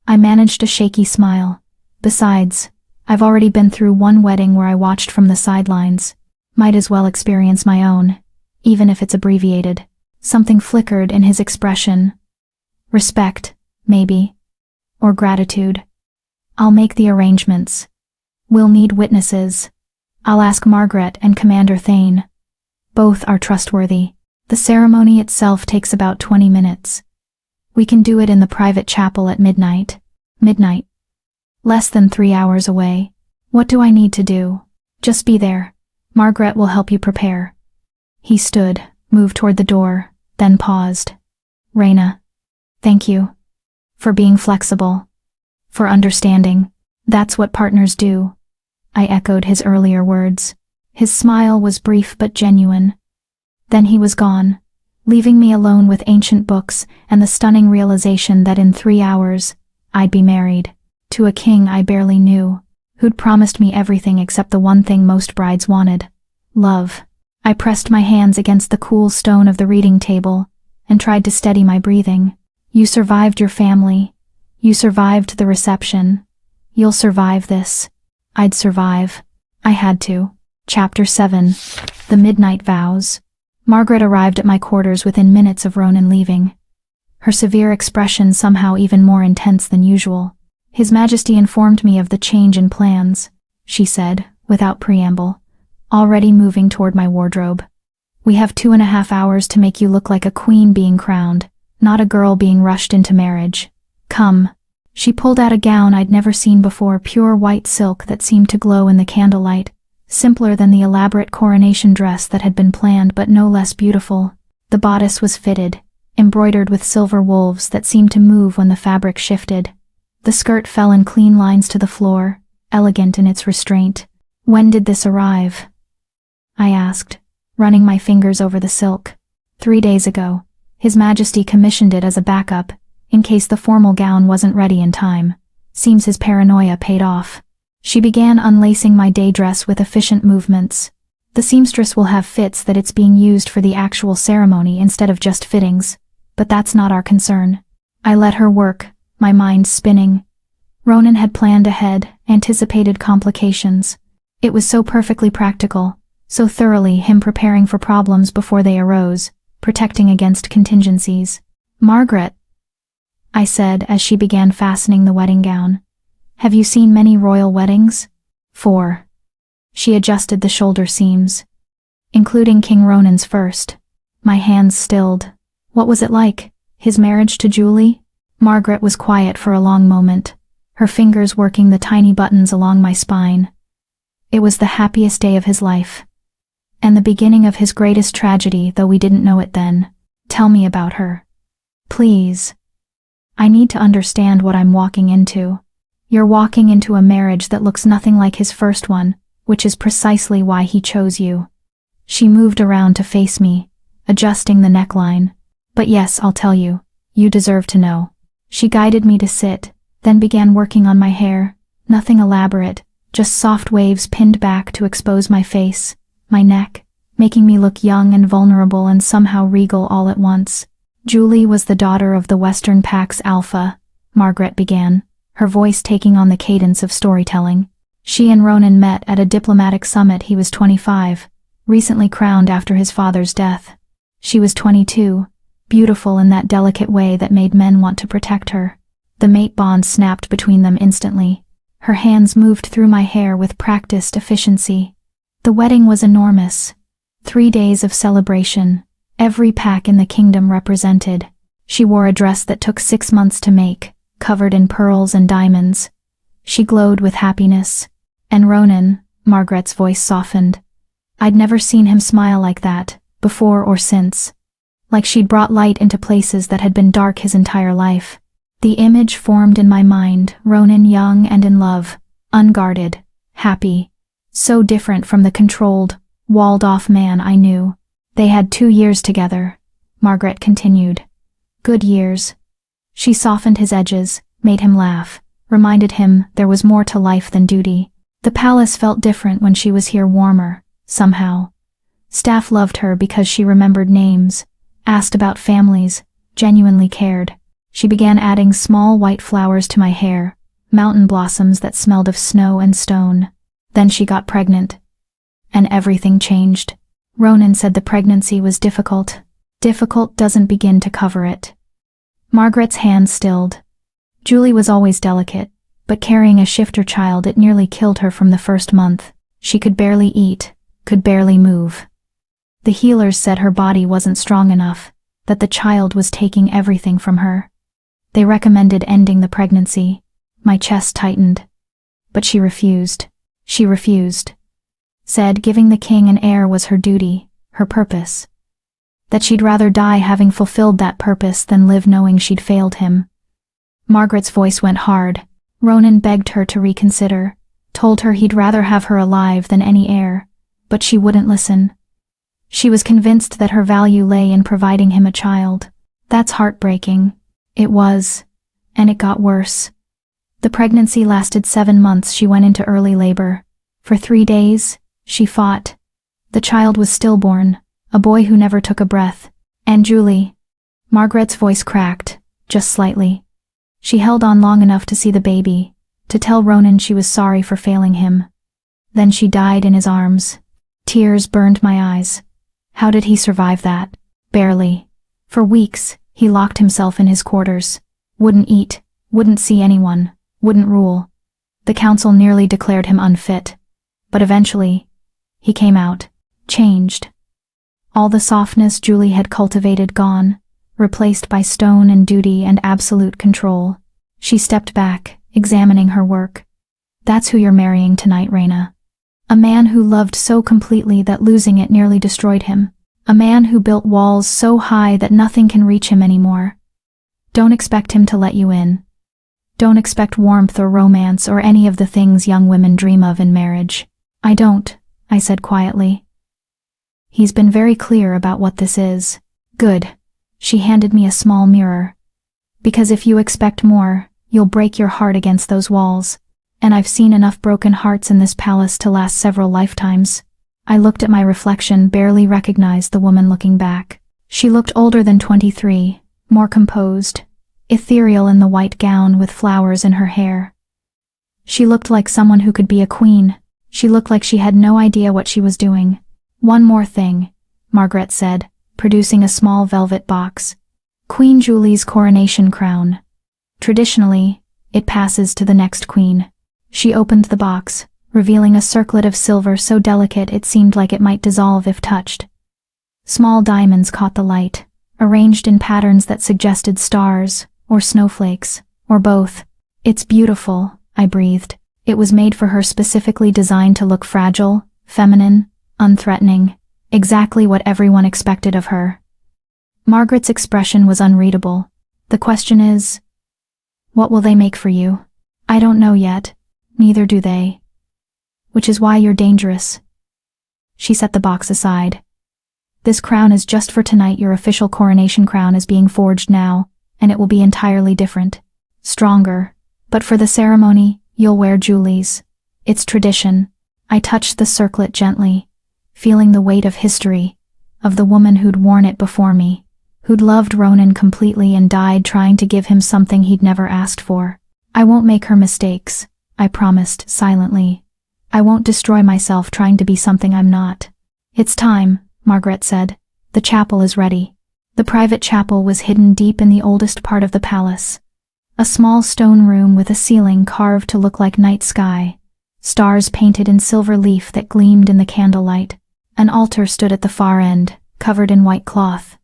I managed a shaky smile. "Besides, I've already been through one wedding where I watched from the sidelines. Might as well experience my own, even if it's abbreviated." Something flickered in his expression. "Respect, maybe. Or gratitude. I'll make the arrangements. We'll need witnesses. I'll ask Margaret and Commander Thane. Both are trustworthy. The ceremony itself takes about 20 minutes. We can do it in the private chapel at midnight." Midnight. Less than 3 hours away. "What do I need to do?" "Just be there. Margaret will help you prepare." He stood, moved toward the door, then paused. Reina. Thank you. For being flexible. For understanding. That's what partners do. I echoed his earlier words. His smile was brief but genuine. Then he was gone, leaving me alone with ancient books and the stunning realization that in 3 hours, I'd be married. To a king I barely knew, who'd promised me everything except the one thing most brides wanted. Love. I pressed my hands against the cool stone of the reading table and tried to steady my breathing. You survived your family. You survived the reception. You'll survive this. I'd survive. I had to. Chapter 7. The Midnight Vows. Margaret arrived at my quarters within minutes of Ronan leaving. Her severe expression somehow even more intense than usual. His Majesty informed me of the change in plans, she said, without preamble, already moving toward my wardrobe. We have 2.5 hours to make you look like a queen being crowned, not a girl being rushed into marriage. Come. She pulled out a gown I'd never seen before, pure white silk that seemed to glow in the candlelight, simpler than the elaborate coronation dress that had been planned but no less beautiful. The bodice was fitted, embroidered with silver wolves that seemed to move when the fabric shifted. The skirt fell in clean lines to the floor, elegant in its restraint. When did this arrive? I asked, running my fingers over the silk. 3 days ago. His Majesty commissioned it as a backup, in case the formal gown wasn't ready in time. Seems his paranoia paid off. She began unlacing my day dress with efficient movements. The seamstress will have fits that it's being used for the actual ceremony instead of just fittings, but that's not our concern. I let her work, my mind spinning. Ronan had planned ahead, anticipated complications. It was so perfectly practical, so thoroughly him preparing for problems before they arose, protecting against contingencies. Margaret, I said as she began fastening the wedding gown. Have you seen many royal weddings? 4. She adjusted the shoulder seams. Including King Ronan's first. My hands stilled. What was it like? His marriage to Julie? Margaret was quiet for a long moment, her fingers working the tiny buttons along my spine. It was the happiest day of his life. And the beginning of his greatest tragedy, though we didn't know it then. Tell me about her. Please. I need to understand what I'm walking into. You're walking into a marriage that looks nothing like his first one, which is precisely why he chose you. She moved around to face me, adjusting the neckline. But yes, I'll tell you. You deserve to know. She guided me to sit, then began working on my hair. Nothing elaborate, just soft waves pinned back to expose my face, my neck, making me look young and vulnerable and somehow regal all at once. Julie was the daughter of the Western Pax Alpha, Margaret began, her voice taking on the cadence of storytelling. She and Ronan met at a diplomatic summit. He was 25, recently crowned after his father's death. She was 22, beautiful in that delicate way that made men want to protect her. The mate bond snapped between them instantly. Her hands moved through my hair with practiced efficiency. The wedding was enormous. 3 days of celebration, every pack in the kingdom represented. She wore a dress that took 6 months to make, covered in pearls and diamonds. She glowed with happiness. And Ronan, Margaret's voice softened. I'd never seen him smile like that, before or since. Like she'd brought light into places that had been dark his entire life. The image formed in my mind, Ronan young and in love, unguarded, happy. So different from the controlled, walled-off man I knew. They had 2 years together, Margaret continued. Good years. She softened his edges, made him laugh, reminded him there was more to life than duty. The palace felt different when she was here, warmer, somehow. Staff loved her because she remembered names, asked about families, genuinely cared. She began adding small white flowers to my hair, mountain blossoms that smelled of snow and stone. Then she got pregnant. And everything changed. Ronan said the pregnancy was difficult. Difficult doesn't begin to cover it. Margaret's hand stilled. Julie was always delicate, but carrying a shifter child, it nearly killed her from the first month. She could barely eat, could barely move. The healers said her body wasn't strong enough, that the child was taking everything from her. They recommended ending the pregnancy. My chest tightened. But she refused. She refused. Said giving the king an heir was her duty, her purpose. That she'd rather die having fulfilled that purpose than live knowing she'd failed him. Margaret's voice went hard. Ronan begged her to reconsider, told her he'd rather have her alive than any heir, but she wouldn't listen. She was convinced that her value lay in providing him a child. That's heartbreaking. It was. And it got worse. The pregnancy lasted 7 months. She went into early labor. For 3 days, she fought. The child was stillborn, a boy who never took a breath. And Julie. Margaret's voice cracked, just slightly. She held on long enough to see the baby, to tell Ronan she was sorry for failing him. Then she died in his arms. Tears burned my eyes. How did he survive that? Barely. For weeks, he locked himself in his quarters. Wouldn't eat, wouldn't see anyone, wouldn't rule. The council nearly declared him unfit. But eventually, he came out, changed. All the softness Julie had cultivated gone, replaced by stone and duty and absolute control. She stepped back, examining her work. That's who you're marrying tonight, Raina. A man who loved so completely that losing it nearly destroyed him. A man who built walls so high that nothing can reach him anymore. Don't expect him to let you in. Don't expect warmth or romance or any of the things young women dream of in marriage. I don't, I said quietly. He's been very clear about what this is. Good. She handed me a small mirror. Because if you expect more, you'll break your heart against those walls. And I've seen enough broken hearts in this palace to last several lifetimes. I looked at my reflection, barely recognized the woman looking back. She looked older than 23, more composed, ethereal in the white gown with flowers in her hair. She looked like someone who could be a queen. She looked like she had no idea what she was doing. One more thing, Margaret said, producing a small velvet box. Queen Julie's coronation crown. Traditionally, it passes to the next queen. She opened the box, revealing a circlet of silver so delicate it seemed like it might dissolve if touched. Small diamonds caught the light, arranged in patterns that suggested stars, or snowflakes, or both. It's beautiful, I breathed. It was made for her, specifically designed to look fragile, feminine, unthreatening, exactly what everyone expected of her. Margaret's expression was unreadable. The question is, what will they make for you? I don't know yet. Neither do they. Which is why you're dangerous. She set the box aside. This crown is just for tonight. Your official coronation crown is being forged now, and it will be entirely different. Stronger. But for the ceremony, you'll wear Julie's. It's tradition. I touched the circlet gently, feeling the weight of history, of the woman who'd worn it before me, who'd loved Ronan completely and died trying to give him something he'd never asked for. I won't make her mistakes, I promised silently. I won't destroy myself trying to be something I'm not. It's time, Margaret said. The chapel is ready. The private chapel was hidden deep in the oldest part of the palace. A small stone room with a ceiling carved to look like night sky. Stars painted in silver leaf that gleamed in the candlelight. An altar stood at the far end, covered in white cloth.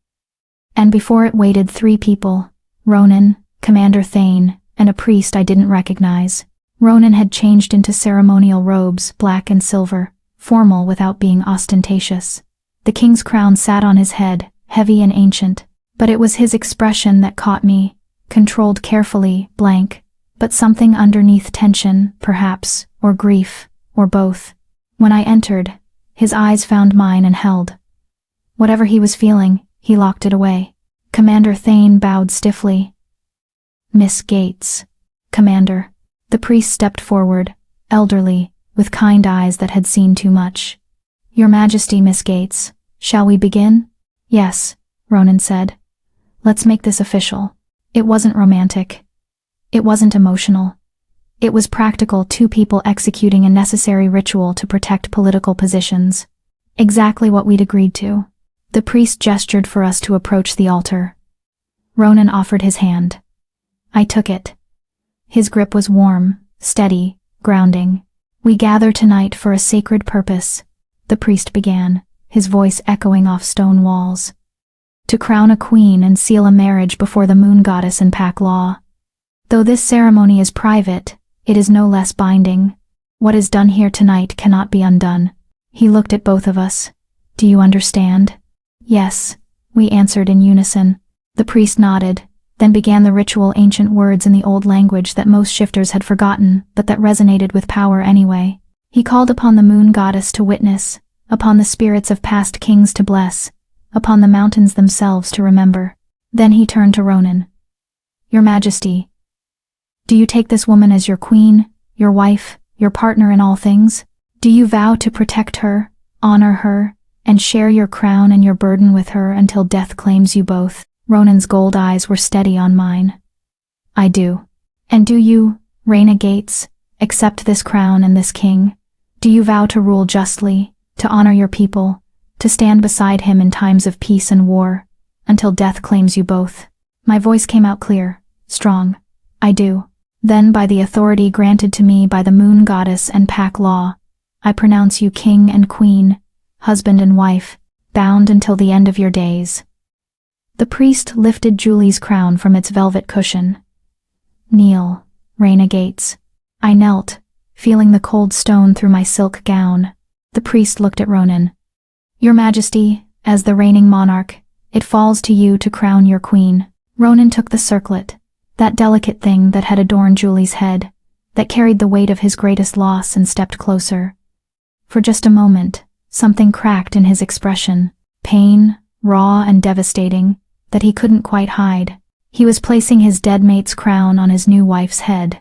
And before it waited 3 people, Ronan, Commander Thane, and a priest I didn't recognize. Ronan had changed into ceremonial robes, black and silver, formal without being ostentatious. The king's crown sat on his head, heavy and ancient, but it was his expression that caught me, controlled carefully, blank, but something underneath, tension, perhaps, or grief, or both. When I entered, his eyes found mine and held. Whatever he was feeling, he locked it away. Commander Thane bowed stiffly. Miss Gates. Commander. The priest stepped forward, elderly, with kind eyes that had seen too much. Your Majesty, Miss Gates, shall we begin? Yes, Ronan said. Let's make this official. It wasn't romantic. It wasn't emotional. It was practical, 2 people executing a necessary ritual to protect political positions. Exactly what we'd agreed to. The priest gestured for us to approach the altar. Ronan offered his hand. I took it. His grip was warm, steady, grounding. We gather tonight for a sacred purpose, the priest began, his voice echoing off stone walls. To crown a queen and seal a marriage before the moon goddess and Pack Law. Though this ceremony is private, it is no less binding. What is done here tonight cannot be undone. He looked at both of us. Do you understand? Yes, we answered in unison. The priest nodded, then began the ritual, ancient words in the old language that most shifters had forgotten, but that resonated with power anyway. He called upon the moon goddess to witness, upon the spirits of past kings to bless, upon the mountains themselves to remember. Then he turned to Ronan. Your Majesty, do you take this woman as your queen, your wife, your partner in all things? Do you vow to protect her, honor her, and share your crown and your burden with her until death claims you both? Ronan's gold eyes were steady on mine. I do. And do you, Rhaena Gates, accept this crown and this king? Do you vow to rule justly, to honor your people, to stand beside him in times of peace and war, until death claims you both? My voice came out clear, strong. I do. Then, by the authority granted to me by the moon goddess and pack law, I pronounce you king and queen, husband and wife, bound until the end of your days. The priest lifted Julie's crown from its velvet cushion. Kneel, Rhaena Gates. I knelt, feeling the cold stone through my silk gown. The priest looked at Ronan. Your Majesty, as the reigning monarch, it falls to you to crown your queen. Ronan took the circlet, that delicate thing that had adorned Julie's head, that carried the weight of his greatest loss, and stepped closer. For just a moment, something cracked in his expression, pain, raw and devastating, that he couldn't quite hide. He was placing his dead mate's crown on his new wife's head,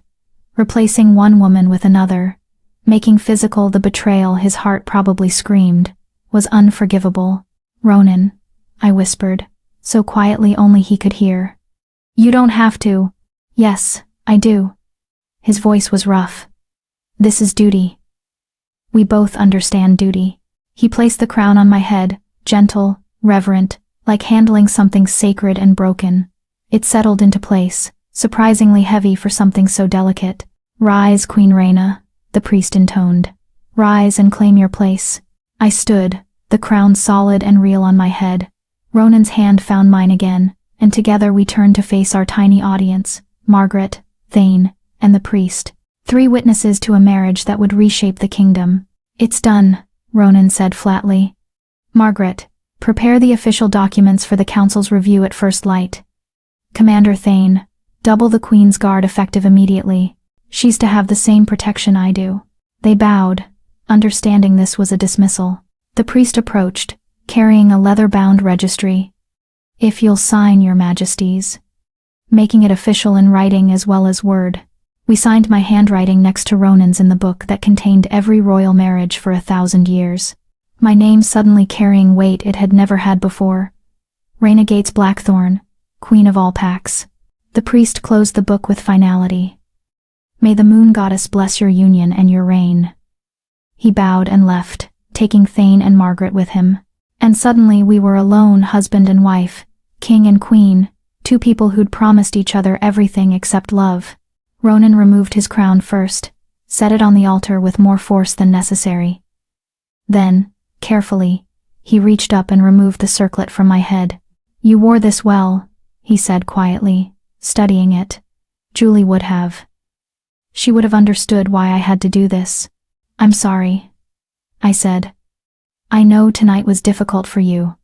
replacing one woman with another, making physical the betrayal his heart probably screamed was unforgivable. Ronan, I whispered, so quietly only he could hear. You don't have to. Yes, I do. His voice was rough. This is duty. We both understand duty. He placed the crown on my head, gentle, reverent, like handling something sacred and broken. It settled into place, surprisingly heavy for something so delicate. Rise, Queen Rhaena, the priest intoned. Rise and claim your place. I stood, the crown solid and real on my head. Ronan's hand found mine again, and together we turned to face our tiny audience, Margaret, Thane, and the priest. 3 witnesses to a marriage that would reshape the kingdom. It's done, Ronan said flatly. Margaret, prepare the official documents for the council's review at first light. Commander Thane, double the Queen's Guard effective immediately. She's to have the same protection I do. They bowed, understanding this was a dismissal. The priest approached, carrying a leather-bound registry. If you'll sign, Your Majesties. Making it official in writing as well as word. We signed my handwriting next to Ronan's in the book that contained every royal marriage for 1,000 years. My name suddenly carrying weight it had never had before. Rhaena Gates Blackthorn, Queen of all Packs. The priest closed the book with finality. May the moon goddess bless your union and your reign. He bowed and left, taking Thane and Margaret with him. And suddenly we were alone, husband and wife, king and queen, 2 people who'd promised each other everything except love. Ronan removed his crown first, set it on the altar with more force than necessary. Then, carefully, he reached up and removed the circlet from my head. You wore this well, he said quietly, studying it. Julie would have. She would have understood why I had to do this. I'm sorry, I said. I know tonight was difficult for you.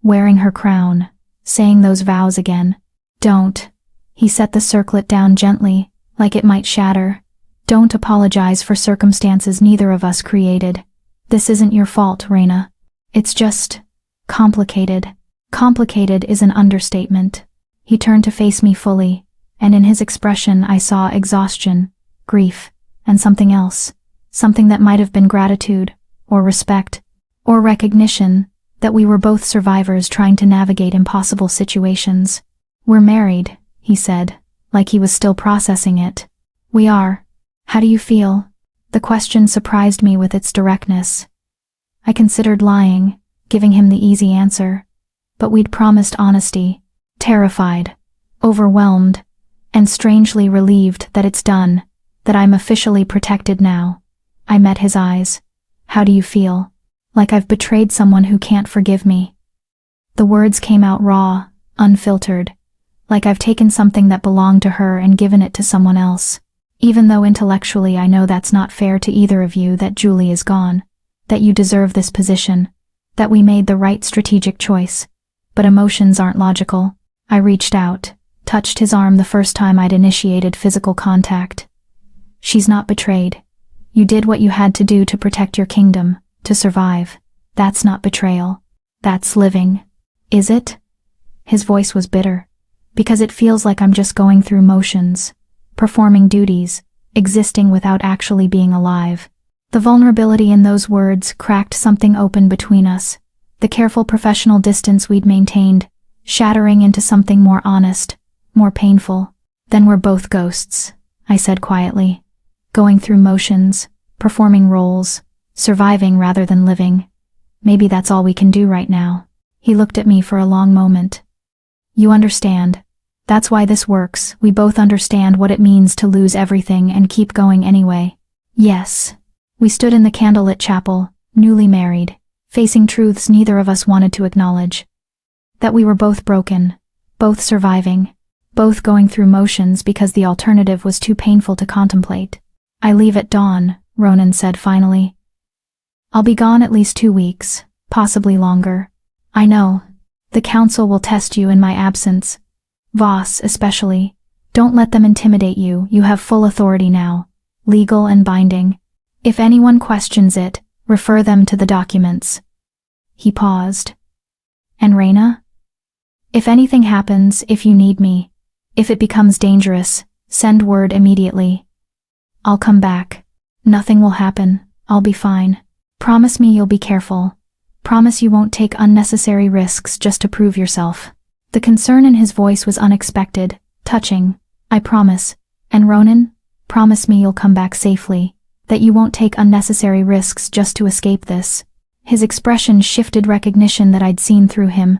Wearing her crown, saying those vows again. Don't. He set the circlet down gently, like it might shatter. Don't apologize for circumstances neither of us created. This isn't your fault, Rhaena. It's just complicated. Complicated is an understatement. He turned to face me fully, and in his expression I saw exhaustion, grief, and something else. Something that might have been gratitude, or respect, or recognition that we were both survivors trying to navigate impossible situations. We're married, he said, like he was still processing it. We are. How do you feel? The question surprised me with its directness. I considered lying, giving him the easy answer. But we'd promised honesty, terrified, overwhelmed, and strangely relieved that it's done, that I'm officially protected now. I met his eyes. How do you feel? Like I've betrayed someone who can't forgive me. The words came out raw, unfiltered, like I've taken something that belonged to her and given it to someone else. Even though intellectually I know that's not fair to either of you, that Julie is gone, that you deserve this position, that we made the right strategic choice. But emotions aren't logical. I reached out, touched his arm the first time I'd initiated physical contact. She's not betrayed. You did what you had to do to protect your kingdom, to survive. That's not betrayal. That's living. Is it? His voice was bitter. Because it feels like I'm just going through motions, performing duties, existing without actually being alive. The vulnerability in those words cracked something open between us, the careful professional distance we'd maintained, shattering into something more honest, more painful. Then we're both ghosts, I said quietly. Going through motions, performing roles, surviving rather than living. Maybe that's all we can do right now. He looked at me for a long moment. You understand. That's why this works. We both understand what it means to lose everything and keep going anyway. Yes. We stood in the candlelit chapel, newly married, facing truths neither of us wanted to acknowledge. That we were both broken, both surviving, both going through motions because the alternative was too painful to contemplate. I leave at dawn, Ronan said finally. I'll be gone at least 2 weeks, possibly longer. I know. The council will test you in my absence. Voss, especially. Don't let them intimidate you. You have full authority now. Legal and binding. If anyone questions it, refer them to the documents. He paused. And Reyna? If anything happens, if you need me, if it becomes dangerous, send word immediately. I'll come back. Nothing will happen. I'll be fine. Promise me you'll be careful. Promise you won't take unnecessary risks just to prove yourself. The concern in his voice was unexpected, touching. I promise. And Ronan, promise me you'll come back safely, that you won't take unnecessary risks just to escape this. His expression shifted recognition that I'd seen through him,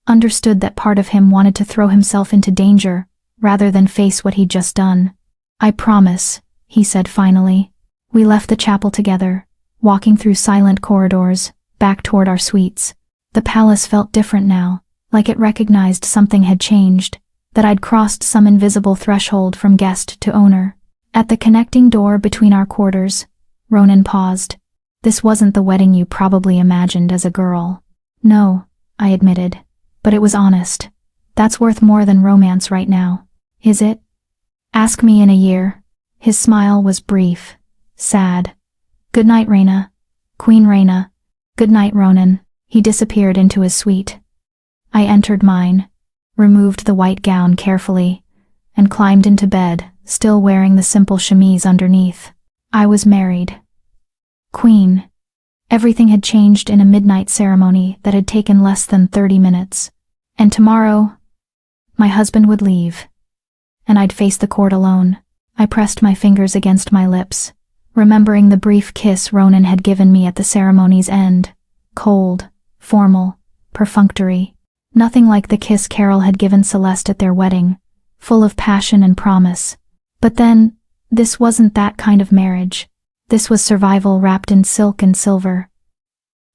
understood that part of him wanted to throw himself into danger, rather than face what he'd just done. I promise, he said finally. We left the chapel together, walking through silent corridors, back toward our suites. The palace felt different now, like it recognized something had changed, that I'd crossed some invisible threshold from guest to owner. At the connecting door between our quarters, Ronan paused. This wasn't the wedding you probably imagined as a girl. No, I admitted, but it was honest. That's worth more than romance right now. Is it? Ask me in a year. His smile was brief, sad. Good night, Reyna. Queen Reyna. Good night, Ronan. He disappeared into his suite. I entered mine, removed the white gown carefully, and climbed into bed, still wearing the simple chemise underneath. I was married. Queen. Everything had changed in a midnight ceremony that had taken less than 30 minutes. And tomorrow, my husband would leave. And I'd face the court alone. I pressed my fingers against my lips, remembering the brief kiss Ronan had given me at the ceremony's end. Cold, formal, perfunctory. Nothing like the kiss Carol had given Celeste at their wedding, full of passion and promise. But then, this wasn't that kind of marriage. This was survival wrapped in silk and silver.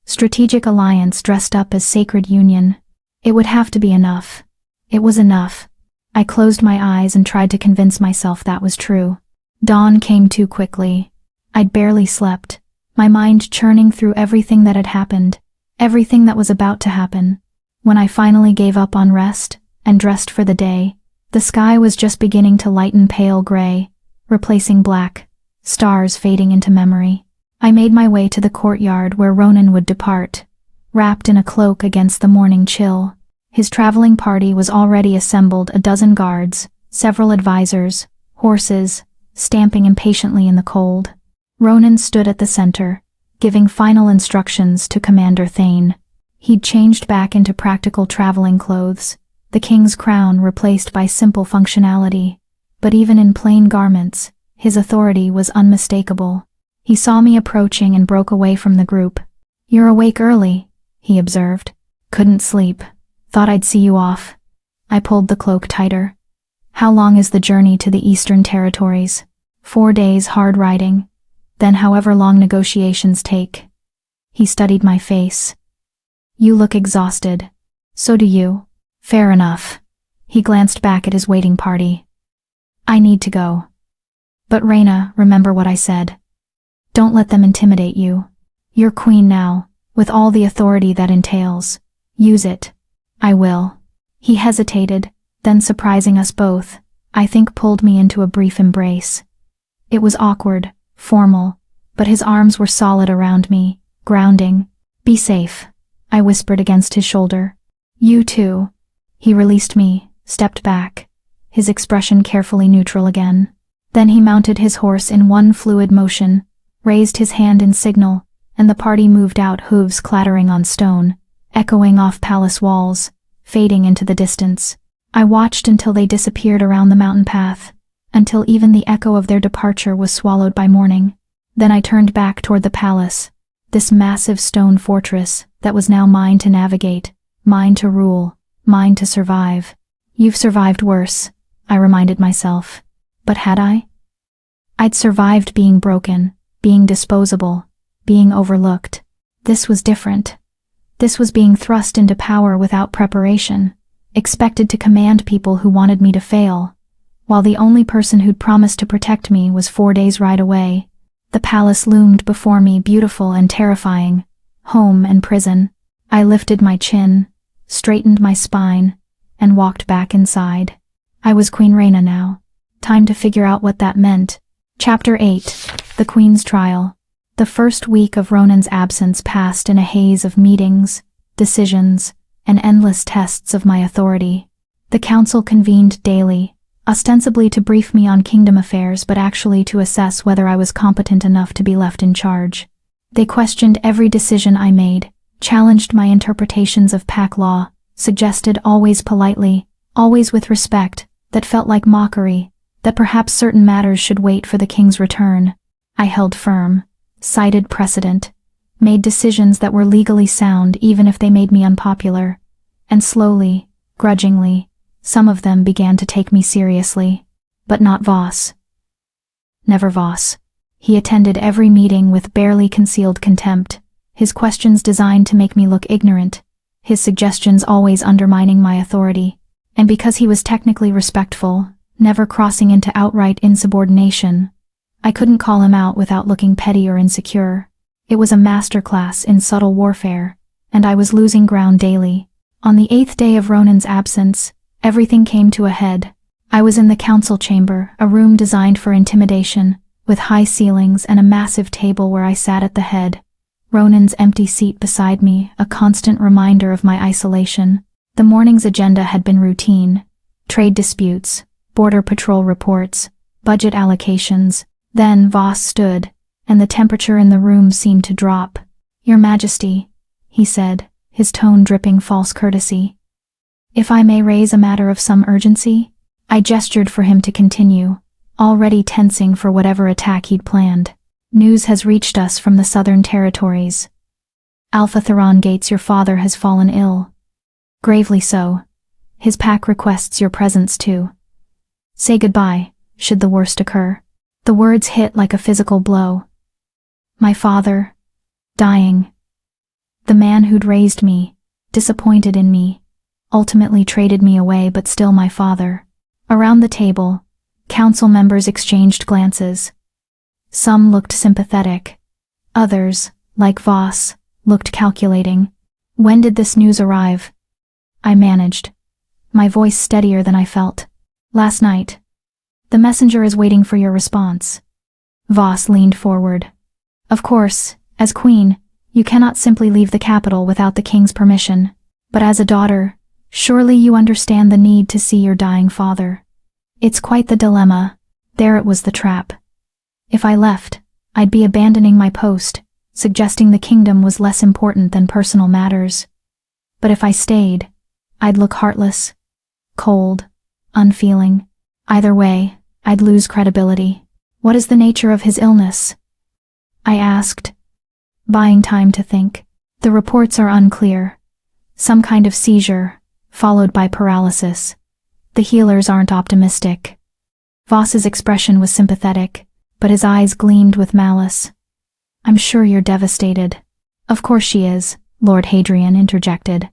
Strategic alliance dressed up as sacred union. It would have to be enough. It was enough. I closed my eyes and tried to convince myself that was true. Dawn came too quickly. I'd barely slept, my mind churning through everything that had happened, everything that was about to happen. When I finally gave up on rest and dressed for the day, the sky was just beginning to lighten pale gray, replacing black, stars fading into memory. I made my way to the courtyard where Ronan would depart, wrapped in a cloak against the morning chill. His traveling party was already assembled, a dozen guards, several advisors, horses, stamping impatiently in the cold. Ronan stood at the center, giving final instructions to Commander Thane. He'd changed back into practical traveling clothes, the king's crown replaced by simple functionality. But even in plain garments, his authority was unmistakable. He saw me approaching and broke away from the group. "You're awake early," he observed. "Couldn't sleep. Thought I'd see you off." I pulled the cloak tighter. "How long is the journey to the Eastern Territories?" 4 days hard riding, then however long negotiations take. He studied my face. "You look exhausted. So do you." "Fair enough." He glanced back at his waiting party. "I need to go. But Reyna, remember what I said. Don't let them intimidate you. You're queen now, with all the authority that entails. Use it. I will. He hesitated, then surprising us both, I think pulled me into a brief embrace. It was awkward, formal, but his arms were solid around me, grounding. Be safe, I whispered against his shoulder. You too. He released me, stepped back, his expression carefully neutral again. Then he mounted his horse in one fluid motion, raised his hand in signal, and the party moved out, hooves clattering on stone, echoing off palace walls, fading into the distance. I watched until they disappeared around the mountain path, until even the echo of their departure was swallowed by morning. Then I turned back toward the palace, this massive stone fortress that was now mine to navigate, mine to rule, mine to survive. You've survived worse, I reminded myself. But had I? I'd survived being broken, being disposable, being overlooked. This was different. This was being thrust into power without preparation, expected to command people who wanted me to fail, while the only person who'd promised to protect me was 4 days' ride away. The palace loomed before me, beautiful and terrifying, home and prison. I lifted my chin, straightened my spine, and walked back inside. I was Queen Rhaena now. Time to figure out what that meant. Chapter 8. The Queen's Trial. The first week of Ronan's absence passed in a haze of meetings, decisions, and endless tests of my authority. The council convened daily, ostensibly to brief me on kingdom affairs but actually to assess whether I was competent enough to be left in charge. They questioned every decision I made, challenged my interpretations of pack law, suggested always politely, always with respect, that felt like mockery, that perhaps certain matters should wait for the king's return. I held firm, cited precedent, made decisions that were legally sound even if they made me unpopular, and slowly, grudgingly, some of them began to take me seriously. But not Voss. Never Voss. He attended every meeting with barely concealed contempt, his questions designed to make me look ignorant, his suggestions always undermining my authority. And because he was technically respectful, never crossing into outright insubordination, I couldn't call him out without looking petty or insecure. It was a masterclass in subtle warfare, and I was losing ground daily. On the 8th day of Ronan's absence, everything came to a head. I was in the council chamber, a room designed for intimidation, with high ceilings and a massive table where I sat at the head. Ronan's empty seat beside me, a constant reminder of my isolation. The morning's agenda had been routine: trade disputes, border patrol reports, budget allocations. Then Voss stood, and the temperature in the room seemed to drop. "Your Majesty," he said, his tone dripping false courtesy. "If I may raise a matter of some urgency?" I gestured for him to continue, already tensing for whatever attack he'd planned. "News has reached us from the southern territories. Alpha Theron Gates, your father, has fallen ill. Gravely so. His pack requests your presence too. Say goodbye, should the worst occur." The words hit like a physical blow. My father, dying. The man who'd raised me, disappointed in me, ultimately traded me away, but still my father. Around the table, council members exchanged glances. Some looked sympathetic. Others, like Voss, looked calculating. "When did this news arrive?" I managed, my voice steadier than I felt. "Last night. The messenger is waiting for your response." Voss leaned forward. "Of course, as queen, you cannot simply leave the capital without the king's permission. But as a daughter, surely you understand the need to see your dying father. It's quite the dilemma." There it was, the trap. If I left, I'd be abandoning my post, suggesting the kingdom was less important than personal matters. But if I stayed, I'd look heartless, cold, unfeeling. Either way, I'd lose credibility. "What is the nature of his illness?" I asked, buying time to think. "The reports are unclear. Some kind of seizure, followed by paralysis. The healers aren't optimistic." Voss's expression was sympathetic, but his eyes gleamed with malice. "I'm sure you're devastated." "Of course she is," Lord Hadrian interjected.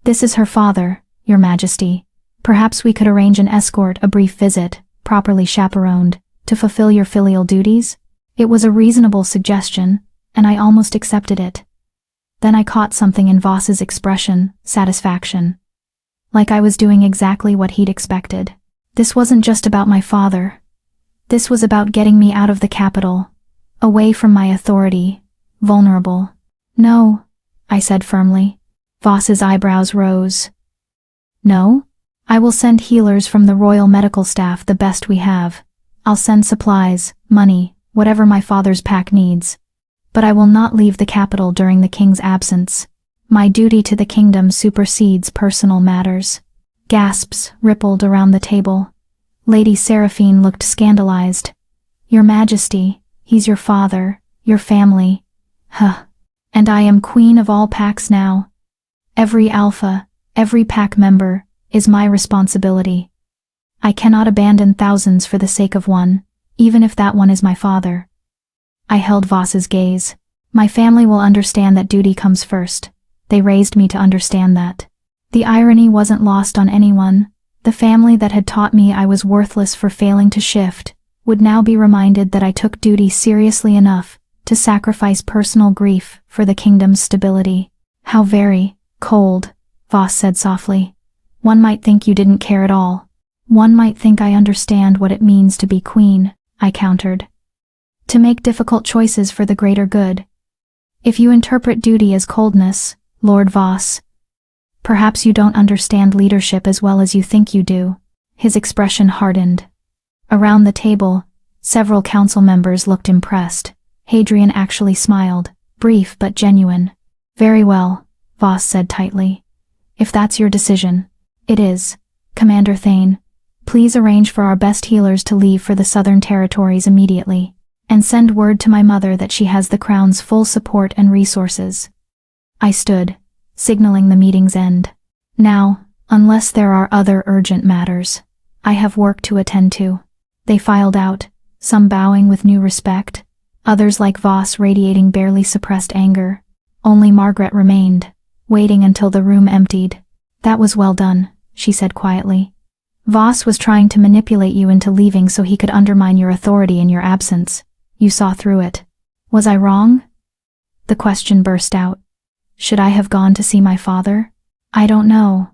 "This is her father, your Majesty. Perhaps we could arrange an escort, a brief visit, properly chaperoned, to fulfill your filial duties?" It was a reasonable suggestion, and I almost accepted it. Then I caught something in Voss's expression, satisfaction. Like I was doing exactly what he'd expected. This wasn't just about my father. This was about getting me out of the capital, away from my authority, vulnerable. No, I said firmly. Voss's eyebrows rose. No? I will send healers from the royal medical staff, the best we have. I'll send supplies, money, whatever my father's pack needs. But I will not leave the capital during the king's absence. My duty to the kingdom supersedes personal matters. Gasps rippled around the table. Lady Seraphine looked scandalized. Your Majesty, he's your father, your family. Huh. And I am queen of all packs now. Every alpha, every pack member, is my responsibility. I cannot abandon thousands for the sake of one, even if that one is my father. I held Voss's gaze. My family will understand that duty comes first. They raised me to understand that. The irony wasn't lost on anyone. The family that had taught me I was worthless for failing to shift would now be reminded that I took duty seriously enough to sacrifice personal grief for the kingdom's stability. How very cold, Voss said softly. One might think you didn't care at all. One might think I understand what it means to be queen, I countered. To make difficult choices for the greater good. If you interpret duty as coldness, Lord Voss, perhaps you don't understand leadership as well as you think you do. His expression hardened. Around the table, several council members looked impressed. Hadrian actually smiled, brief but genuine. Very well, Voss said tightly. If that's your decision. It is. Commander Thane, please arrange for our best healers to leave for the southern territories immediately, and send word to my mother that she has the crown's full support and resources. I stood, signaling the meeting's end. Now, unless there are other urgent matters, I have work to attend to. They filed out, some bowing with new respect, others like Voss radiating barely suppressed anger. Only Margaret remained, waiting until the room emptied. That was well done, she said quietly. Voss was trying to manipulate you into leaving so he could undermine your authority in your absence. You saw through it. Was I wrong? The question burst out. Should I have gone to see my father? I don't know.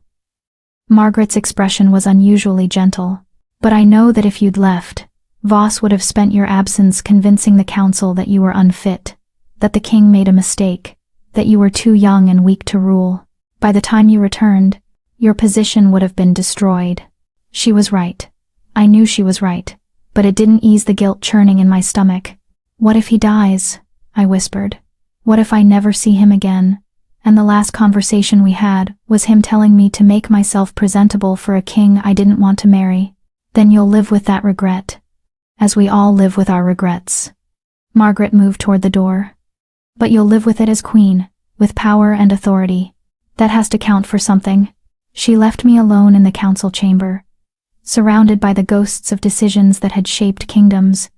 Margaret's expression was unusually gentle. But I know that if you'd left, Voss would have spent your absence convincing the council that you were unfit, that the king made a mistake, that you were too young and weak to rule. By the time you returned, your position would have been destroyed. She was right. I knew she was right, but it didn't ease the guilt churning in my stomach. What if he dies? I whispered. What if I never see him again? And the last conversation we had was him telling me to make myself presentable for a king I didn't want to marry. Then you'll live with that regret. As we all live with our regrets. Margaret moved toward the door. But you'll live with it as queen, with power and authority. That has to count for something. She left me alone in the council chamber, surrounded by the ghosts of decisions that had shaped kingdoms,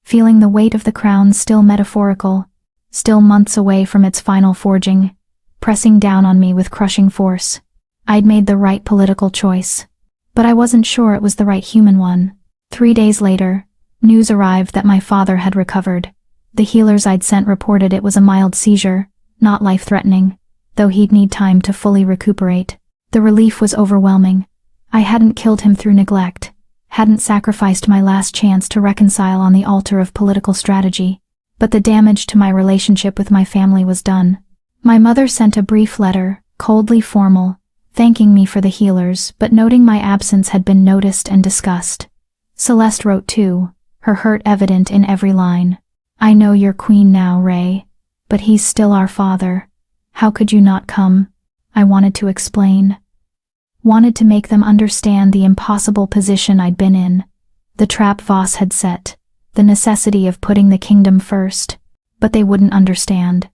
feeling the weight of the crown still metaphorical, still months away from its final forging, pressing down on me with crushing force. I'd made the right political choice, but I wasn't sure it was the right human one. 3 days later, news arrived that my father had recovered. The healers I'd sent reported it was a mild seizure, not life-threatening, though he'd need time to fully recuperate. The relief was overwhelming. I hadn't killed him through neglect, hadn't sacrificed my last chance to reconcile on the altar of political strategy, but the damage to my relationship with my family was done. My mother sent a brief letter, coldly formal, thanking me for the healers but noting my absence had been noticed and discussed. Celeste wrote too, her hurt evident in every line. I know you're queen now, Ray, but he's still our father. How could you not come? I wanted to explain. Wanted to make them understand the impossible position I'd been in, the trap Voss had set, the necessity of putting the kingdom first, but they wouldn't understand.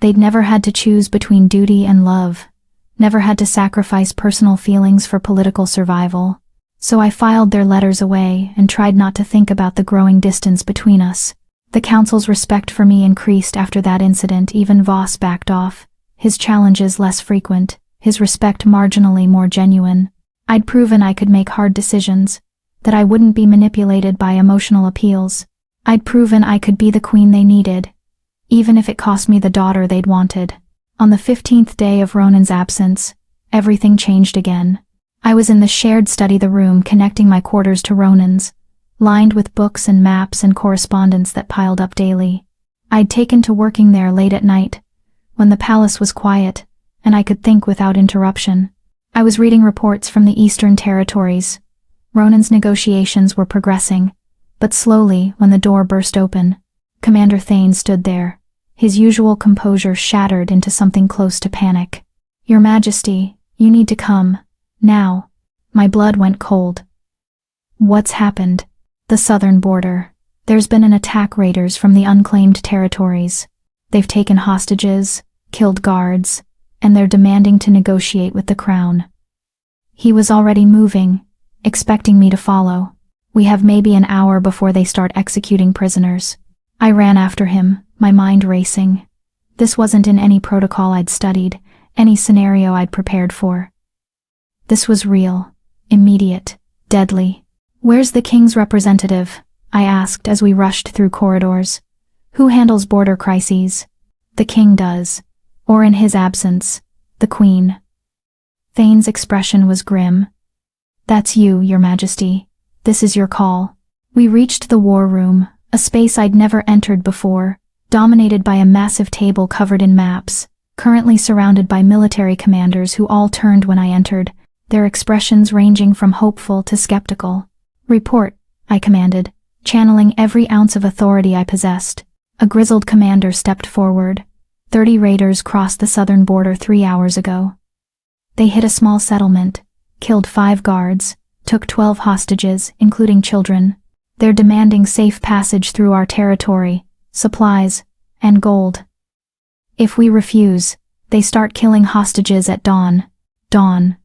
They'd never had to choose between duty and love, never had to sacrifice personal feelings for political survival, so I filed their letters away and tried not to think about the growing distance between us. The council's respect for me increased after that incident. Even Voss backed off, his challenges less frequent, his respect marginally more genuine. I'd proven I could make hard decisions, that I wouldn't be manipulated by emotional appeals. I'd proven I could be the queen they needed, even if it cost me the daughter they'd wanted. On the 15th day of Ronan's absence, everything changed again. I was in the shared study room connecting my quarters to Ronan's, lined with books and maps and correspondence that piled up daily. I'd taken to working there late at night, when the palace was quiet, and I could think without interruption. I was reading reports from the Eastern Territories. Ronan's negotiations were progressing, but slowly when the door burst open. Commander Thane stood there, his usual composure shattered into something close to panic. "Your Majesty, you need to come. Now." My blood went cold. "What's happened?" "The southern border. There's been an attack. Raiders from the unclaimed territories. They've taken hostages, killed guards, and they're demanding to negotiate with the crown." He was already moving, expecting me to follow. "We have maybe an hour before they start executing prisoners." I ran after him, my mind racing. This wasn't in any protocol I'd studied, any scenario I'd prepared for. This was real, immediate, deadly. "Where's the king's representative?" I asked as we rushed through corridors. "Who handles border crises?" "The king does. Or in his absence, the queen." Thane's expression was grim. "That's you, Your Majesty. This is your call." We reached the war room, a space I'd never entered before, dominated by a massive table covered in maps, currently surrounded by military commanders who all turned when I entered, their expressions ranging from hopeful to skeptical. "Report," I commanded, channeling every ounce of authority I possessed. A grizzled commander stepped forward. 30 raiders crossed the southern border 3 hours ago. They hit a small settlement, killed 5 guards, took 12 hostages, including children. They're demanding safe passage through our territory, supplies, and gold. If we refuse, they start killing hostages at dawn. Dawn.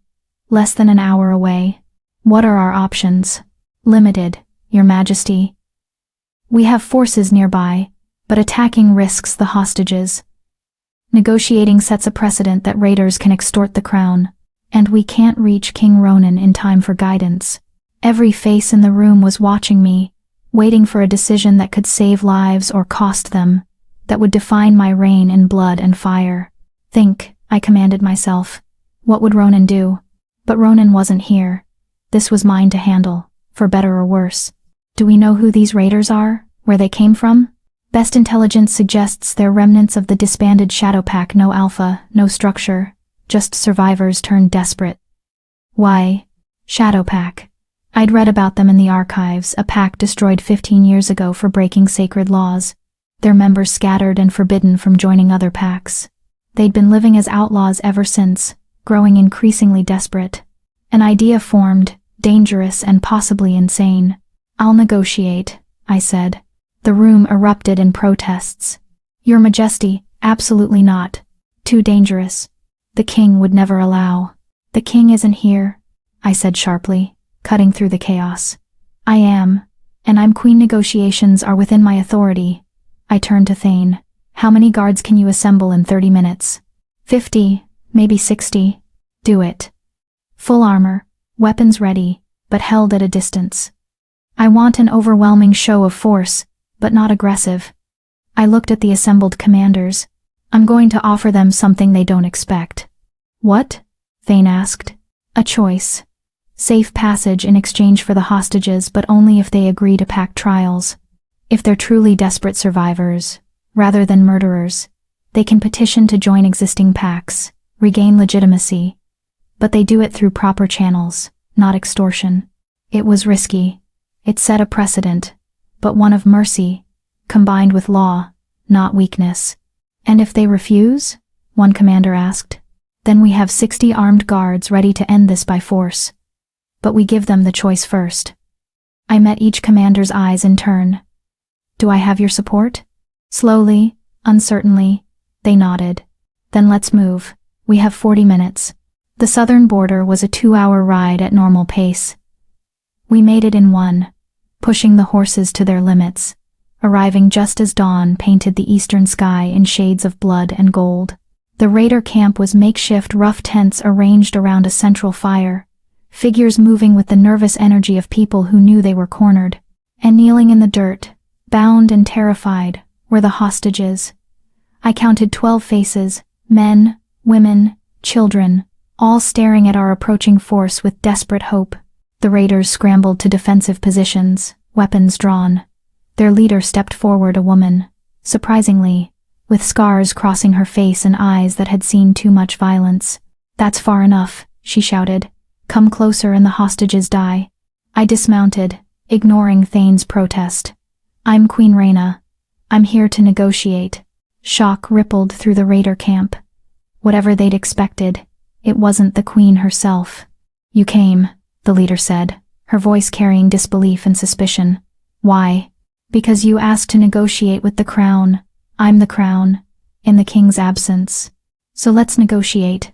Less than an hour away. What are our options? Limited, Your Majesty. We have forces nearby, but attacking risks the hostages. Negotiating sets a precedent that raiders can extort the crown, and we can't reach King Ronan in time for guidance. Every face in the room was watching me, waiting for a decision that could save lives or cost them, that would define my reign in blood and fire. "Think," I commanded myself. What would Ronan do? But Ronan wasn't here. This was mine to handle, for better or worse. "Do we know who these raiders are? Where they came from?" "Best intelligence suggests they're remnants of the disbanded Shadow Pack. No alpha, no structure, just survivors turned desperate." "Why? Shadow Pack?" I'd read about them in the archives, a pack destroyed 15 years ago for breaking sacred laws. Their members scattered and forbidden from joining other packs. They'd been living as outlaws ever since, growing increasingly desperate. An idea formed, dangerous and possibly insane. "I'll negotiate," I said. The room erupted in protests. "Your Majesty, absolutely not. Too dangerous. The king would never allow." "The king isn't here," I said sharply, cutting through the chaos. "I am, and I'm queen. Negotiations are within my authority." I turned to Thane. "How many guards can you assemble in 30 minutes? 50, maybe 60. Do it. Full armor, weapons ready, but held at a distance. I want an overwhelming show of force, but not aggressive." I looked at the assembled commanders. "I'm going to offer them something they don't expect." "What?" Thane asked. "A choice. Safe passage in exchange for the hostages, but only if they agree to pack trials. If they're truly desperate survivors, rather than murderers, they can petition to join existing packs, regain legitimacy. But they do it through proper channels, not extortion." It was risky. It set a precedent, but one of mercy, combined with law, not weakness. "And if they refuse?" one commander asked. "Then we have 60 armed guards ready to end this by force. But we give them the choice first." I met each commander's eyes in turn. "Do I have your support?" Slowly, uncertainly, they nodded. "Then let's move. We have 40 minutes. The southern border was a 2-hour ride at normal pace. We made it in one, pushing the horses to their limits, arriving just as dawn painted the eastern sky in shades of blood and gold. The raider camp was makeshift rough tents arranged around a central fire, figures moving with the nervous energy of people who knew they were cornered. And kneeling in the dirt, bound and terrified, were the hostages. I counted 12 faces, Men, women, children, all staring at our approaching force with desperate hope. The raiders scrambled to defensive positions, weapons drawn. Their leader stepped forward, a woman, surprisingly, with scars crossing her face and eyes that had seen too much violence. "That's far enough," she shouted. "Come closer and the hostages die." I dismounted, ignoring Thane's protest. "I'm Queen Rhaena. I'm here to negotiate." Shock rippled through the raider camp. Whatever they'd expected, it wasn't the queen herself. "You came," the leader said, her voice carrying disbelief and suspicion. "Why?" "Because you asked to negotiate with the crown. I'm the crown, in the king's absence. So let's negotiate."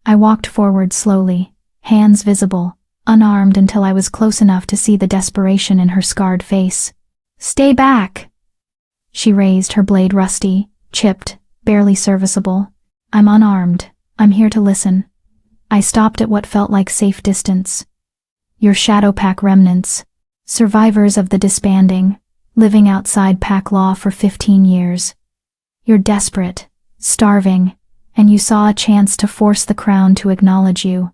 I walked forward slowly, hands visible, unarmed until I was close enough to see the desperation in her scarred face. "Stay back!" She raised her blade, rusty, chipped, barely serviceable. "I'm unarmed. I'm here to listen." I stopped at what felt like safe distance. "You're Shadowpact remnants, survivors of the disbanding, living outside pack law for 15 years. You're desperate, starving, and you saw a chance to force the crown to acknowledge you.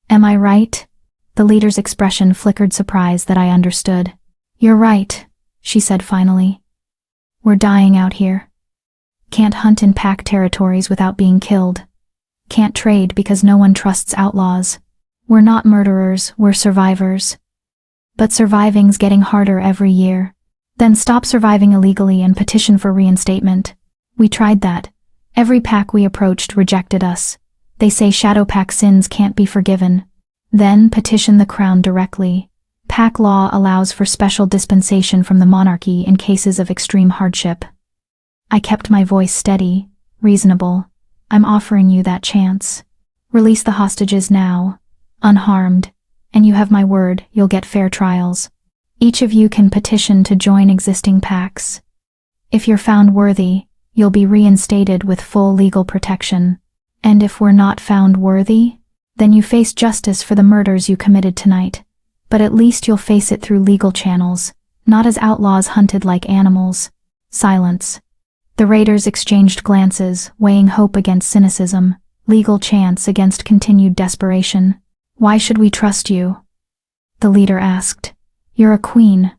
Am I right?" The leader's expression flickered surprise that I understood. "You're right," she said finally. "We're dying out here. Can't hunt in pack territories without being killed. Can't trade because no one trusts outlaws. We're not murderers, we're survivors. But surviving's getting harder every year. Then stop surviving illegally and petition for reinstatement." We tried that. Every pack we approached rejected us. They say Shadowpact sins can't be forgiven. Then petition the crown directly. Pack law allows for special dispensation from the monarchy in cases of extreme hardship. I kept my voice steady, reasonable. "I'm offering you that chance. Release the hostages now, unharmed, and you have my word you'll get fair trials. Each of you can petition to join existing packs. If you're found worthy, you'll be reinstated with full legal protection. And if we're not found worthy, then you face justice for the murders you committed tonight. But at least you'll face it through legal channels, not as outlaws hunted like animals." Silence. The raiders exchanged glances, weighing hope against cynicism, legal chance against continued desperation. "Why should we trust you?" the leader asked. "You're a queen.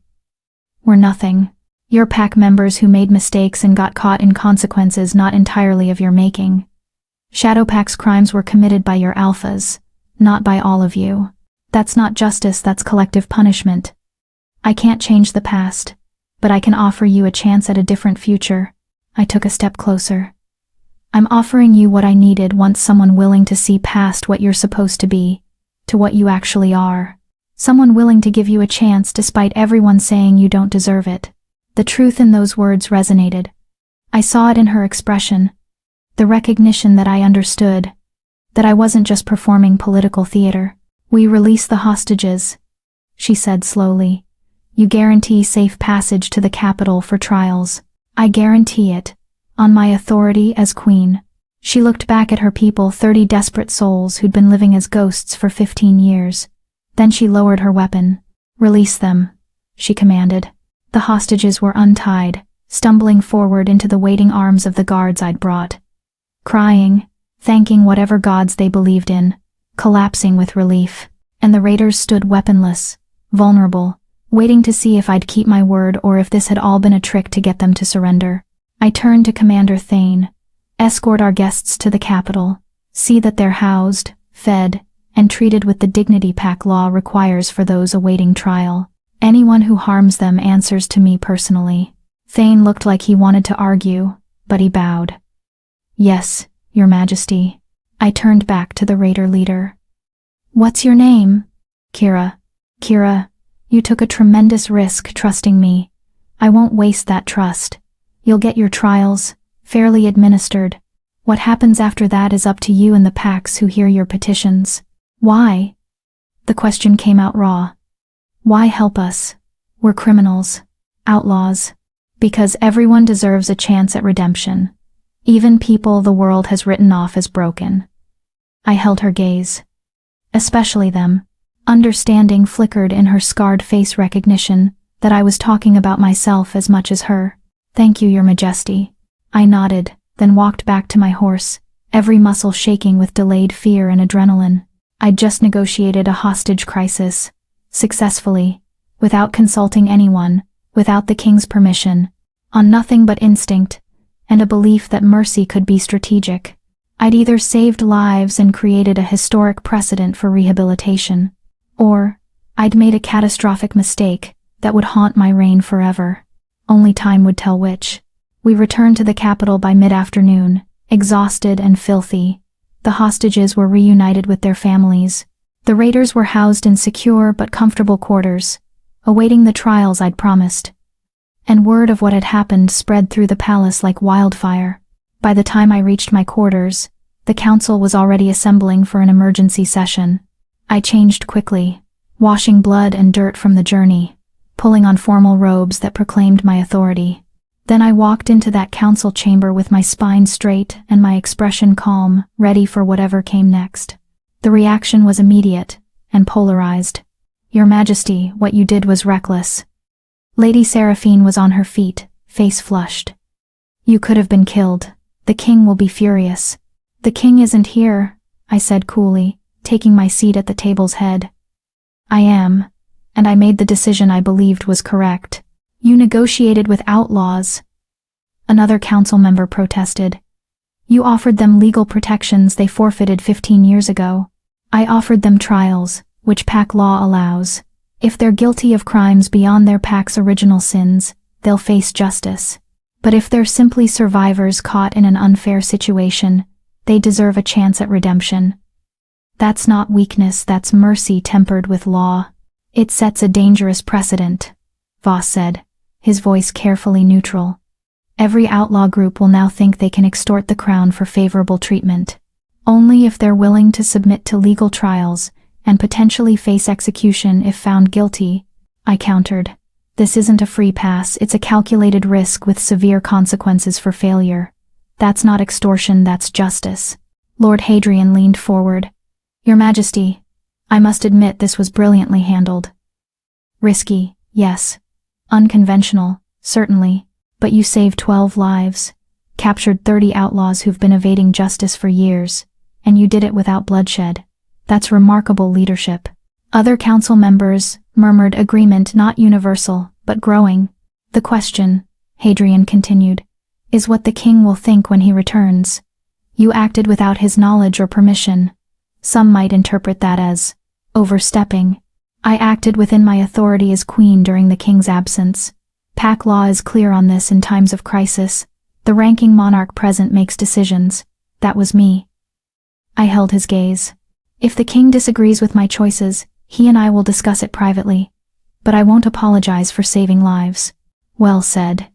We're nothing. You're pack members who made mistakes and got caught in consequences not entirely of your making. Shadowpack's crimes were committed by your alphas, not by all of you. That's not justice, that's collective punishment. I can't change the past, but I can offer you a chance at a different future." I took a step closer. "I'm offering you what I needed once, someone willing to see past what you're supposed to be, to what you actually are. Someone willing to give you a chance despite everyone saying you don't deserve it." The truth in those words resonated. I saw it in her expression, the recognition that I understood, that I wasn't just performing political theater. "We release the hostages," she said slowly. "You guarantee safe passage to the capital for trials. I guarantee it, on my authority as queen." She looked back at her people, 30 desperate souls who'd been living as ghosts for 15 years. Then she lowered her weapon. "Release them," she commanded. The hostages were untied, stumbling forward into the waiting arms of the guards I'd brought. Crying, thanking whatever gods they believed in, collapsing with relief. And the raiders stood weaponless, vulnerable, waiting to see if I'd keep my word or if this had all been a trick to get them to surrender. I turned to Commander Thane. "Escort our guests to the capital. See that they're housed, fed, and treated with the dignity pack law requires for those awaiting trial. Anyone who harms them answers to me personally." Thane looked like he wanted to argue, but he bowed. "Yes, Your Majesty." I turned back to the raider leader. "What's your name?" "Kira." "Kira, you took a tremendous risk trusting me. I won't waste that trust. You'll get your trials, fairly administered. What happens after that is up to you and the packs who hear your petitions." "Why?" The question came out raw. "Why help us? We're criminals, outlaws." "Because everyone deserves a chance at redemption, even people the world has written off as broken." I held her gaze. "Especially them." Understanding flickered in her scarred face, recognition that I was talking about myself as much as her. "Thank you, Your Majesty." I nodded, then walked back to my horse, every muscle shaking with delayed fear and adrenaline. I'd just negotiated a hostage crisis, successfully, without consulting anyone, without the king's permission, on nothing but instinct, and a belief that mercy could be strategic. I'd either saved lives and created a historic precedent for rehabilitation, or I'd made a catastrophic mistake that would haunt my reign forever. Only time would tell which. We returned to the capital by mid-afternoon, exhausted and filthy. The hostages were reunited with their families. The raiders were housed in secure but comfortable quarters, awaiting the trials I'd promised. And word of what had happened spread through the palace like wildfire. By the time I reached my quarters, the council was already assembling for an emergency session. I changed quickly, washing blood and dirt from the journey, pulling on formal robes that proclaimed my authority. Then I walked into that council chamber with my spine straight and my expression calm, ready for whatever came next. The reaction was immediate and polarized. "Your Majesty, what you did was reckless." Lady Seraphine was on her feet, face flushed. "You could have been killed. The king will be furious." "The king isn't here," I said coolly, taking my seat at the table's head. "I am, and I made the decision I believed was correct." "You negotiated with outlaws," another council member protested. "You offered them legal protections they forfeited 15 years ago." "I offered them trials, which pack law allows. If they're guilty of crimes beyond their pack's original sins, they'll face justice. But if they're simply survivors caught in an unfair situation, they deserve a chance at redemption. That's not weakness, that's mercy tempered with law. It sets a dangerous precedent," Voss said, his voice carefully neutral. "Every outlaw group will now think they can extort the crown for favorable treatment. Only if they're willing to submit to legal trials and potentially face execution if found guilty," I countered. "This isn't a free pass, it's a calculated risk with severe consequences for failure. That's not extortion, that's justice." Lord Hadrian leaned forward. "Your Majesty, I must admit this was brilliantly handled. Risky, yes. Unconventional, certainly. But you saved 12 lives, captured 30 outlaws who've been evading justice for years, and you did it without bloodshed. That's remarkable leadership." Other council members murmured agreement, not universal, but growing. "The question," Hadrian continued, "is what the king will think when he returns. You acted without his knowledge or permission. Some might interpret that as overstepping. I acted within my authority as queen during the king's absence. Pack law is clear on this in times of crisis. The ranking monarch present makes decisions. That was me." I held his gaze. "If the king disagrees with my choices, he and I will discuss it privately. But I won't apologize for saving lives." "Well said,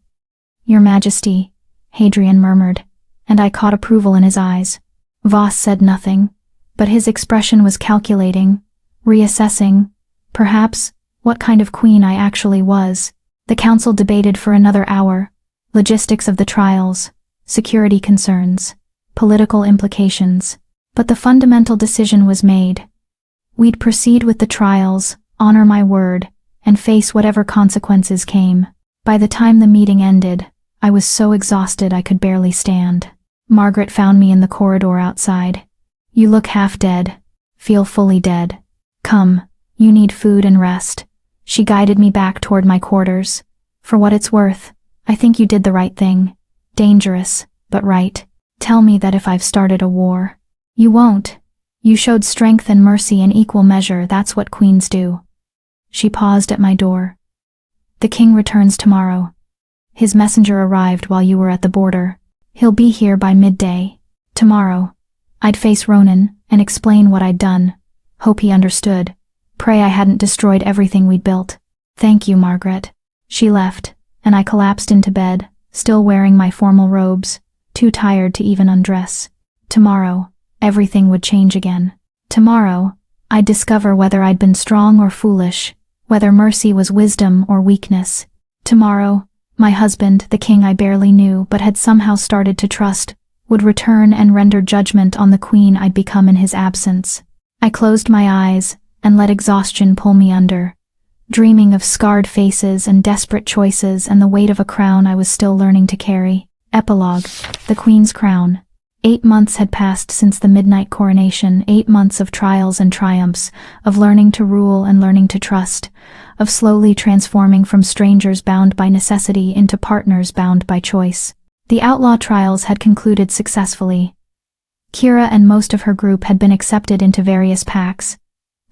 Your Majesty," Hadrian murmured, and I caught approval in his eyes. Voss said nothing, but his expression was calculating, reassessing, perhaps, what kind of queen I actually was. The council debated for another hour, logistics of the trials, security concerns, political implications, but the fundamental decision was made. We'd proceed with the trials, honor my word, and face whatever consequences came. By the time the meeting ended, I was so exhausted I could barely stand. Margaret found me in the corridor outside. "You look half dead. Feel fully dead. Come, you need food and rest." She guided me back toward my quarters. "For what it's worth, I think you did the right thing. Dangerous, but right. Tell me that if I've started a war." "You won't. You showed strength and mercy in equal measure, that's what queens do." She paused at my door. "The king returns tomorrow. His messenger arrived while you were at the border. He'll be here by midday. Tomorrow, I'd face Ronan and explain what I'd done. Hope he understood. Pray I hadn't destroyed everything we'd built." "Thank you, Margaret." She left, and I collapsed into bed, still wearing my formal robes, too tired to even undress. Tomorrow, everything would change again. Tomorrow, I'd discover whether I'd been strong or foolish, whether mercy was wisdom or weakness. Tomorrow, my husband, the king I barely knew but had somehow started to trust, would return and render judgment on the queen I'd become in his absence. I closed my eyes and let exhaustion pull me under, dreaming of scarred faces and desperate choices and the weight of a crown I was still learning to carry. Epilogue: The Queen's Crown. 8 months had passed since the midnight coronation, 8 months of trials and triumphs, of learning to rule and learning to trust, of slowly transforming from strangers bound by necessity into partners bound by choice. The outlaw trials had concluded successfully. Kira and most of her group had been accepted into various packs,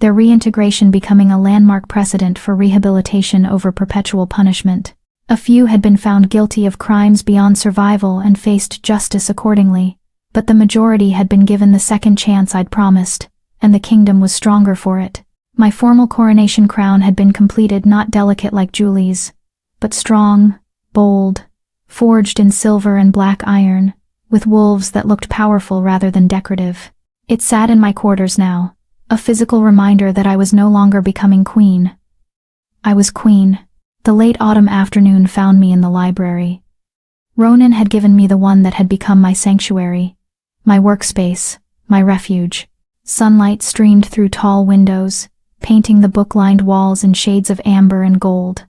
their reintegration becoming a landmark precedent for rehabilitation over perpetual punishment. A few had been found guilty of crimes beyond survival and faced justice accordingly, but the majority had been given the second chance I'd promised, and the kingdom was stronger for it. My formal coronation crown had been completed, not delicate like Julie's, but strong, bold, forged in silver and black iron, with wolves that looked powerful rather than decorative. It sat in my quarters now, a physical reminder that I was no longer becoming queen. I was queen. The late autumn afternoon found me in the library. Ronan had given me the one that had become my sanctuary, my workspace, my refuge. Sunlight streamed through tall windows, painting the book-lined walls in shades of amber and gold.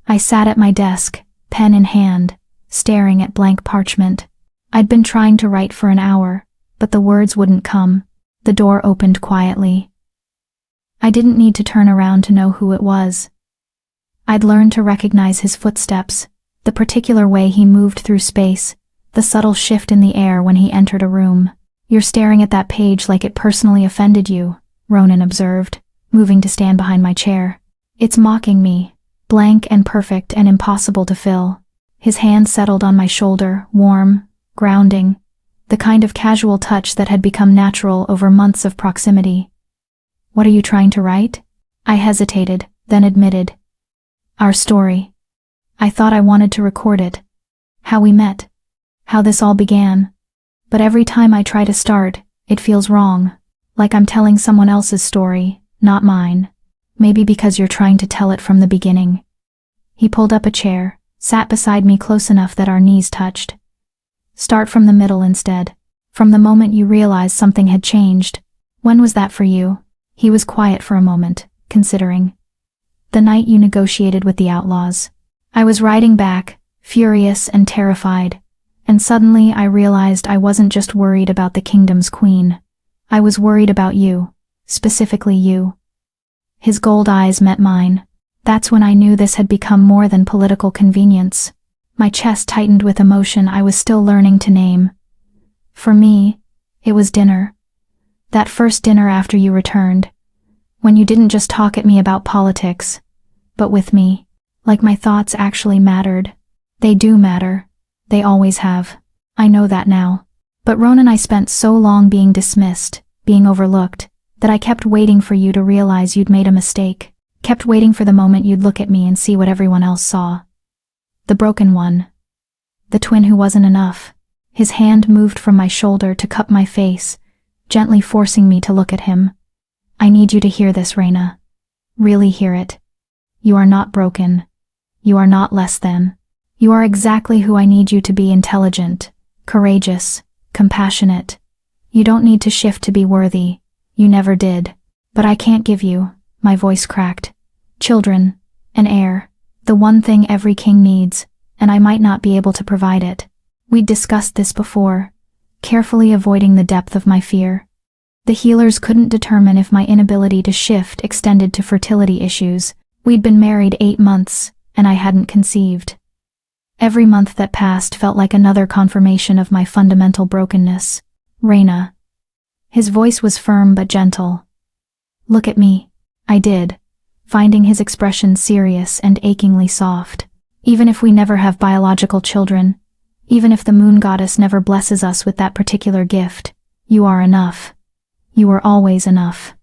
I sat at my desk, pen in hand, staring at blank parchment. I'd been trying to write for an hour, but the words wouldn't come. The door opened quietly. I didn't need to turn around to know who it was. I'd learned to recognize his footsteps, the particular way he moved through space, the subtle shift in the air when he entered a room. "You're staring at that page like it personally offended you," Ronan observed, moving to stand behind my chair. "It's mocking me, blank and perfect and impossible to fill." His hand settled on my shoulder, warm, grounding, the kind of casual touch that had become natural over months of proximity. "What are you trying to write?" I hesitated, then admitted. "Our story. I thought I wanted to record it. How we met. How this all began. But every time I try to start, it feels wrong. Like I'm telling someone else's story, not mine. Maybe because you're trying to tell it from the beginning." He pulled up a chair, sat beside me close enough that our knees touched. "Start from the middle instead. From the moment you realized something had changed. When was that for you?" He was quiet for a moment, considering. "The night you negotiated with the outlaws." I was writing back, furious and terrified, and suddenly I realized I wasn't just worried about the kingdom's queen. I was worried about you, specifically you. His gold eyes met mine. That's when I knew this had become more than political convenience. My chest tightened with emotion I was still learning to name. For me, it was dinner. That first dinner after you returned. When you didn't just talk at me about politics, but with me, like my thoughts actually mattered. They do matter. They always have. I know that now. But Ronan and I spent so long being dismissed, being overlooked, that I kept waiting for you to realize you'd made a mistake. Kept waiting for the moment you'd look at me and see what everyone else saw. The broken one. The twin who wasn't enough. His hand moved from my shoulder to cup my face, gently forcing me to look at him. "I need you to hear this, Reina. Really hear it. You are not broken. You are not less than. You are exactly who I need you to be: intelligent, courageous, compassionate. You don't need to shift to be worthy. You never did. But I can't give you," my voice cracked, "children, an heir, the one thing every king needs, and I might not be able to provide it." We'd discussed this before, carefully avoiding the depth of my fear. The healers couldn't determine if my inability to shift extended to fertility issues. We'd been married 8 months, and I hadn't conceived. Every month that passed felt like another confirmation of my fundamental brokenness. "Reina." His voice was firm but gentle. "Look at me." I did, finding his expression serious and achingly soft. "Even if we never have biological children, even if the moon goddess never blesses us with that particular gift, you are enough. You were always enough."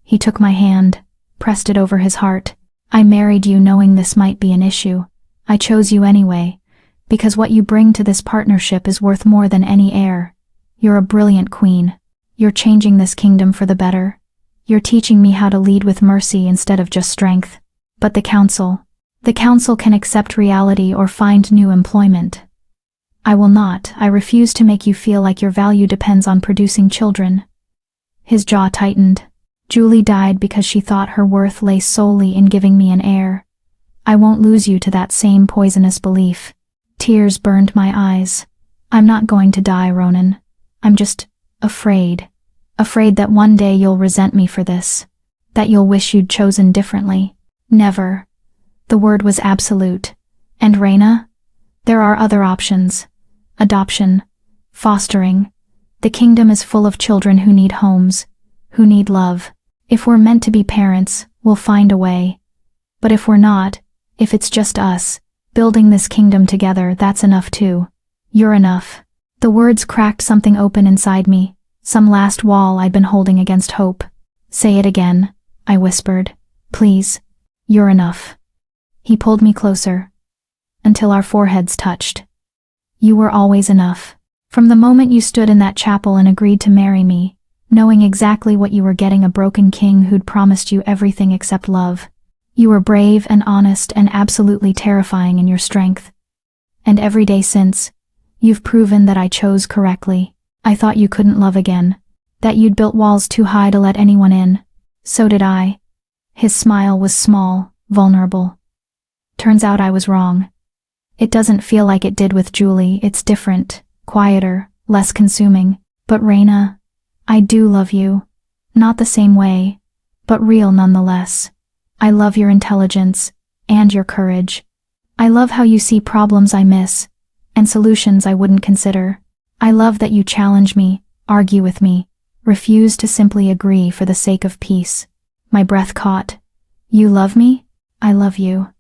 He took my hand, pressed it over his heart. "I married you knowing this might be an issue. I chose you anyway, because what you bring to this partnership is worth more than any heir. You're a brilliant queen. You're changing this kingdom for the better. You're teaching me how to lead with mercy instead of just strength. But the council can accept reality or find new employment. I will not. I refuse to make you feel like your value depends on producing children." His jaw tightened. "Julie died because she thought her worth lay solely in giving me an heir. I won't lose you to that same poisonous belief." Tears burned my eyes. I'm not going to die, Ronan. I'm just afraid. Afraid that one day you'll resent me for this. That you'll wish you'd chosen differently. Never. The word was absolute. And Reyna? There are other options. Adoption. Fostering. The kingdom is full of children who need homes, who need love. If we're meant to be parents, we'll find a way. But if we're not, if it's just us, building this kingdom together, that's enough too. You're enough. The words cracked something open inside me, some last wall I'd been holding against hope. Say it again, I whispered. Please. You're enough. He pulled me closer, until our foreheads touched. You were always enough. From the moment you stood in that chapel and agreed to marry me, knowing exactly what you were getting, a broken king who'd promised you everything except love. You were brave and honest and absolutely terrifying in your strength. And every day since, you've proven that I chose correctly. I thought you couldn't love again, that you'd built walls too high to let anyone in. So did I. His smile was small, vulnerable. Turns out I was wrong. It doesn't feel like it did with Julie. It's different, quieter, less consuming. But Reyna, I do love you. Not the same way, but real nonetheless. I love your intelligence, and your courage. I love how you see problems I miss, and solutions I wouldn't consider. I love that you challenge me, argue with me, refuse to simply agree for the sake of peace. My breath caught. You love me? I love you.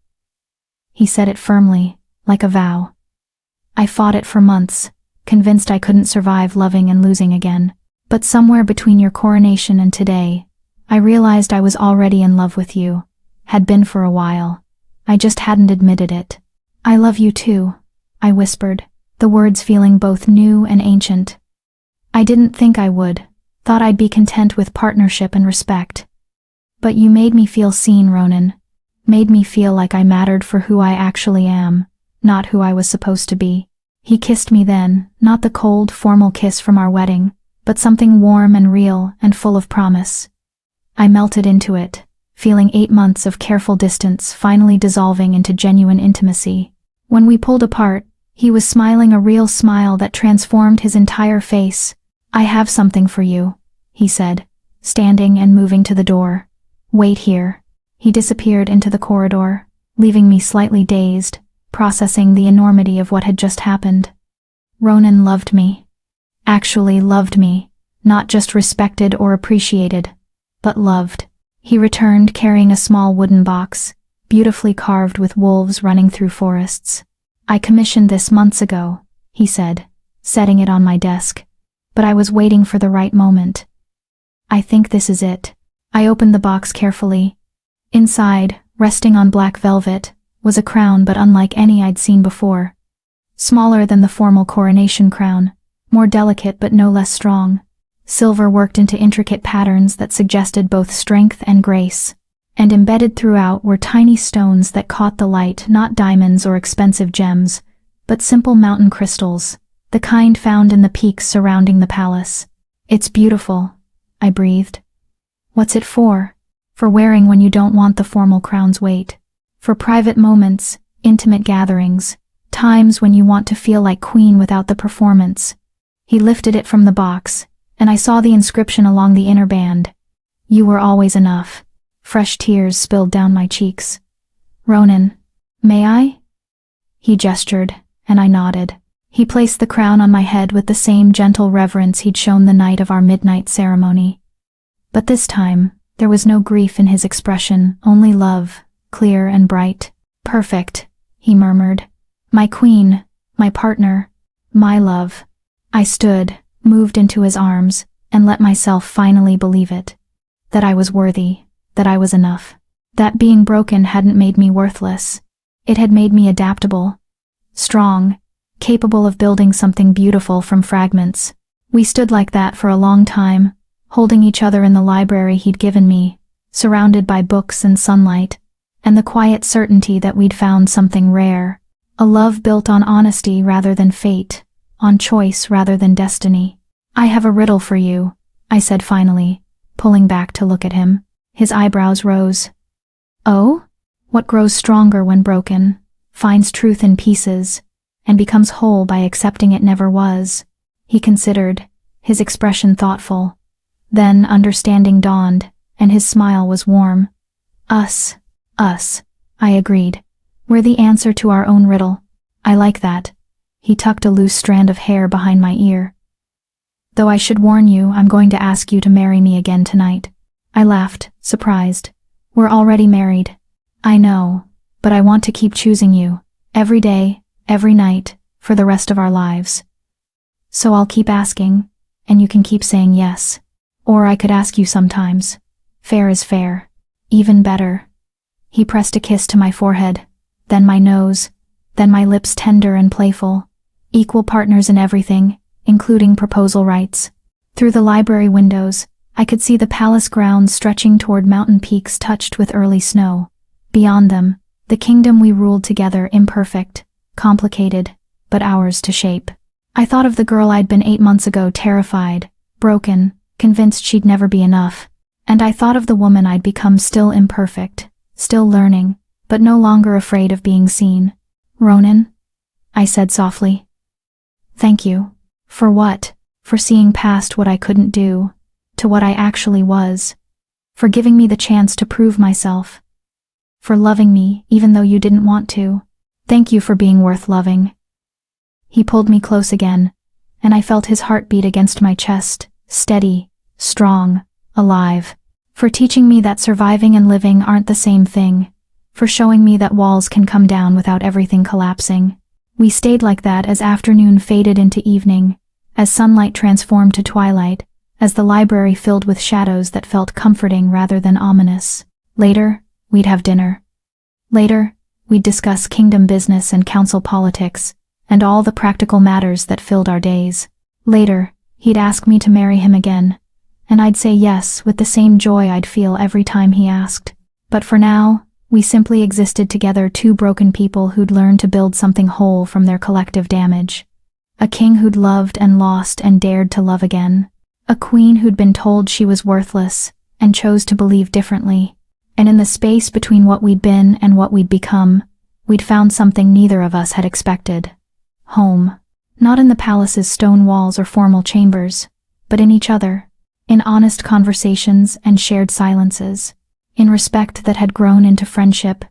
He said it firmly, like a vow. I fought it for months, convinced I couldn't survive loving and losing again. But somewhere between your coronation and today, I realized I was already in love with you, had been for a while. I just hadn't admitted it. I love you too, I whispered, the words feeling both new and ancient. I didn't think I would, thought I'd be content with partnership and respect. But you made me feel seen, Ronan. Made me feel like I mattered for who I actually am, not who I was supposed to be. He kissed me then, not the cold, formal kiss from our wedding, but something warm and real and full of promise. I melted into it, feeling 8 months of careful distance finally dissolving into genuine intimacy. When we pulled apart, he was smiling, a real smile that transformed his entire face. I have something for you, he said, standing and moving to the door. Wait here. He disappeared into the corridor, leaving me slightly dazed, processing the enormity of what had just happened. Ronan loved me. Actually loved me, not just respected or appreciated, but loved. He returned carrying a small wooden box, beautifully carved with wolves running through forests. I commissioned this months ago, he said, setting it on my desk, but I was waiting for the right moment. I think this is it. I opened the box carefully. Inside, resting on black velvet, was a crown but unlike any I'd seen before. Smaller than the formal coronation crown, more delicate but no less strong. Silver worked into intricate patterns that suggested both strength and grace. And embedded throughout were tiny stones that caught the light, not diamonds or expensive gems, but simple mountain crystals, the kind found in the peaks surrounding the palace. It's beautiful, I breathed. What's it for? For wearing when you don't want the formal crown's weight. For private moments, intimate gatherings, times when you want to feel like queen without the performance. He lifted it from the box, and I saw the inscription along the inner band. You were always enough. Fresh tears spilled down my cheeks. Ronan, may I? He gestured, and I nodded. He placed the crown on my head with the same gentle reverence he'd shown the night of our midnight ceremony. But this time, there was no grief in his expression, only love, clear and bright. Perfect, he murmured. My queen, my partner, my love. I stood, moved into his arms, and let myself finally believe it. That I was worthy, that I was enough. That being broken hadn't made me worthless. It had made me adaptable, strong, capable of building something beautiful from fragments. We stood like that for a long time, holding each other in the library he'd given me, surrounded by books and sunlight, and the quiet certainty that we'd found something rare, a love built on honesty rather than fate, on choice rather than destiny. I have a riddle for you, I said finally, pulling back to look at him. His eyebrows rose. Oh? What grows stronger when broken, finds truth in pieces, and becomes whole by accepting it never was. He considered, his expression thoughtful. Then understanding dawned, and his smile was warm. Us, I agreed. We're the answer to our own riddle. I like that. He tucked a loose strand of hair behind my ear. Though I should warn you, I'm going to ask you to marry me again tonight. I laughed, surprised. We're already married. I know, but I want to keep choosing you, every day, every night, for the rest of our lives. So I'll keep asking, and you can keep saying yes. Or I could ask you sometimes. Fair is fair. Even better. He pressed a kiss to my forehead, then my nose, then my lips tender and playful. Equal partners in everything, including proposal rights. Through the library windows, I could see the palace grounds stretching toward mountain peaks touched with early snow. Beyond them, the kingdom we ruled together, imperfect, complicated, but ours to shape. I thought of the girl I'd been 8 months ago, terrified, broken, convinced she'd never be enough. And I thought of the woman I'd become, still imperfect, still learning, but no longer afraid of being seen. Ronan? I said softly. Thank you. For what? For seeing past what I couldn't do, to what I actually was. For giving me the chance to prove myself. For loving me, even though you didn't want to. Thank you for being worth loving. He pulled me close again, and I felt his heart beat against my chest, steady, strong, alive. For teaching me that surviving and living aren't the same thing. For showing me that walls can come down without everything collapsing. We stayed like that as afternoon faded into evening, as sunlight transformed to twilight, as the library filled with shadows that felt comforting rather than ominous. Later, we'd have dinner. Later, we'd discuss kingdom business and council politics, and all the practical matters that filled our days. Later, he'd ask me to marry him again, and I'd say yes with the same joy I'd feel every time he asked. But for now, we simply existed together, two broken people who'd learned to build something whole from their collective damage. A king who'd loved and lost and dared to love again. A queen who'd been told she was worthless and chose to believe differently. And in the space between what we'd been and what we'd become, we'd found something neither of us had expected. Home. Not in the palace's stone walls or formal chambers, but in each other. In honest conversations and shared silences. In respect that had grown into friendship,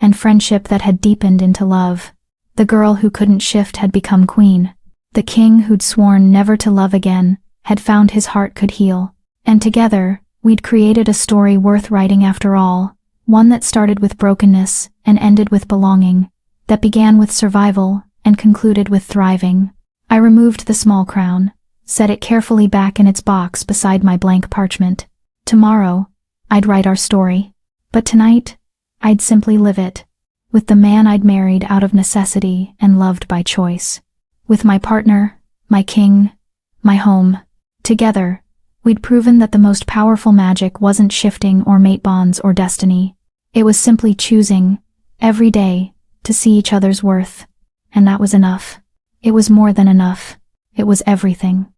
and friendship that had deepened into love. The girl who couldn't shift had become queen. The king who'd sworn never to love again had found his heart could heal. And together, we'd created a story worth writing after all, one that started with brokenness and ended with belonging, that began with survival and concluded with thriving. I removed the small crown, set it carefully back in its box beside my blank parchment. Tomorrow, I'd write our story, but tonight, I'd simply live it, with the man I'd married out of necessity and loved by choice. With my partner, my king, my home. Together, we'd proven that the most powerful magic wasn't shifting or mate bonds or destiny. It was simply choosing, every day, to see each other's worth. And that was enough. It was more than enough. It was everything.